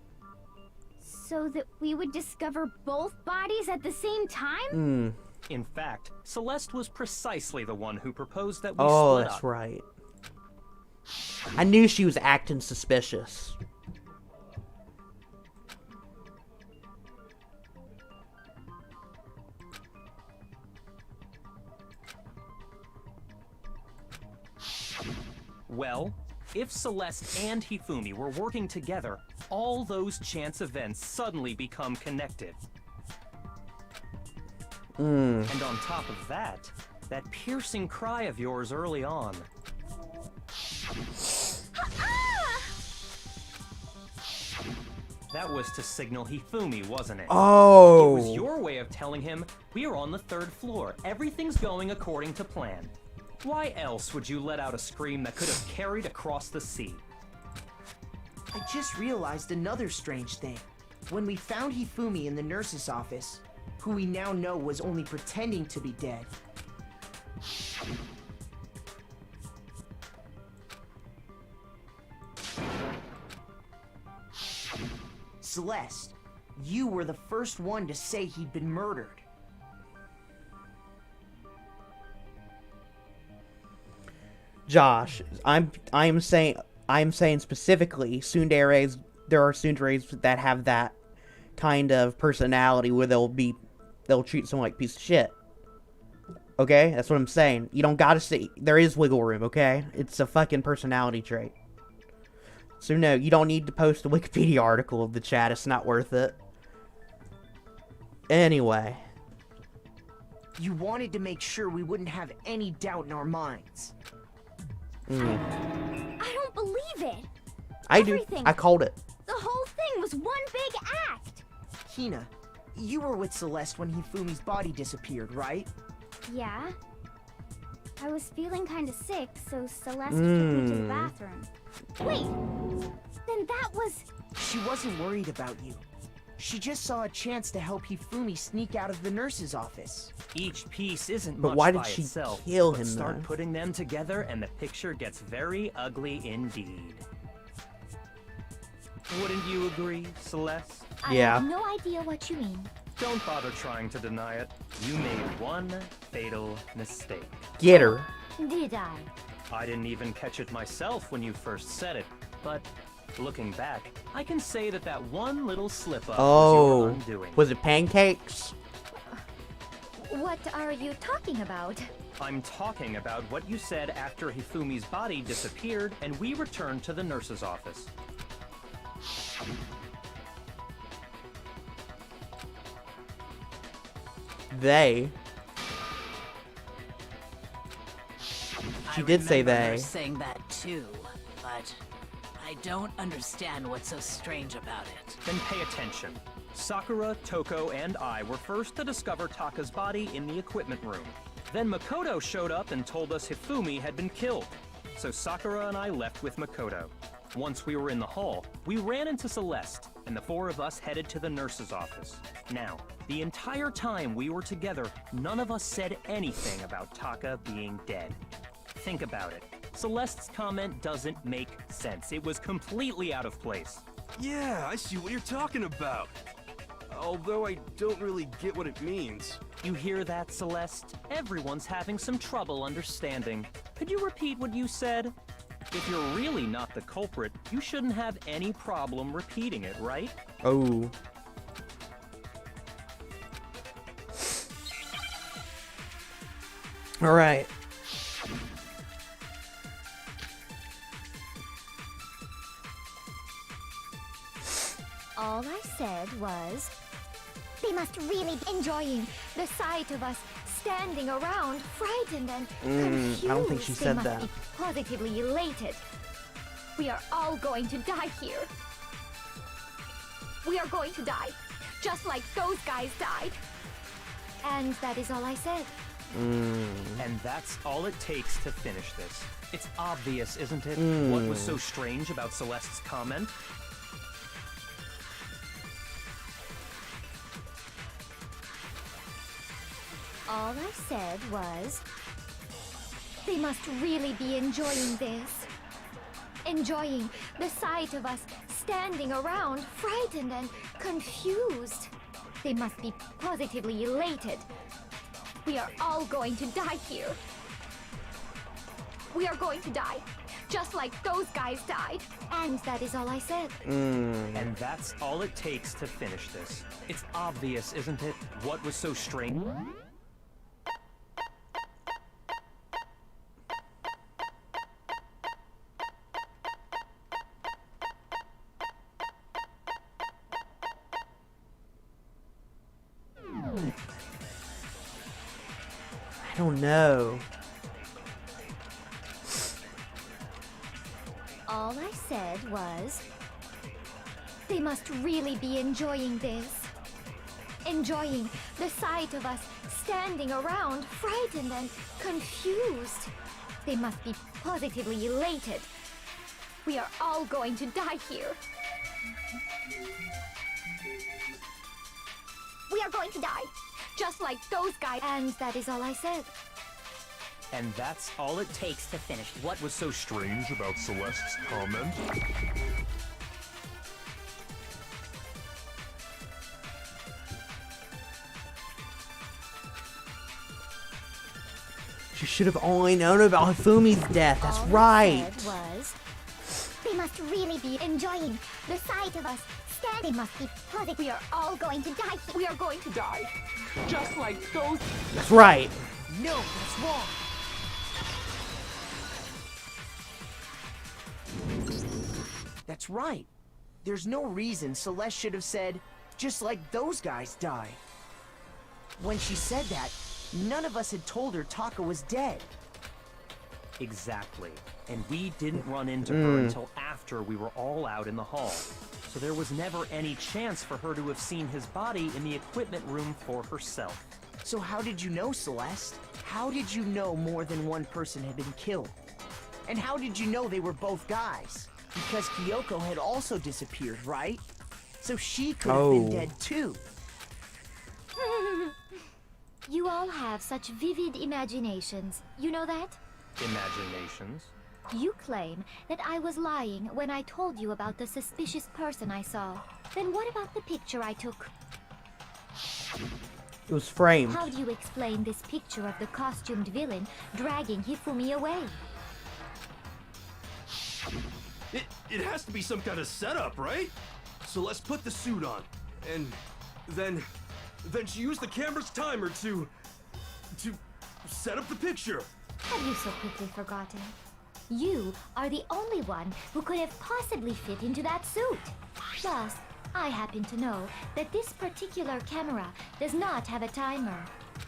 So that we would discover both bodies at the same time? In fact, Celeste was precisely the one who proposed that we split Oh, up. that's right. I knew she was acting suspicious. Well, if Celeste and Hifumi were working together, all those chance events suddenly become connected. And on top of that, that piercing cry of yours early on. That was to signal Hifumi, wasn't it? Oh! It was your way of telling him, we're on the third floor, everything's going according to plan. Why else would you let out a scream that could have carried across the sea? I just realized another strange thing. When we found Hifumi in the nurse's office, who we now know was only pretending to be dead. Celeste, you were the first one to say he'd been murdered. Josh, I'm saying specifically tsunderes. There are tsunderes that have that kind of personality where they'll treat someone like a piece of shit. Okay, that's what I'm saying. You don't gotta say there is wiggle room. Okay, it's a fucking personality trait. So no, you don't need to post a Wikipedia article of the chat. It's not worth it. Anyway. You wanted to make sure we wouldn't have any doubt in our minds. I don't believe it. I do. I called it. The whole thing was one big act. Hina, you were with Celeste when Hifumi's body disappeared, right? Yeah. I was feeling kind of sick, so Celeste took me to the bathroom. Wait, then that was... She wasn't worried about you. She just saw a chance to help Hifumi sneak out of the nurse's office. Each piece isn't But much why did by she itself, kill but him, start though? putting them together and the picture gets very ugly indeed. Wouldn't you agree, Celeste? Yeah. I have no idea what you mean. Don't bother trying to deny it. You made one fatal mistake. Get her. Did I? I didn't even catch it myself when you first said it, but looking back, I can say that one little slip-up was your undoing. Was it pancakes? What are you talking about? I'm talking about what you said after Hifumi's body disappeared and we returned to the nurse's office. They. She did say remember they. her saying that too, but I don't understand what's so strange about it. Then pay attention. Sakura, Toko, and I were first to discover Taka's body in the equipment room. Then Makoto showed up and told us Hifumi had been killed. So Sakura and I left with Makoto. Once we were in the hall, we ran into Celeste, and the four of us headed to the nurse's office. Now, the entire time we were together, none of us said anything about Taka being dead. Think about it. Celeste's comment doesn't make sense. It was completely out of place. Yeah, I see what you're talking about. Although I don't really get what it means. You hear that, Celeste? Everyone's having some trouble understanding. Could you repeat what you said? If you're really not the culprit, you shouldn't have any problem repeating it, right? Oh. Alright. All I said was, they must really be enjoying the sight of us standing around, frightened and confused. I don't think she said they that. must be positively elated. We are all going to die here. We are going to die, just like those guys died. And that is all I said. And that's all it takes to finish this. It's obvious, isn't it? What was so strange about Celeste's comment? All I said was, they must really be enjoying this. Enjoying the sight of us standing around, frightened and confused. They must be positively elated. We are all going to die here. We are going to die, just like those guys died. And that is all I said. And that's all it takes to finish this. It's obvious, isn't it? What was so strange? I don't know. All I said was, they must really be enjoying this. Enjoying the sight of us standing around, frightened and confused. They must be positively elated. We are all going to die here. We are going to die, just like those guys. And that is all I said. And that's all it takes to finish. What was so strange about Celeste's comment? She should have only known about Hifumi's death. That's right. All I said was, they must really be enjoying the sight of us. They must be positive. We are all going to die. We are going to die, Just like those. That's right. No, that's wrong. That's right. There's no reason Celeste should have said, just like those guys died. When she said that, none of us had told her Taka was dead. Exactly. And we didn't run into her until after we were all out in the hall. So there was never any chance for her to have seen his body in the equipment room for herself. So how did you know, Celeste? How did you know more than one person had been killed? And how did you know they were both guys? Because Kyoko had also disappeared, right? So she could have been dead too. You all have such vivid imaginations. You know that? Imaginations? You claim that I was lying when I told you about the suspicious person I saw. Then what about the picture I took? It was framed. How do you explain this picture of the costumed villain dragging Hifumi away? It has to be some kind of setup, right? So let's put the suit on, and then she used the camera's timer to set up the picture. Have you so quickly forgotten? You are the only one who could have possibly fit into that suit. Plus, I happen to know that this particular camera does not have a timer.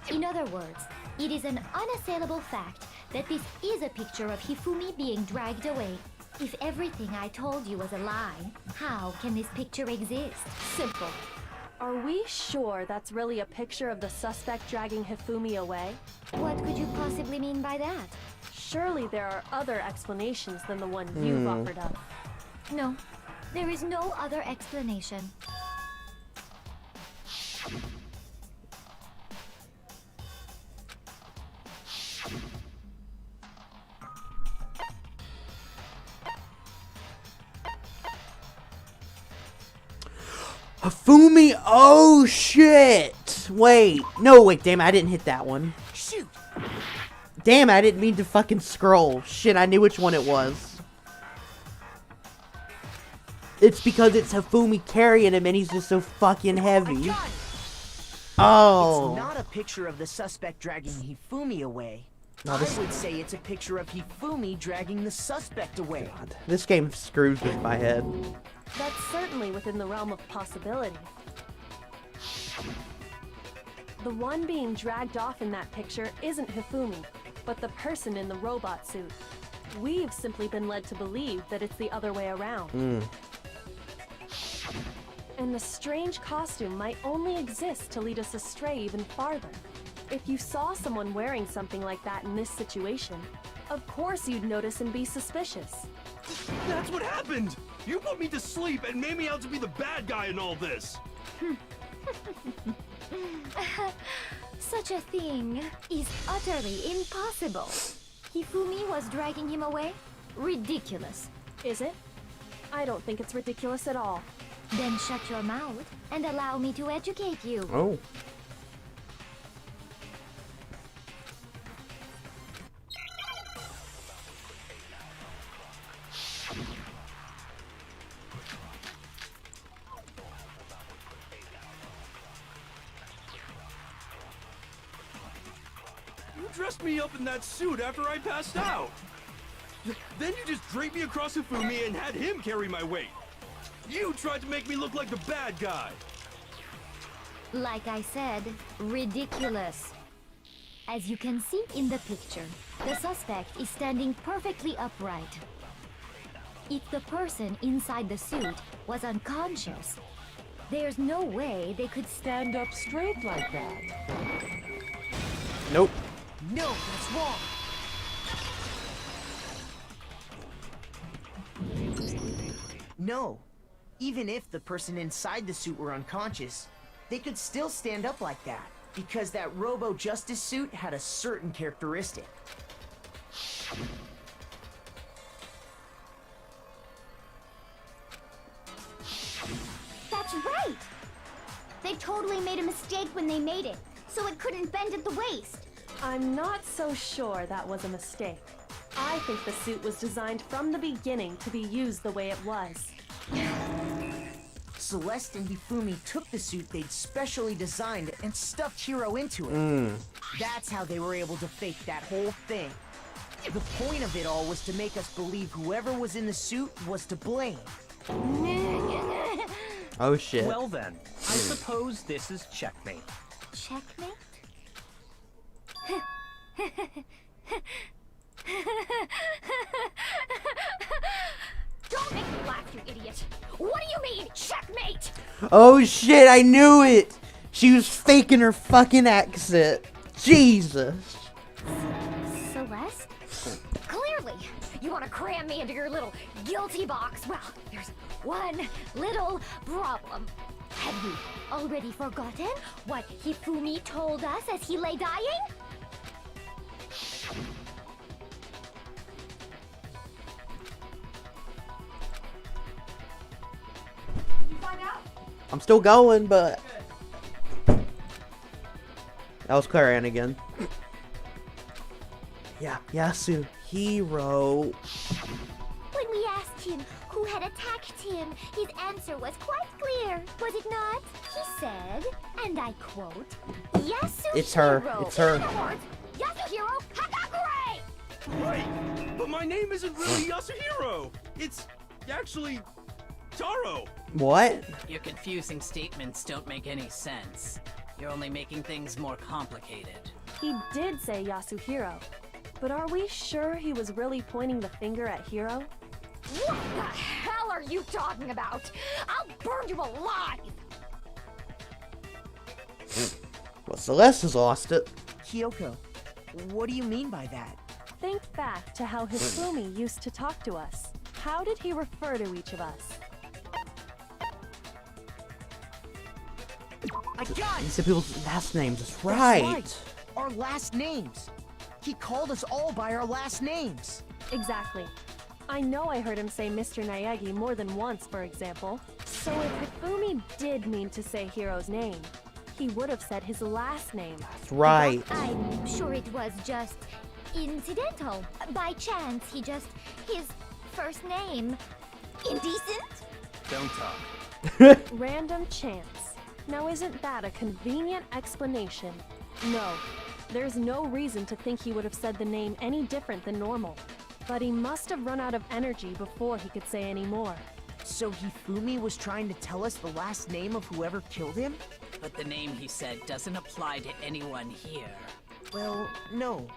In other words, it is an unassailable fact that this is a picture of Hifumi being dragged away. If everything I told you was a lie, how can this picture exist? Simple. Are we sure that's really a picture of the suspect dragging Hifumi away? What could you possibly mean by that? Surely there are other explanations than the one you've offered up. No, there is no other explanation. Hifumi, oh shit! Wait, no, wait, damn, I didn't hit that one. Shoot! Damn, I didn't mean to fucking scroll. Shit, I knew which one it was. It's because it's Hifumi carrying him and he's just so fucking heavy. Oh. It's not a picture of the suspect dragging Hifumi away. No, I would say it's a picture of Hifumi dragging the suspect away. God, this game screws with my head. That's certainly within the realm of possibility. The one being dragged off in that picture isn't Hifumi, but the person in the robot suit. We've simply been led to believe that it's the other way around. And the strange costume might only exist to lead us astray even farther. If you saw someone wearing something like that in this situation, of course you'd notice and be suspicious. That's what happened! You put me to sleep and made me out to be the bad guy in all this! Such a thing is utterly impossible. Hifumi was dragging him away? Ridiculous. Is it? I don't think it's ridiculous at all. Then shut your mouth and allow me to educate you. Oh. You dressed me up in that suit after I passed out! Then you just draped me across Hifumi and had him carry my weight! You tried to make me look like the bad guy! Like I said, ridiculous. As you can see in the picture, the suspect is standing perfectly upright. If the person inside the suit was unconscious, there's no way they could stand up straight like that. Nope. No, that's wrong. No. Even if the person inside the suit were unconscious, they could still stand up like that, because that Robo-Justice suit had a certain characteristic. That's right! They totally made a mistake when they made it, so it couldn't bend at the waist. I'm not so sure that was a mistake. I think the suit was designed from the beginning to be used the way it was. Celeste and Hifumi took the suit they'd specially designed and stuffed Hiro into it. That's how they were able to fake that whole thing. The point of it all was to make us believe whoever was in the suit was to blame. Oh shit. Well then, I suppose this is checkmate. Checkmate? Don't make me laugh, you idiot! What do you mean, checkmate? Oh shit, I knew it! She was faking her fucking accent. Jesus. Celeste? Clearly, you want to cram me into your little guilty box. Well, there's one little problem. Have you already forgotten what Hifumi told us as he lay dying? I'm still going, but that was Clarion again. Yeah, Yasuhiro. When we asked him who had attacked him, his answer was quite clear, was it not? He said, and I quote, Yasuhiro. It's her. It's her. Yasuhiro Hakagure! Right! But my name isn't really Yasuhiro! It's actually Taro! What? Your confusing statements don't make any sense. You're only making things more complicated. He did say Yasuhiro, but are we sure he was really pointing the finger at Hiro? What the hell are you talking about? I'll burn you alive! Well, Celeste has lost it. Kyoko, what do you mean by that? Think back to how Hifumi used to talk to us. How did he refer to each of us? I got He it! said people's last names. That's That's right. Our last names. He called us all by our last names. Exactly. I know I heard him say Mr. Naegi more than once, for example. So if Hifumi did mean to say Hiro's name, he would have said his last name. That's right. I'm sure it was just incidental. By chance, his first name. Indecent? Don't talk. Random chance. Now isn't that a convenient explanation? No. There's no reason to think he would have said the name any different than normal. But he must have run out of energy before he could say any more. So Hifumi was trying to tell us the last name of whoever killed him? But the name he said doesn't apply to anyone here. Well, no.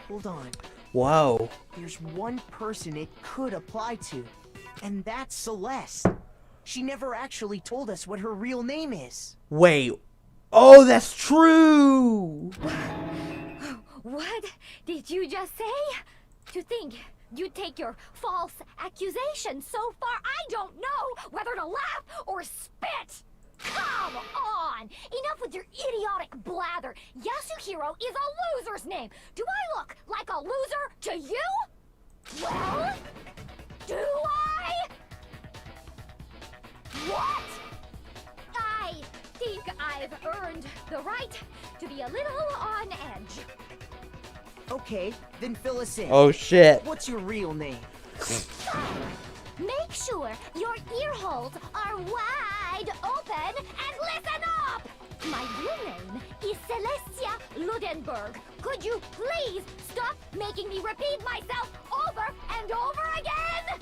Hold on. Whoa. There's one person it could apply to, and that's Celeste. She never actually told us what her real name is. Wait. Oh, that's true! What did you just say? To think you take your false accusation so far, I don't know whether to laugh or spit! Come on! Enough with your idiotic blather! Yasuhiro is a loser's name! Do I look like a loser to you? Well, do I? What? I think I've earned the right to be a little on edge. Okay, then fill us in. Oh shit. What's your real name? Make sure your ear holes are wide open and listen up! My real name is Celestia Ludenberg. Could you please stop making me repeat myself over and over again?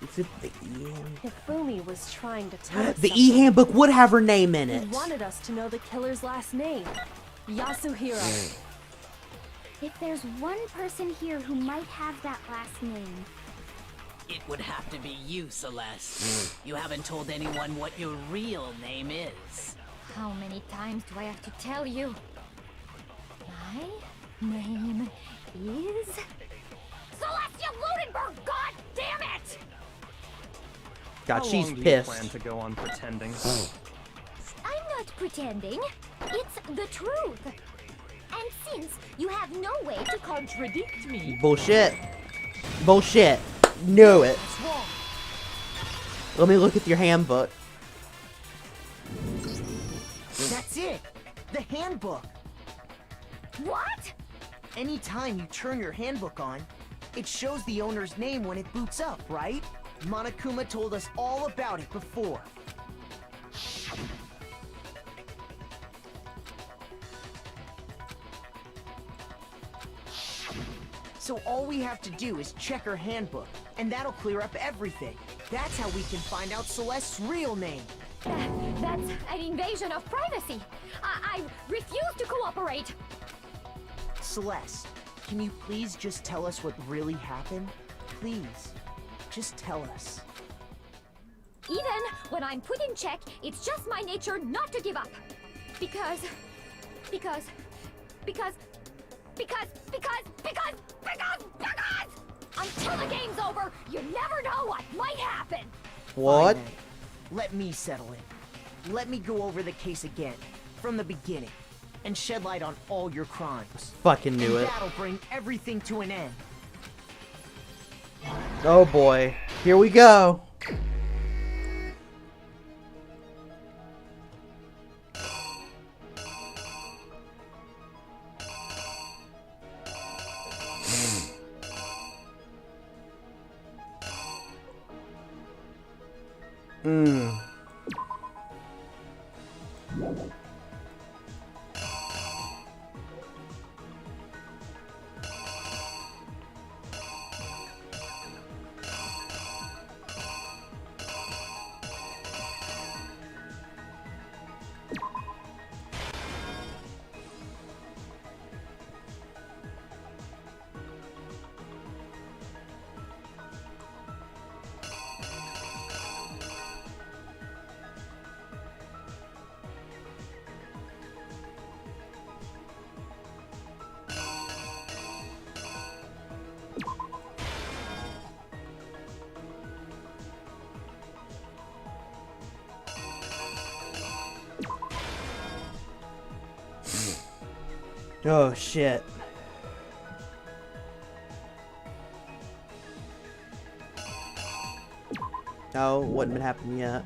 Is it the E? Hifumi was trying to tell us The something. E handbook would have her name in He it. wanted us to know the killer's last name. Yasuhiro. If there's one person here who might have that last name, It would have to be you, Celeste. You haven't told anyone what your real name is. How many times do I have to tell you? My name is Celestia Ludenberg! God damn it! God, How she's long do you pissed. plan to go on pretending? I'm not pretending. It's the truth. And since you have no way to contradict me, Bullshit. Bullshit. Knew it. Let me look at your handbook. That's it! The handbook! what? Anytime you turn your handbook on, it shows the owner's name when it boots up, right? Monokuma told us all about it before. So all we have to do is check her handbook, and that'll clear up everything. That's how we can find out Celeste's real name. That's an invasion of privacy. I refuse to cooperate. Celeste, can you please just tell us what really happened? Please, just tell us. Even when I'm put in check, it's just my nature not to give up. Because until the game's over, you never know what might happen. What? Fine, then. Let me settle it. Let me go over the case again, from the beginning, and shed light on all your crimes. Fucking knew And it. that'll bring everything to an end. Oh boy. Here we go. Oh shit. Oh, wouldn't been happening yet.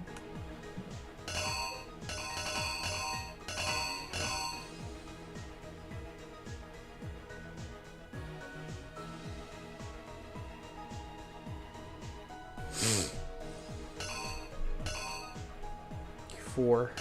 4.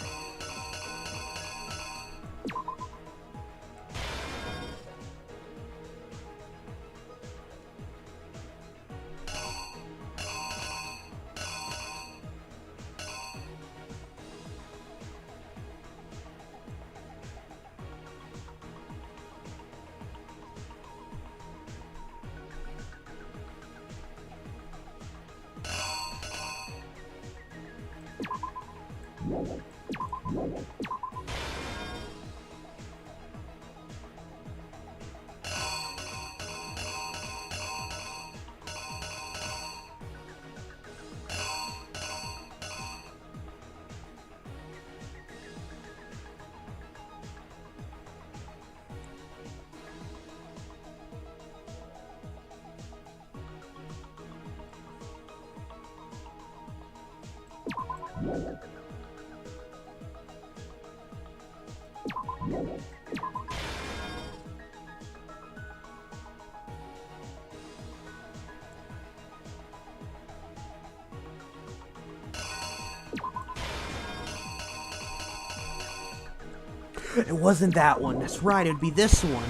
It wasn't that one. That's right. It'd be this one.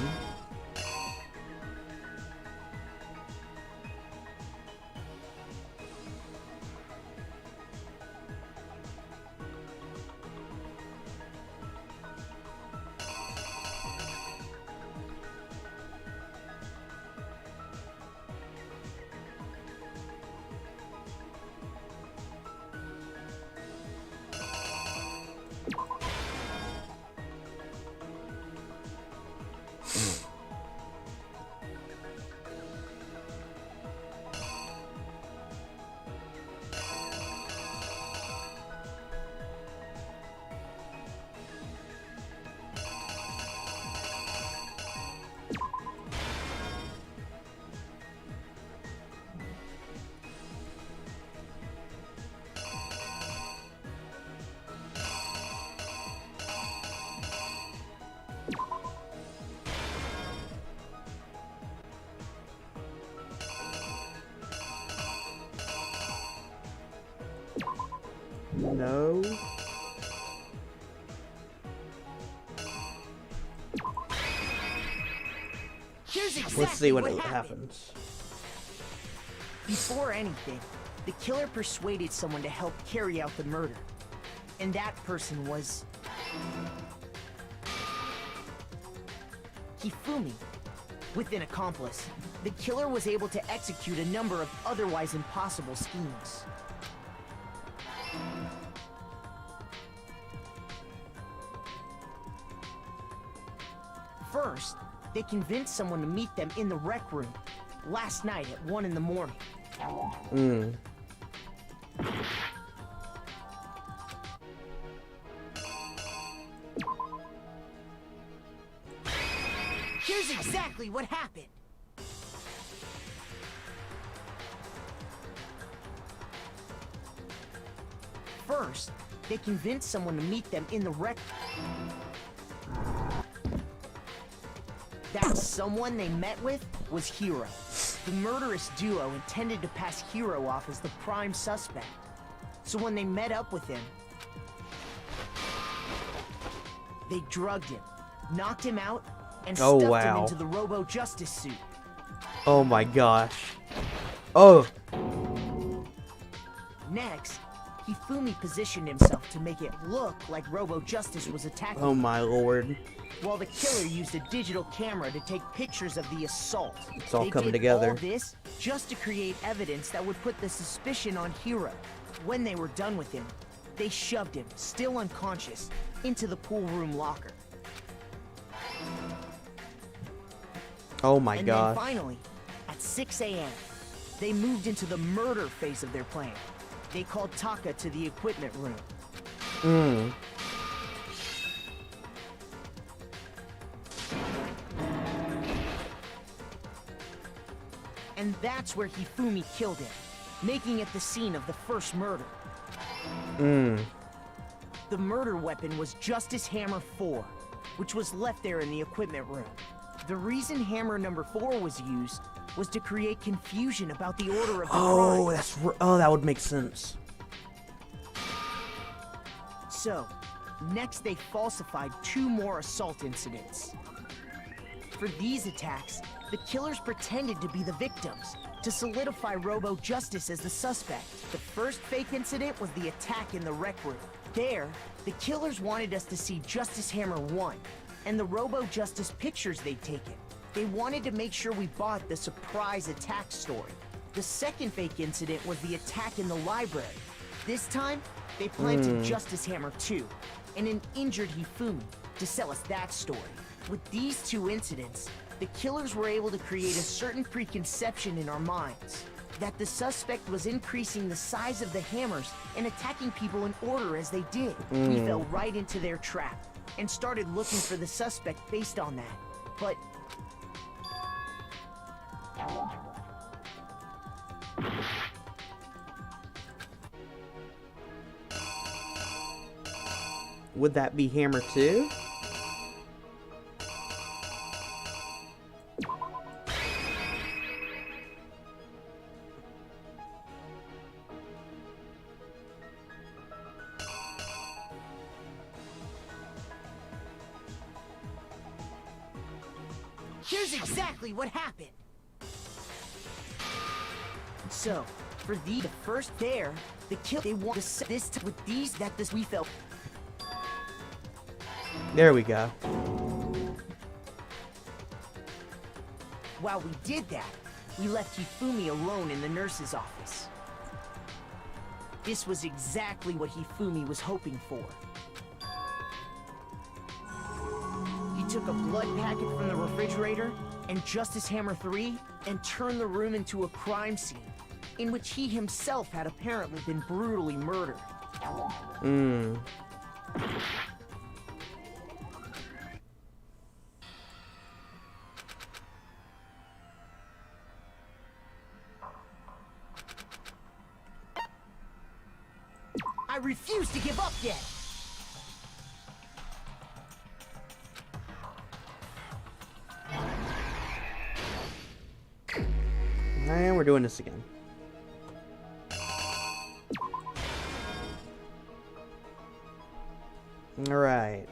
No. Exactly Let's see what happens. Before anything, the killer persuaded someone to help carry out the murder. And that person was... Hifumi. With an accomplice, the killer was able to execute a number of otherwise impossible schemes. First, they convinced someone to meet them in the rec room last night at 1 in the morning. Here's exactly what happened. First, they convinced someone to meet them in the rec... That someone they met with was Hiro. The murderous duo intended to pass Hiro off as the prime suspect. So when they met up with him, they drugged him, knocked him out, and stuffed him into the Robo-Justice suit. Oh my gosh. Oh! Next, Hifumi positioned himself to make it look like Robo-Justice was attacking him. Oh my lord. While the killer used a digital camera to take pictures of the assault. It's all coming together. All this just to create evidence that would put the suspicion on Hiro. When they were done with him, they shoved him, still unconscious, into the pool room locker. Oh my and gosh. Then finally, at 6 a.m., they moved into the murder phase of their plan. They called Taka to the equipment room. And that's where Hifumi killed him, making it the scene of the first murder. The murder weapon was Justice Hammer 4, which was left there in the equipment room. The reason Hammer number 4 was used was to create confusion about the order of the crime. That would make sense. So, next they falsified 2 more assault incidents. For these attacks, the killers pretended to be the victims, to solidify Robo Justice as the suspect. The first fake incident was the attack in the rec room. There, the killers wanted us to see Justice Hammer 1, and the Robo Justice pictures they'd taken. They wanted to make sure we bought the surprise attack story. The second fake incident was the attack in the library. This time, they planted Justice Hammer 2, and an injured Hifumi, to sell us that story. With these 2 incidents, the killers were able to create a certain preconception in our minds that the suspect was increasing the size of the hammers and attacking people in order as they did. We fell right into their trap and started looking for the suspect based on that. But would that be Hammer 2? here's exactly what happened. So, for the first there, the kill they want to this with these that this we felt. There we go. While we did that, we left Hifumi alone in the nurse's office. This was exactly what Hifumi was hoping for. He took a blood packet from the refrigerator and Justice Hammer 3 and turned the room into a crime scene in which he himself had apparently been brutally murdered. I refuse to give up yet! And we're doing this again. All right.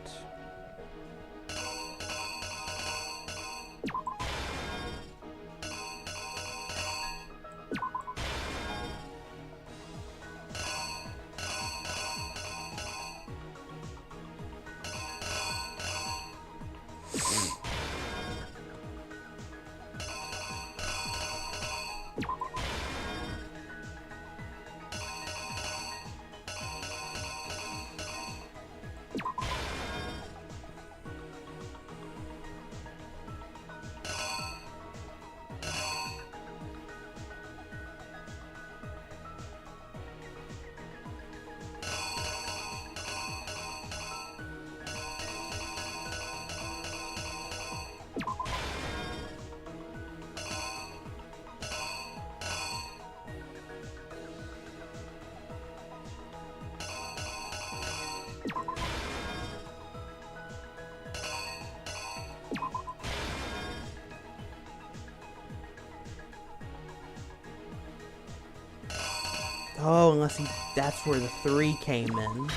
Oh, unless that's where the 3 came in.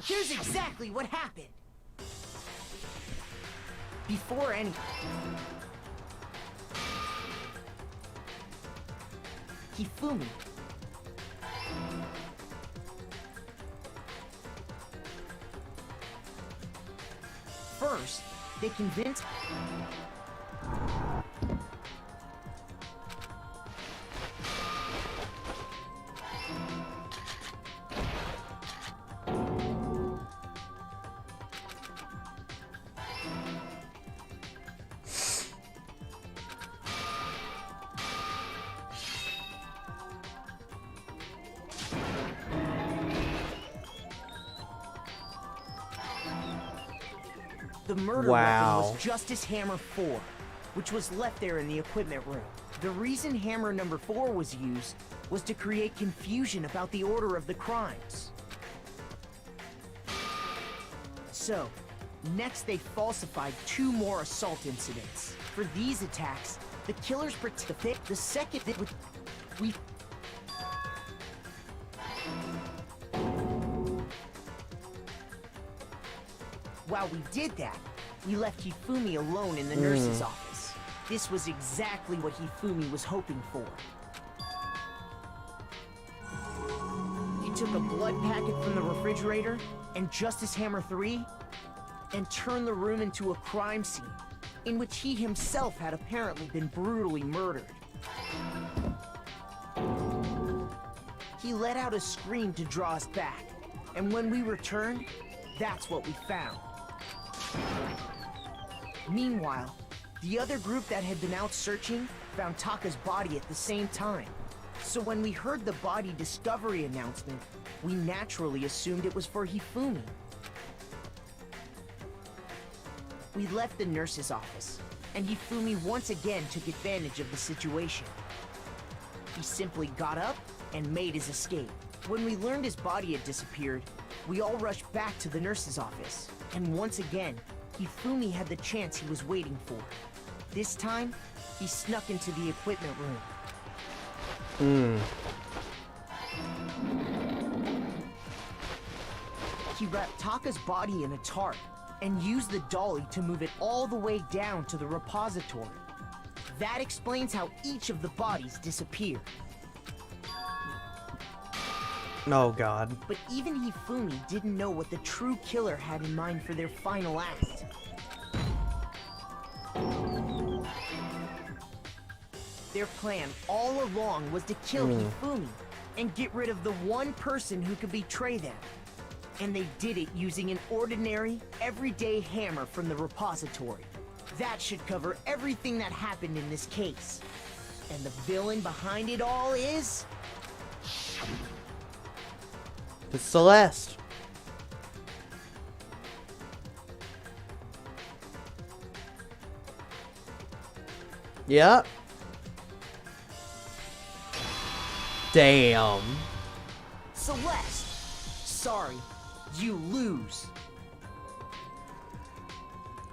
Here's exactly what happened. Before any... Hifumi. First, they convinced... The murder weapon was Justice Hammer 4, which was left there in the equipment room. The reason Hammer number 4 was used was to create confusion about the order of the crimes. So, next they falsified 2 more assault incidents. For these attacks, the killers pretended the second that we... While we did that, we left Hifumi alone in the nurse's office. This was exactly what Hifumi was hoping for. He took a blood packet from the refrigerator and Justice Hammer 3 and turned the room into a crime scene in which he himself had apparently been brutally murdered. He let out a scream to draw us back, and when we returned, that's what we found. Meanwhile, the other group that had been out searching found Taka's body at the same time. So when we heard the body discovery announcement, we naturally assumed it was for Hifumi. We left the nurse's office, and Hifumi once again took advantage of the situation. He simply got up and made his escape. When we learned his body had disappeared, we all rushed back to the nurse's office, and once again, Hifumi had the chance he was waiting for. This time, he snuck into the equipment room. He wrapped Taka's body in a tarp and used the dolly to move it all the way down to the repository. That explains how each of the bodies disappeared. Oh god. But even Hifumi didn't know what the true killer had in mind for their final act. Their plan all along was to kill Hifumi and get rid of the one person who could betray them. And they did it using an ordinary, everyday hammer from the repository. That should cover everything that happened in this case. And the villain behind it all is... It's Celeste. Yep. Damn. Celeste! Sorry, you lose.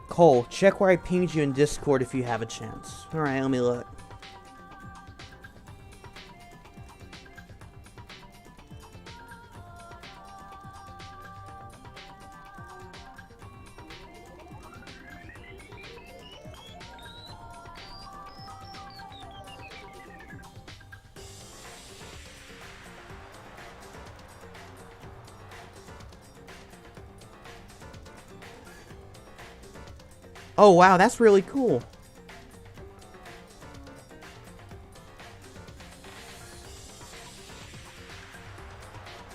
Cole, check where I pinged you in Discord if you have a chance. Alright, let me look. Oh wow, that's really cool.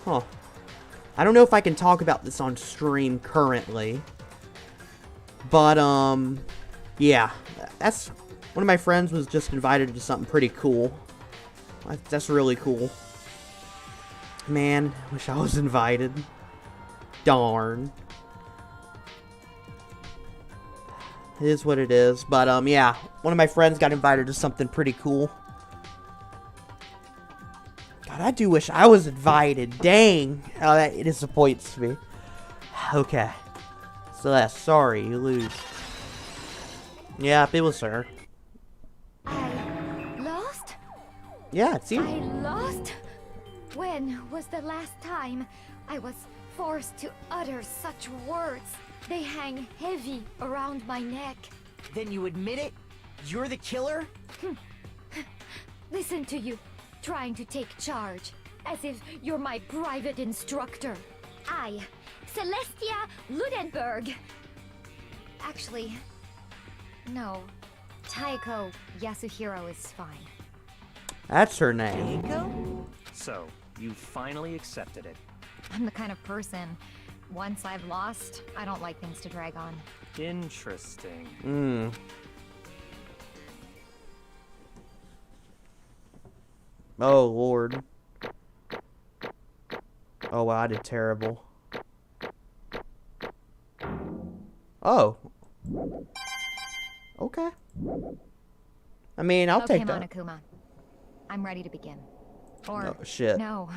Huh. I don't know if I can talk about this on stream currently. But, yeah. That's... One of my friends was just invited to something pretty cool. That's really cool. Man, wish I was invited. Darn. It is what it is. But, yeah. One of my friends got invited to something pretty cool. God, I do wish I was invited. Dang. Oh, that disappoints me. Okay. Celeste, sorry, you lose. Yeah, it was her. I lost? Yeah, it's you. I lost? When was the last time I was forced to utter such words? They hang heavy around my neck. Then you admit it? You're the killer? Listen to you, trying to take charge, as if you're my private instructor. I, Celestia Ludenberg. Actually, no. Taiko Yasuhiro is fine. That's her name. Taiko? So, you finally accepted it. I'm the kind of person, once I've lost, I don't like things to drag on. Interesting. Oh, Lord. Oh, wow, I did terrible. Oh. Okay. I mean, I'll take that. Okay, Monokuma. I'm ready to begin. Or, oh, shit. No.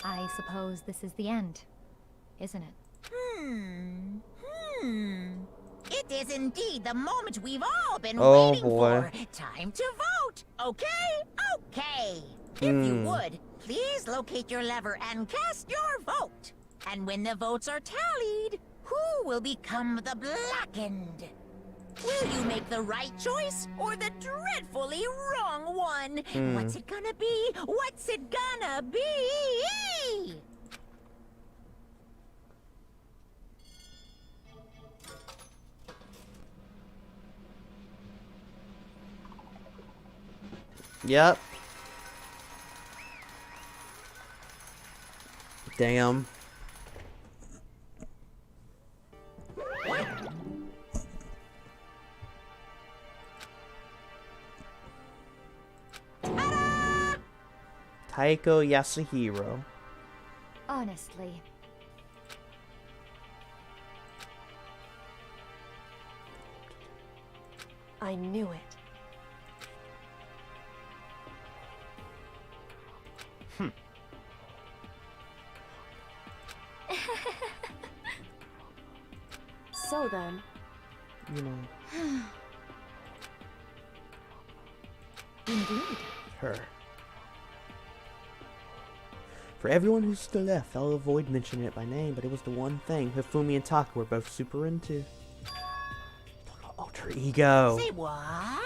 I suppose this is the end, isn't it? It is indeed the moment we've all been Oh, waiting boy. for. Time to vote. Okay? Okay. If you would, please locate your lever and cast your vote. And when the votes are tallied, who will become the Blackened? Will you make the right choice or the dreadfully wrong one? What's it gonna be? What's it gonna be? Yep. Damn. Taiko Yasuhiro. Honestly. I knew it. So then, You know, Indeed. her. For everyone who's still left, I'll avoid mentioning it by name, but it was the one thing Hifumi and Taka were both super into. Talk about alter ego. Say what?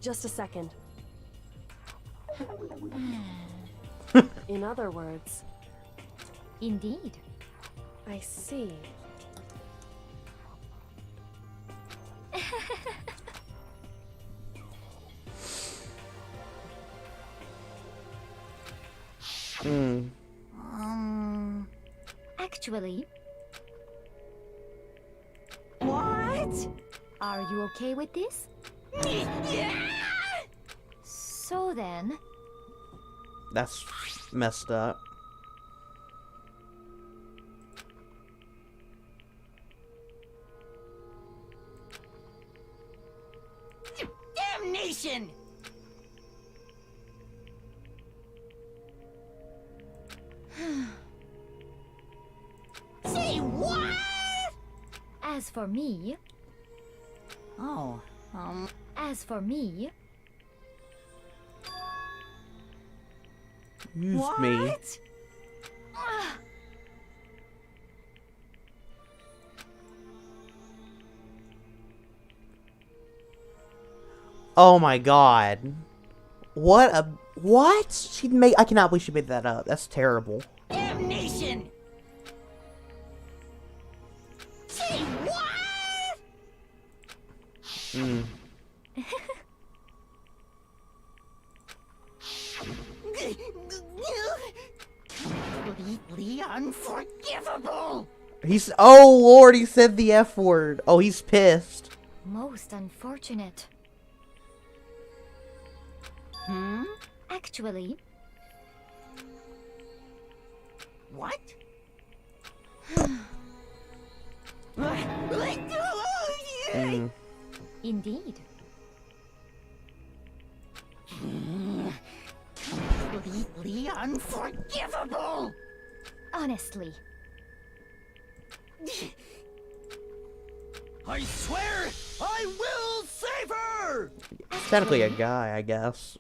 just a second. In other words, Indeed. I see. Actually, What? are you okay with this? So then, That's messed up. Damnation! Say what? as for me, Oh, as for me, Use what? me. Oh my god. What? She made. I cannot believe she made that up. That's terrible. Damnation! Say what? Completely unforgivable! He's. Oh lord, he said the F word. Oh, he's pissed. most unfortunate. Actually, What? indeed. Completely unforgivable! Honestly, I swear, I will save her! He's technically a guy, I guess.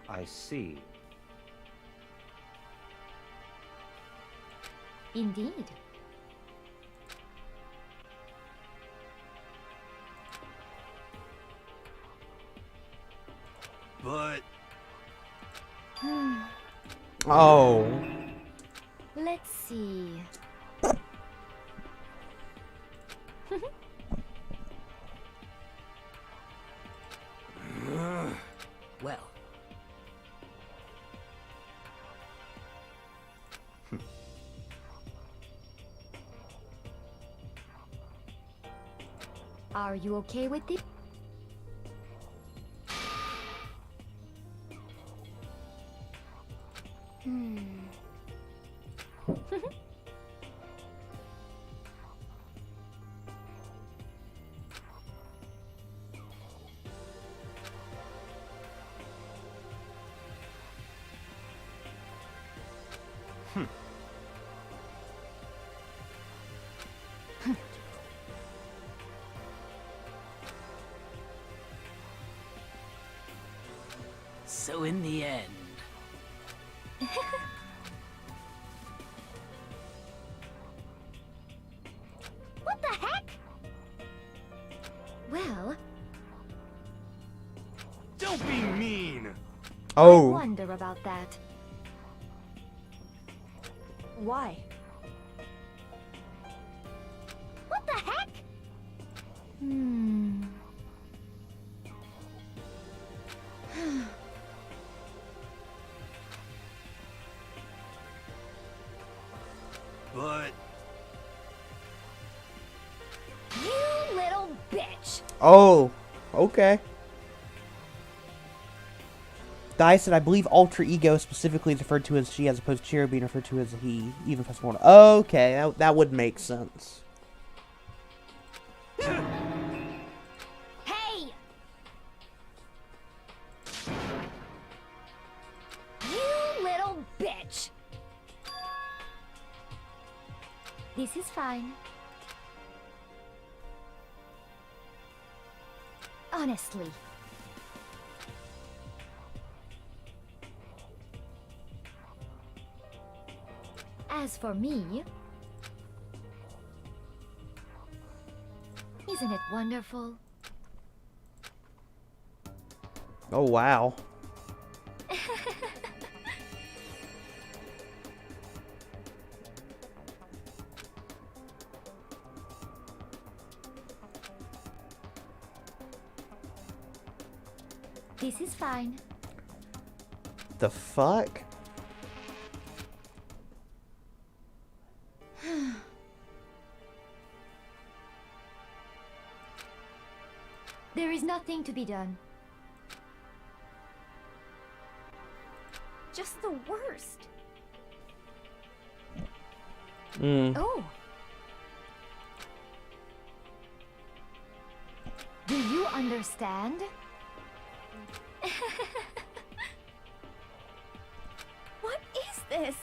I see. indeed. But Oh. Let's see. Well, Are you okay with it? ego in the end. What the heck? Well, Don't be mean! I Oh. wonder about that. Why? What the heck? Hmm. But You little bitch. Oh. Okay. Dai said, I believe alter ego specifically is referred to as she as opposed to Chiro being referred to as he, even plus one. Okay, that would make sense. Hey! You little bitch. This is fine. Honestly. As for me, isn't it wonderful? Oh, wow. This is fine. The fuck? There is nothing to be done. Just the worst. Oh. Do you understand? What is this?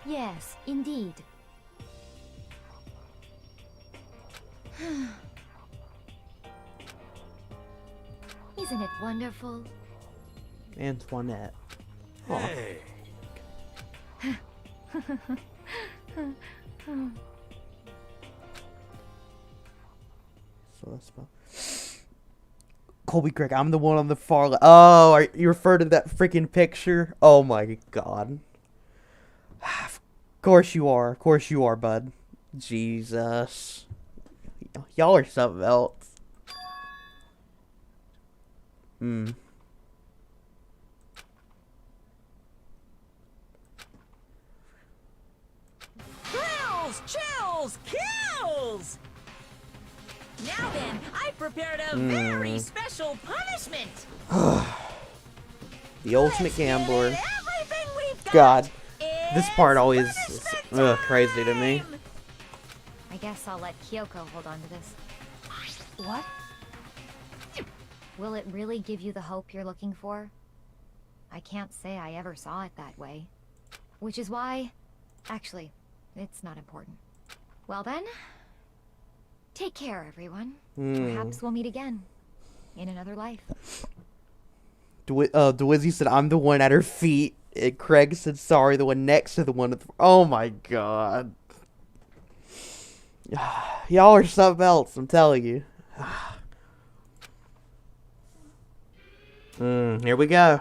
Yes, indeed. Isn't it wonderful? Antoinette. Aw. hey, So that's about Colby Craig. I'm the one on the far left. Oh, you refer to that freaking picture? Oh my god. Of course you are. Of course you are, bud. Jesus. Y'all are something else. Thrills, chills, kills! Now then, I prepared a very special punishment. The ultimate gambler. Everything we've got. God. This It's part always is punishment crazy to me. time. I guess I'll let Kyoko hold on to this. What? Will it really give you the hope you're looking for? I can't say I ever saw it that way. Which is why... Actually, it's not important. Well then... Take care, everyone. Perhaps we'll meet again. In another life. Dwizzy said, I'm the one at her feet. And Craig said, sorry, the one next to the one at the... Oh my god. Y'all are something else, I'm telling you. Here we go.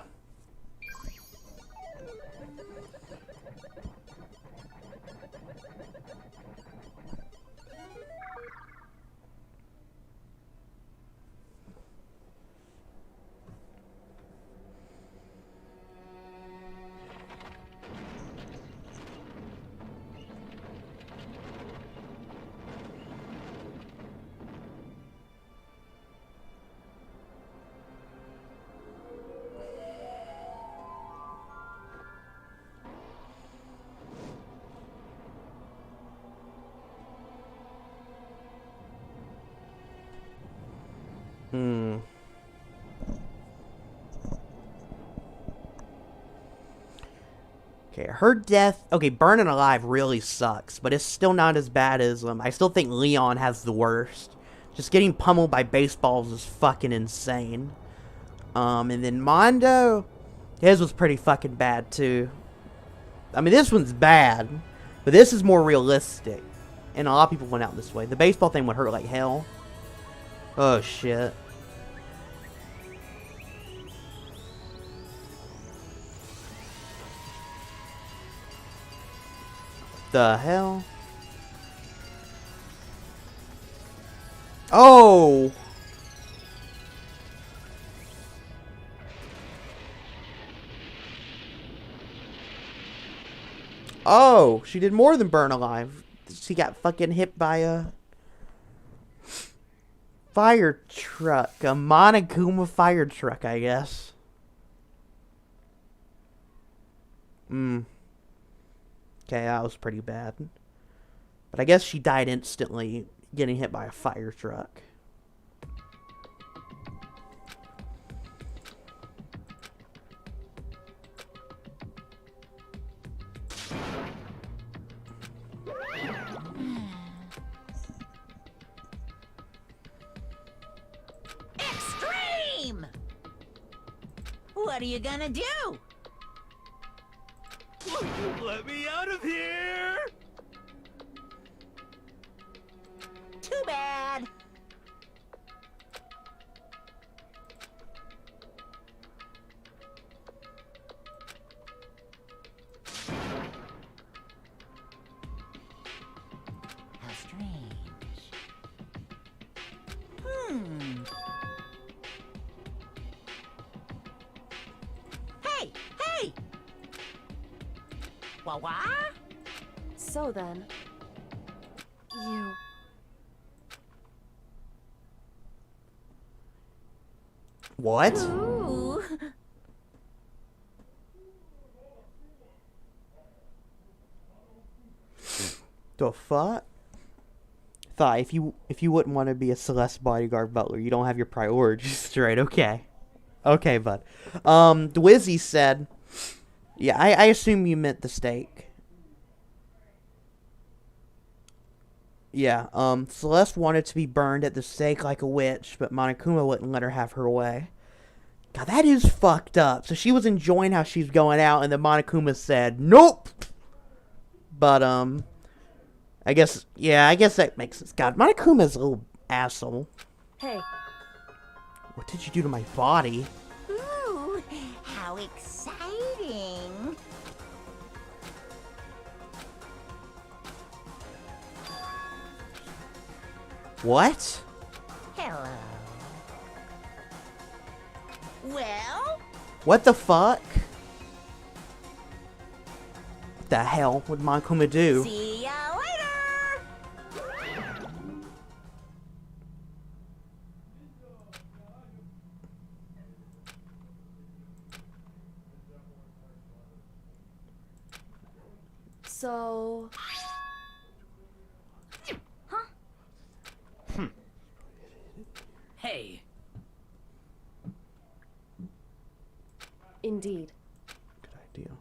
Okay, her death... Okay, burning alive really sucks, but it's still not as bad as... I still think Leon has the worst. Just getting pummeled by baseballs is fucking insane. And then Mondo... His was pretty fucking bad, too. I mean, this one's bad, but this is more realistic. And a lot of people went out this way. The baseball thing would hurt like hell. Oh, shit. The hell? Oh! Oh, she did more than burn alive. She got fucking hit by a fire truck. A Monokuma fire truck, I guess. Okay, that was pretty bad. But I guess she died instantly getting hit by a fire truck. Extreme! What are you gonna do? Let me out of here! Too bad. How strange. Hey! Hey! Wah-wah? So then, you... What? Ooh. The fuck? Thought if you wouldn't want to be a Celeste bodyguard butler, you don't have your priorities straight. Okay. Okay, bud. Dwizzy said, yeah, I assume you meant the steak. Yeah, Celeste wanted to be burned at the stake like a witch, but Monokuma wouldn't let her have her way. God, that is fucked up. So she was enjoying how she's going out, and then Monokuma said, nope! But, I guess that makes sense. God, Monokuma's a little asshole. Hey. What did you do to my body? Ooh, how exciting. What? Hello. Well? What the fuck? What the hell would Monokuma do? See ya later! So... Hey. Indeed. Good idea.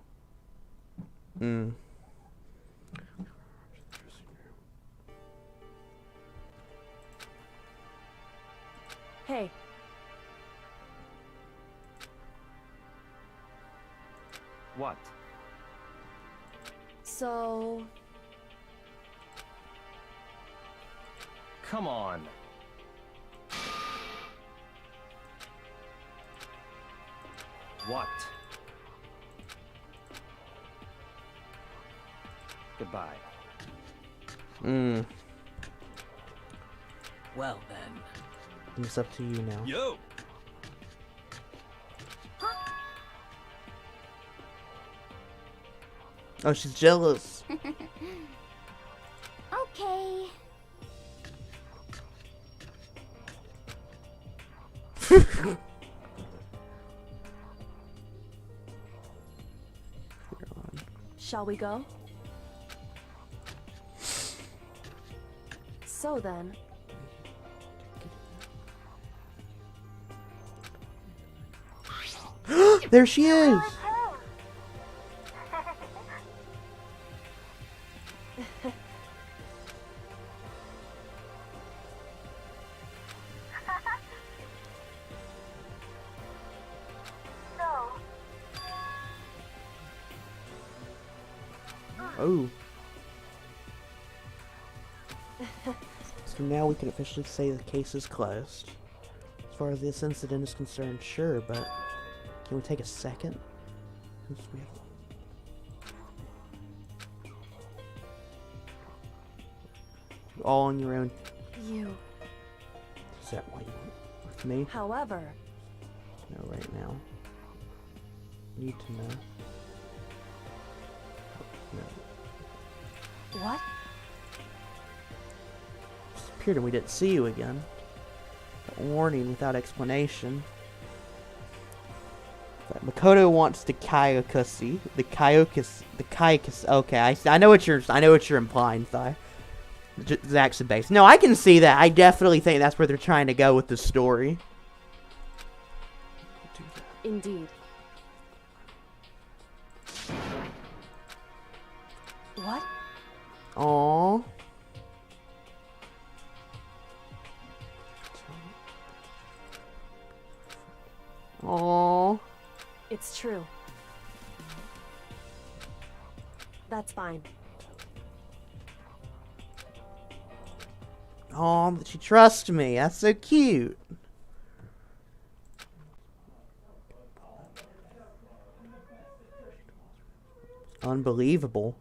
Hey. What? So... Come on. What? Goodbye. Well then. It's up to you now. Yo! Oh, she's jealous. Okay. Shall we go? So then... There she is! Oh. So now we can officially say the case is closed. As far as this incident is concerned, sure, but can we take a second? You're all on your own. You. Is that why you went with me? However. No, right now. Need to know. No. What? Disappeared and we didn't see you again. A warning without explanation. But Makoto wants the Kyokusi. The Kyokus. Okay, I know what you're implying, Thai. Zack's base. No, I can see that. I definitely think that's where they're trying to go with the story. Indeed. What? Aww. Aww. It's true. That's fine. Oh, but she trusts me. That's so cute. Unbelievable.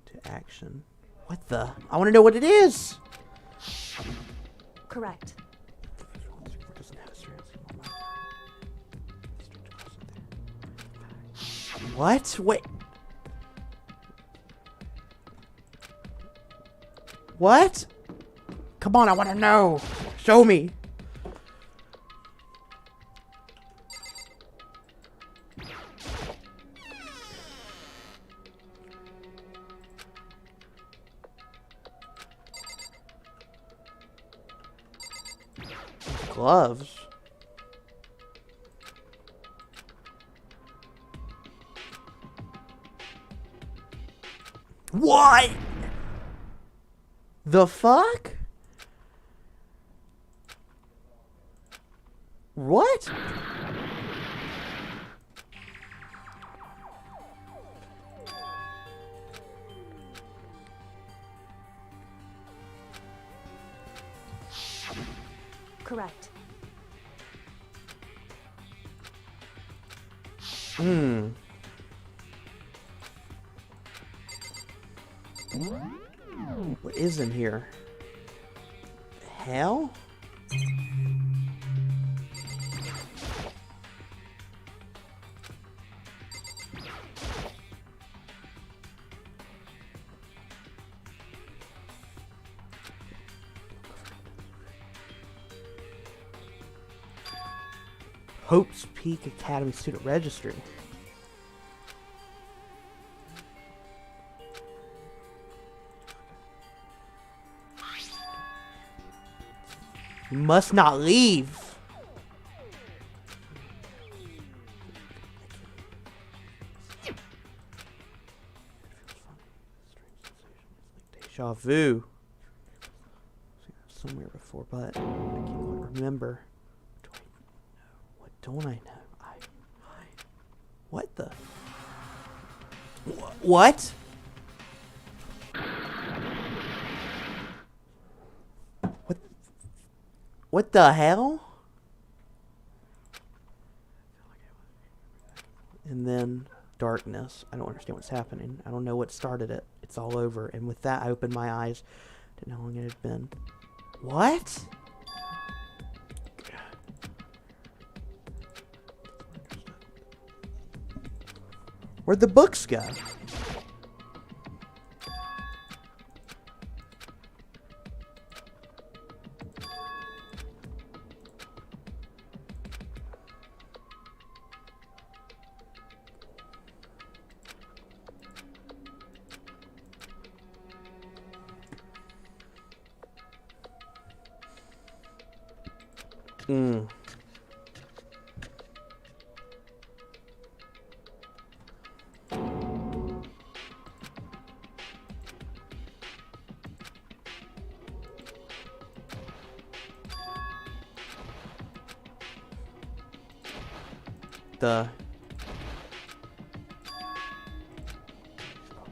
To action. What the? I want to know what it is. Correct. What? Wait. What? Come on, I want to know. Show me. Gloves. What? The fuck? What? Correct. What is in here? The hell? Hope's Peak Academy Student Registry. You must not leave. Deja vu. Somewhere before, but I can't quite remember. What don't I know? What the? What? What the hell? And then darkness. I don't understand what's happening. I don't know what started it. It's all over. And with that, I opened my eyes. Didn't know how long it had been. What? Where'd the books go?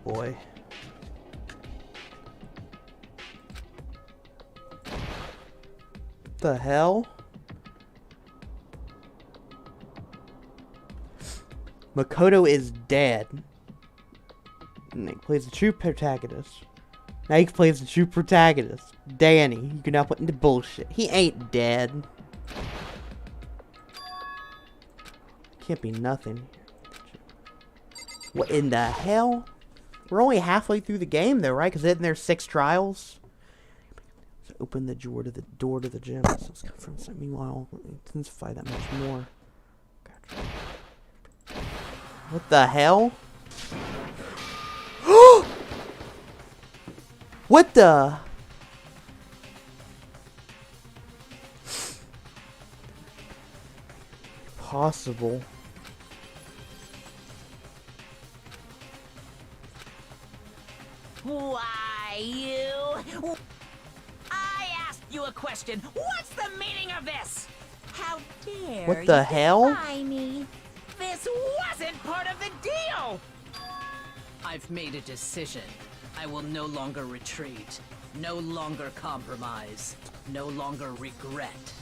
boy. The hell? Makoto is dead. And he plays the true protagonist. Now he plays the true protagonist. Danny. You can now put into bullshit. He ain't dead. Can't be nothing. What in the hell? We're only halfway through the game though, right? Because then there's 6 trials. So open the door to the gym. So let's go from some. Meanwhile, intensify that much more. Gotcha. What the hell? What the? Possible. Why, you? I asked you a question. What's the meaning of this? How dare What the you hell? defy me? This wasn't part of the deal! I've made a decision. I will no longer retreat, no longer compromise, no longer regret.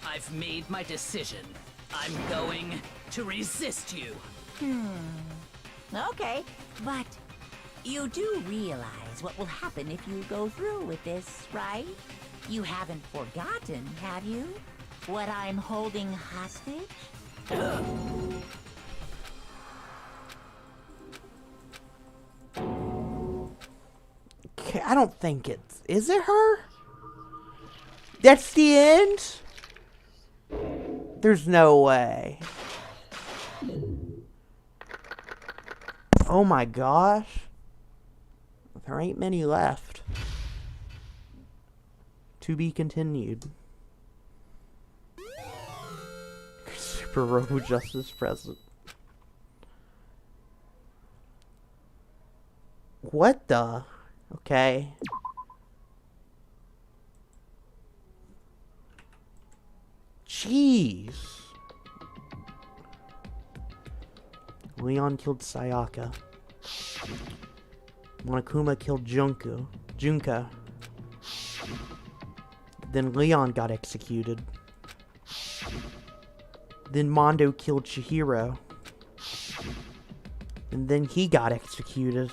I've made my decision. I'm going to resist you. Okay, but you do realize what will happen if you go through with this, right? You haven't forgotten, have you? What I'm holding hostage? Okay, I don't think it's... Is it her? That's the end? There's no way. Oh my gosh. There ain't many left. To be continued. Super Robo Justice present. What the? Okay. Jeez. Leon killed Sayaka. Monokuma killed Junka. Then Leon got executed. Then Mondo killed Chihiro. And then he got executed.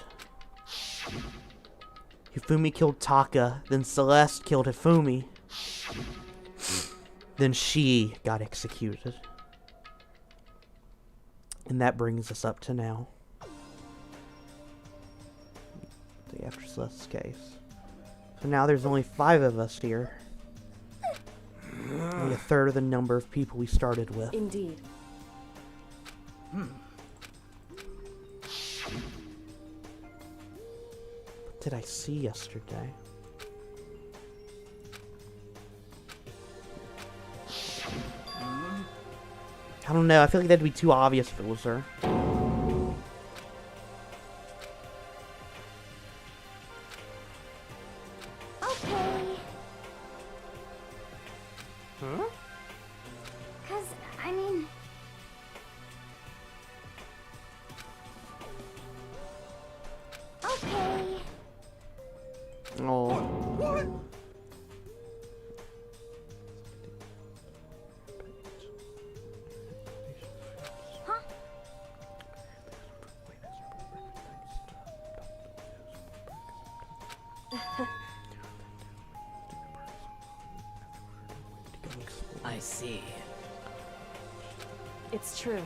Hifumi killed Taka. Then Celeste killed Hifumi. Then she got executed. And that brings us up to now. After Celeste's case. So now there's only 5 of us here. Only a third of the number of people we started with. Indeed. What did I see yesterday? I don't know. I feel like that'd be too obvious if it was her. I see. It's true.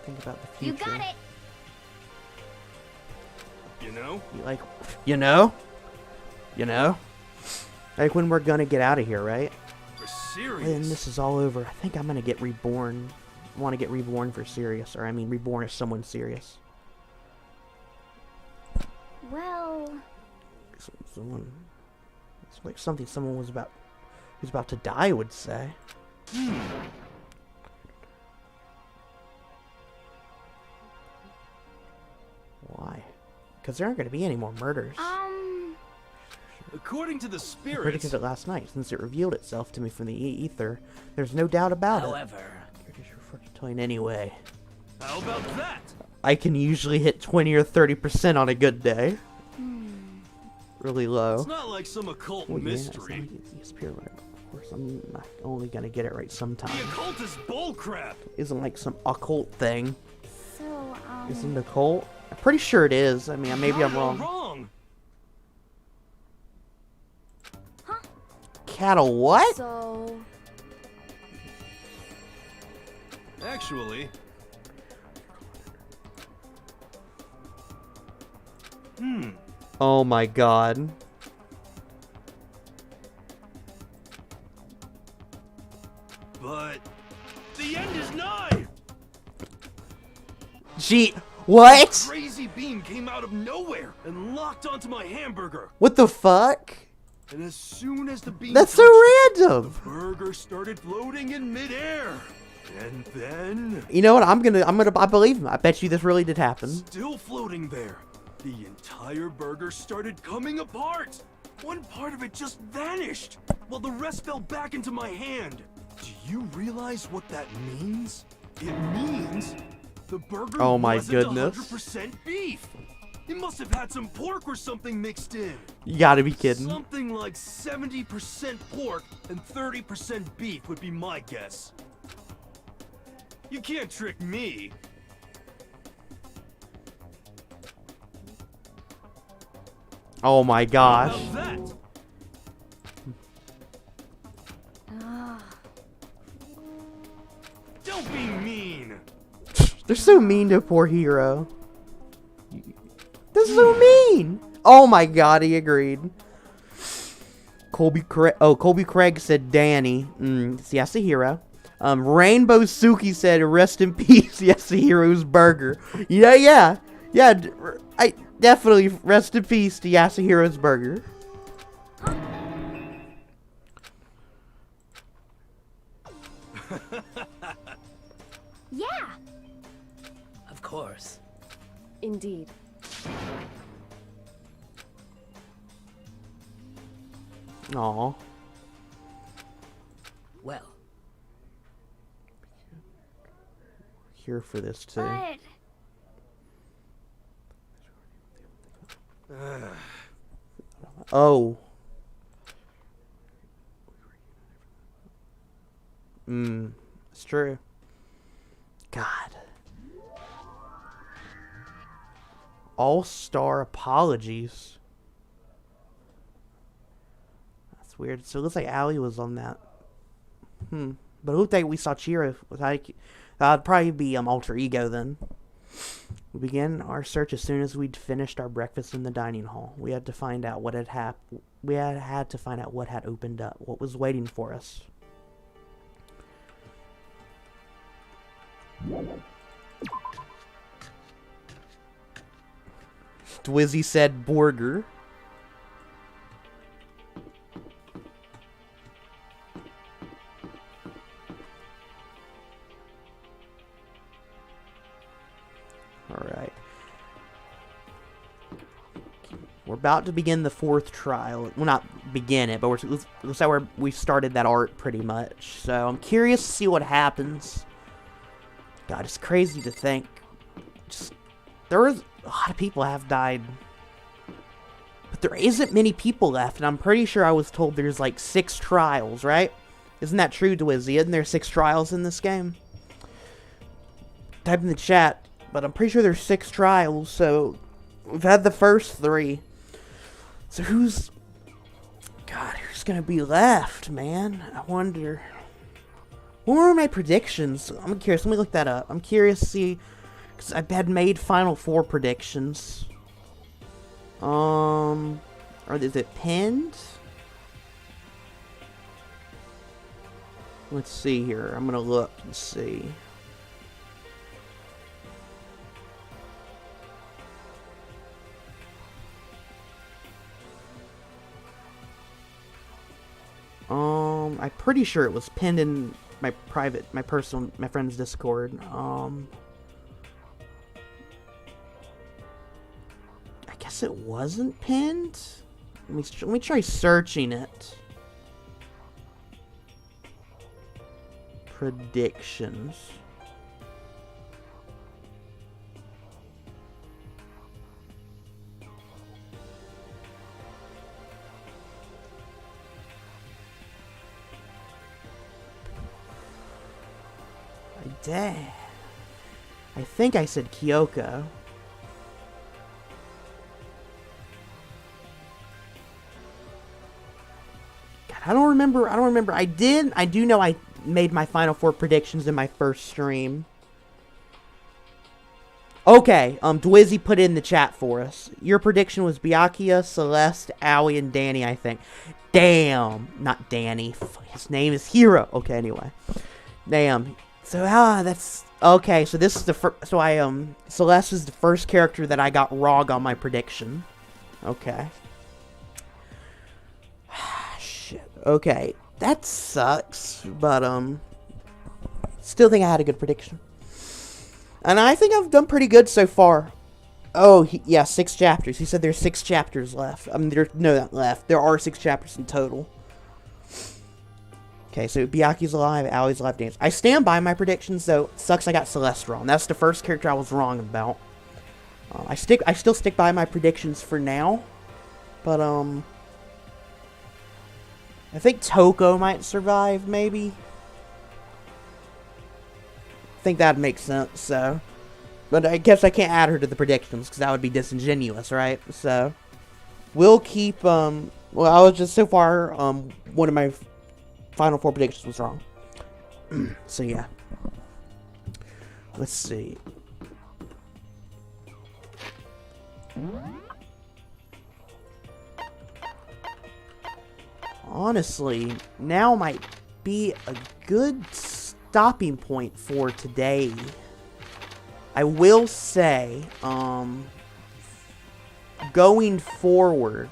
Think about the future. You got it. You know? You know? Like when we're gonna get out of here, right? For serious? When this is all over, I think I'm gonna get reborn. I want to get reborn for serious, or I mean reborn as someone serious. Well, Someone, it's like something someone who's about to die would say. Why? Because there aren't going to be any more murders. According to the I spirits... predicted it last night, since it revealed itself to me from the ether. There's no doubt about it. However, Anyway. How about that? I can usually hit 20 or 30% on a good day. Really low. It's not like some occult mystery. Of course, I'm not only gonna get it right sometimes. The occult is bullcrap. Isn't like some occult thing. So, Isn't occult? I'm pretty sure it is. I mean, maybe I'm wrong. Huh? Cattle what? So... Actually... Oh my god. But... the end is nigh! Gee, what? A crazy beam came out of nowhere and locked onto my hamburger. What the fuck? And as soon as the beam That's so random. the burger started floating in midair. And then... You know what? I believe him. I bet you this really did happen. Still floating there. The entire burger started coming apart. One part of it just vanished, while the rest fell back into my hand. Do you realize what that means? It means the burger wasn't 100% beef. It must have had some pork or something mixed in. You gotta be kidding. Something like 70% pork and 30% beef would be my guess. You can't trick me. Oh my gosh. How's that? Don't be mean. They're so mean to poor Hero. They're so mean. Oh my god, he agreed. Colby Craig said Danny. Yes, a hero. Rainbow Suki said rest in peace. Yes, a hero's burger. Yeah. I definitely rest in peace to Yasuhiro's burger. yeah. Of course. Indeed. Aw. Well. Here for this too. But Oh. It's true. God. All-star apologies. That's weird. So it looks like Allie was on that. But who think we saw Chiro? That'd probably be Alter Ego then. We began our search as soon as we'd finished our breakfast in the dining hall. We had to find out what had happened. We had to find out what had opened up, what was waiting for us. Dwizzy said burger. Alright. We're about to begin the fourth trial. Well, not begin it, but looks like we've started that art pretty much. So I'm curious to see what happens. God, it's crazy to think. There was a lot of people have died. But there isn't many people left, and I'm pretty sure I was told there's like 6 trials, right? Isn't that true, Dwizzy? Isn't there 6 trials in this game? Type in the chat. But I'm pretty sure there's 6 trials, so we've had the first 3. So who's gonna be left, man? I wonder. What were my predictions? I'm curious. Let me look that up. I'm curious to see, because I had made Final 4 predictions. Or is it pinned? Let's see here. I'm gonna look and see. I'm pretty sure it was pinned in my friend's Discord. I guess it wasn't pinned. Let me try searching it. Predictions. Dang. I think I said Kyoko. God, I don't remember. I do know I made my Final Four predictions in my first stream. Okay, Dwizzy put it in the chat for us. Your prediction was Byakuya, Celeste, Aoi, and Danny, I think. Damn. Not Danny. His name is Hiro. Okay, anyway. Damn. So, that's... Okay, so this is the first... So, Celeste is the first character that I got wrong on my prediction. Okay. Shit. Okay. That sucks. But, still think I had a good prediction. And I think I've done pretty good so far. Oh, yeah, 6 chapters. He said there's 6 chapters left. Not left. There are 6 chapters in total. Okay, so Byakuya's alive, Aoi's alive, Dance. I stand by my predictions, though. Sucks I got Celeste wrong. That's the first character I was wrong about. I still stick by my predictions for now. But, I think Toko might survive, maybe. I think that makes sense, so. But I guess I can't add her to the predictions, because that would be disingenuous, right? So, we'll keep, well, I was just, so far, one of my Final Four predictions was wrong. So, yeah. Let's see. Honestly, now might be a good stopping point for today. I will say, going forward,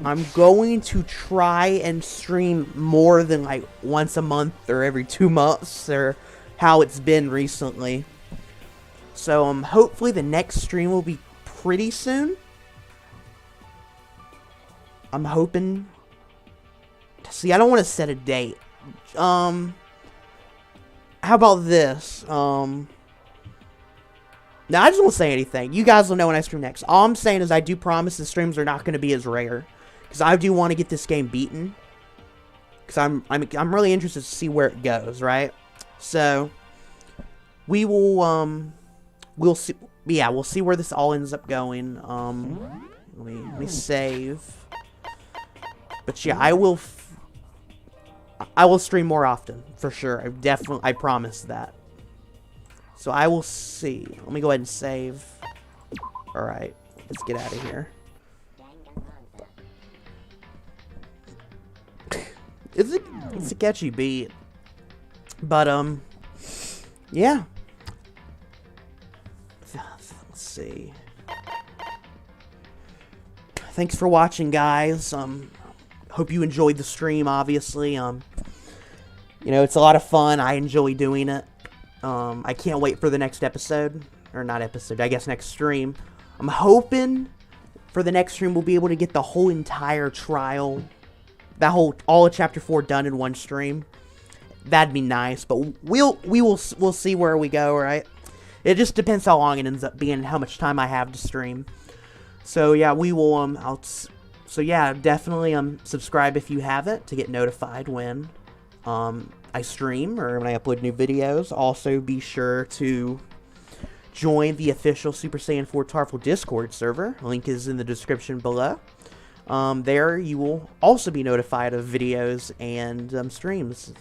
I'm going to try and stream more than like once a month or every 2 months, or how it's been recently. So, hopefully the next stream will be pretty soon. I'm hoping. See, I don't want to set a date. How about this? Now, I just won't say anything. You guys will know when I stream next. All I'm saying is I do promise the streams are not going to be as rare. Because I do want to get this game beaten. Because I'm really interested to see where it goes, right? So, we will, we'll see. Yeah, we'll see where this all ends up going. Let me save. But yeah, I will stream more often, for sure. I promise that. So I will see. Let me go ahead and save. Alright, let's get out of here. It's a catchy beat. But, yeah. Let's see. Thanks for watching, guys. Hope you enjoyed the stream, obviously. You know, it's a lot of fun. I enjoy doing it. I can't wait for the next episode. Or not episode, I guess next stream. I'm hoping for the next stream we'll be able to get the whole entire trial. All of Chapter 4 done in one stream. That'd be nice, but we'll see where we go, right? It just depends how long it ends up being and how much time I have to stream. So yeah, we will, so yeah, definitely subscribe if you haven't to get notified when I stream or when I upload new videos. Also, be sure to join the official Super Saiyan 4 Tarfful Discord server. Link is in the description below. There, you will also be notified of videos and streams.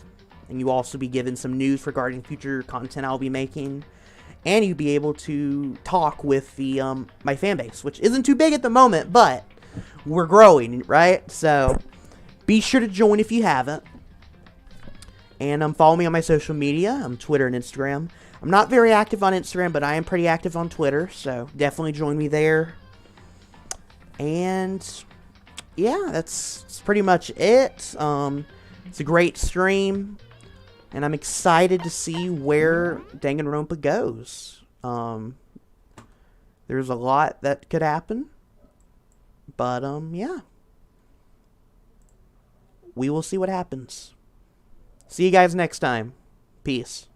And you'll also be given some news regarding future content I'll be making. And you'll be able to talk with the my fan base, which isn't too big at the moment, but we're growing, right? So, be sure to join if you haven't. And follow me on my social media. I'm Twitter and Instagram. I'm not very active on Instagram, but I am pretty active on Twitter. So, definitely join me there. And, yeah, that's pretty much it. It's a great stream. And I'm excited to see where Danganronpa goes. There's a lot that could happen. But, yeah. We will see what happens. See you guys next time. Peace.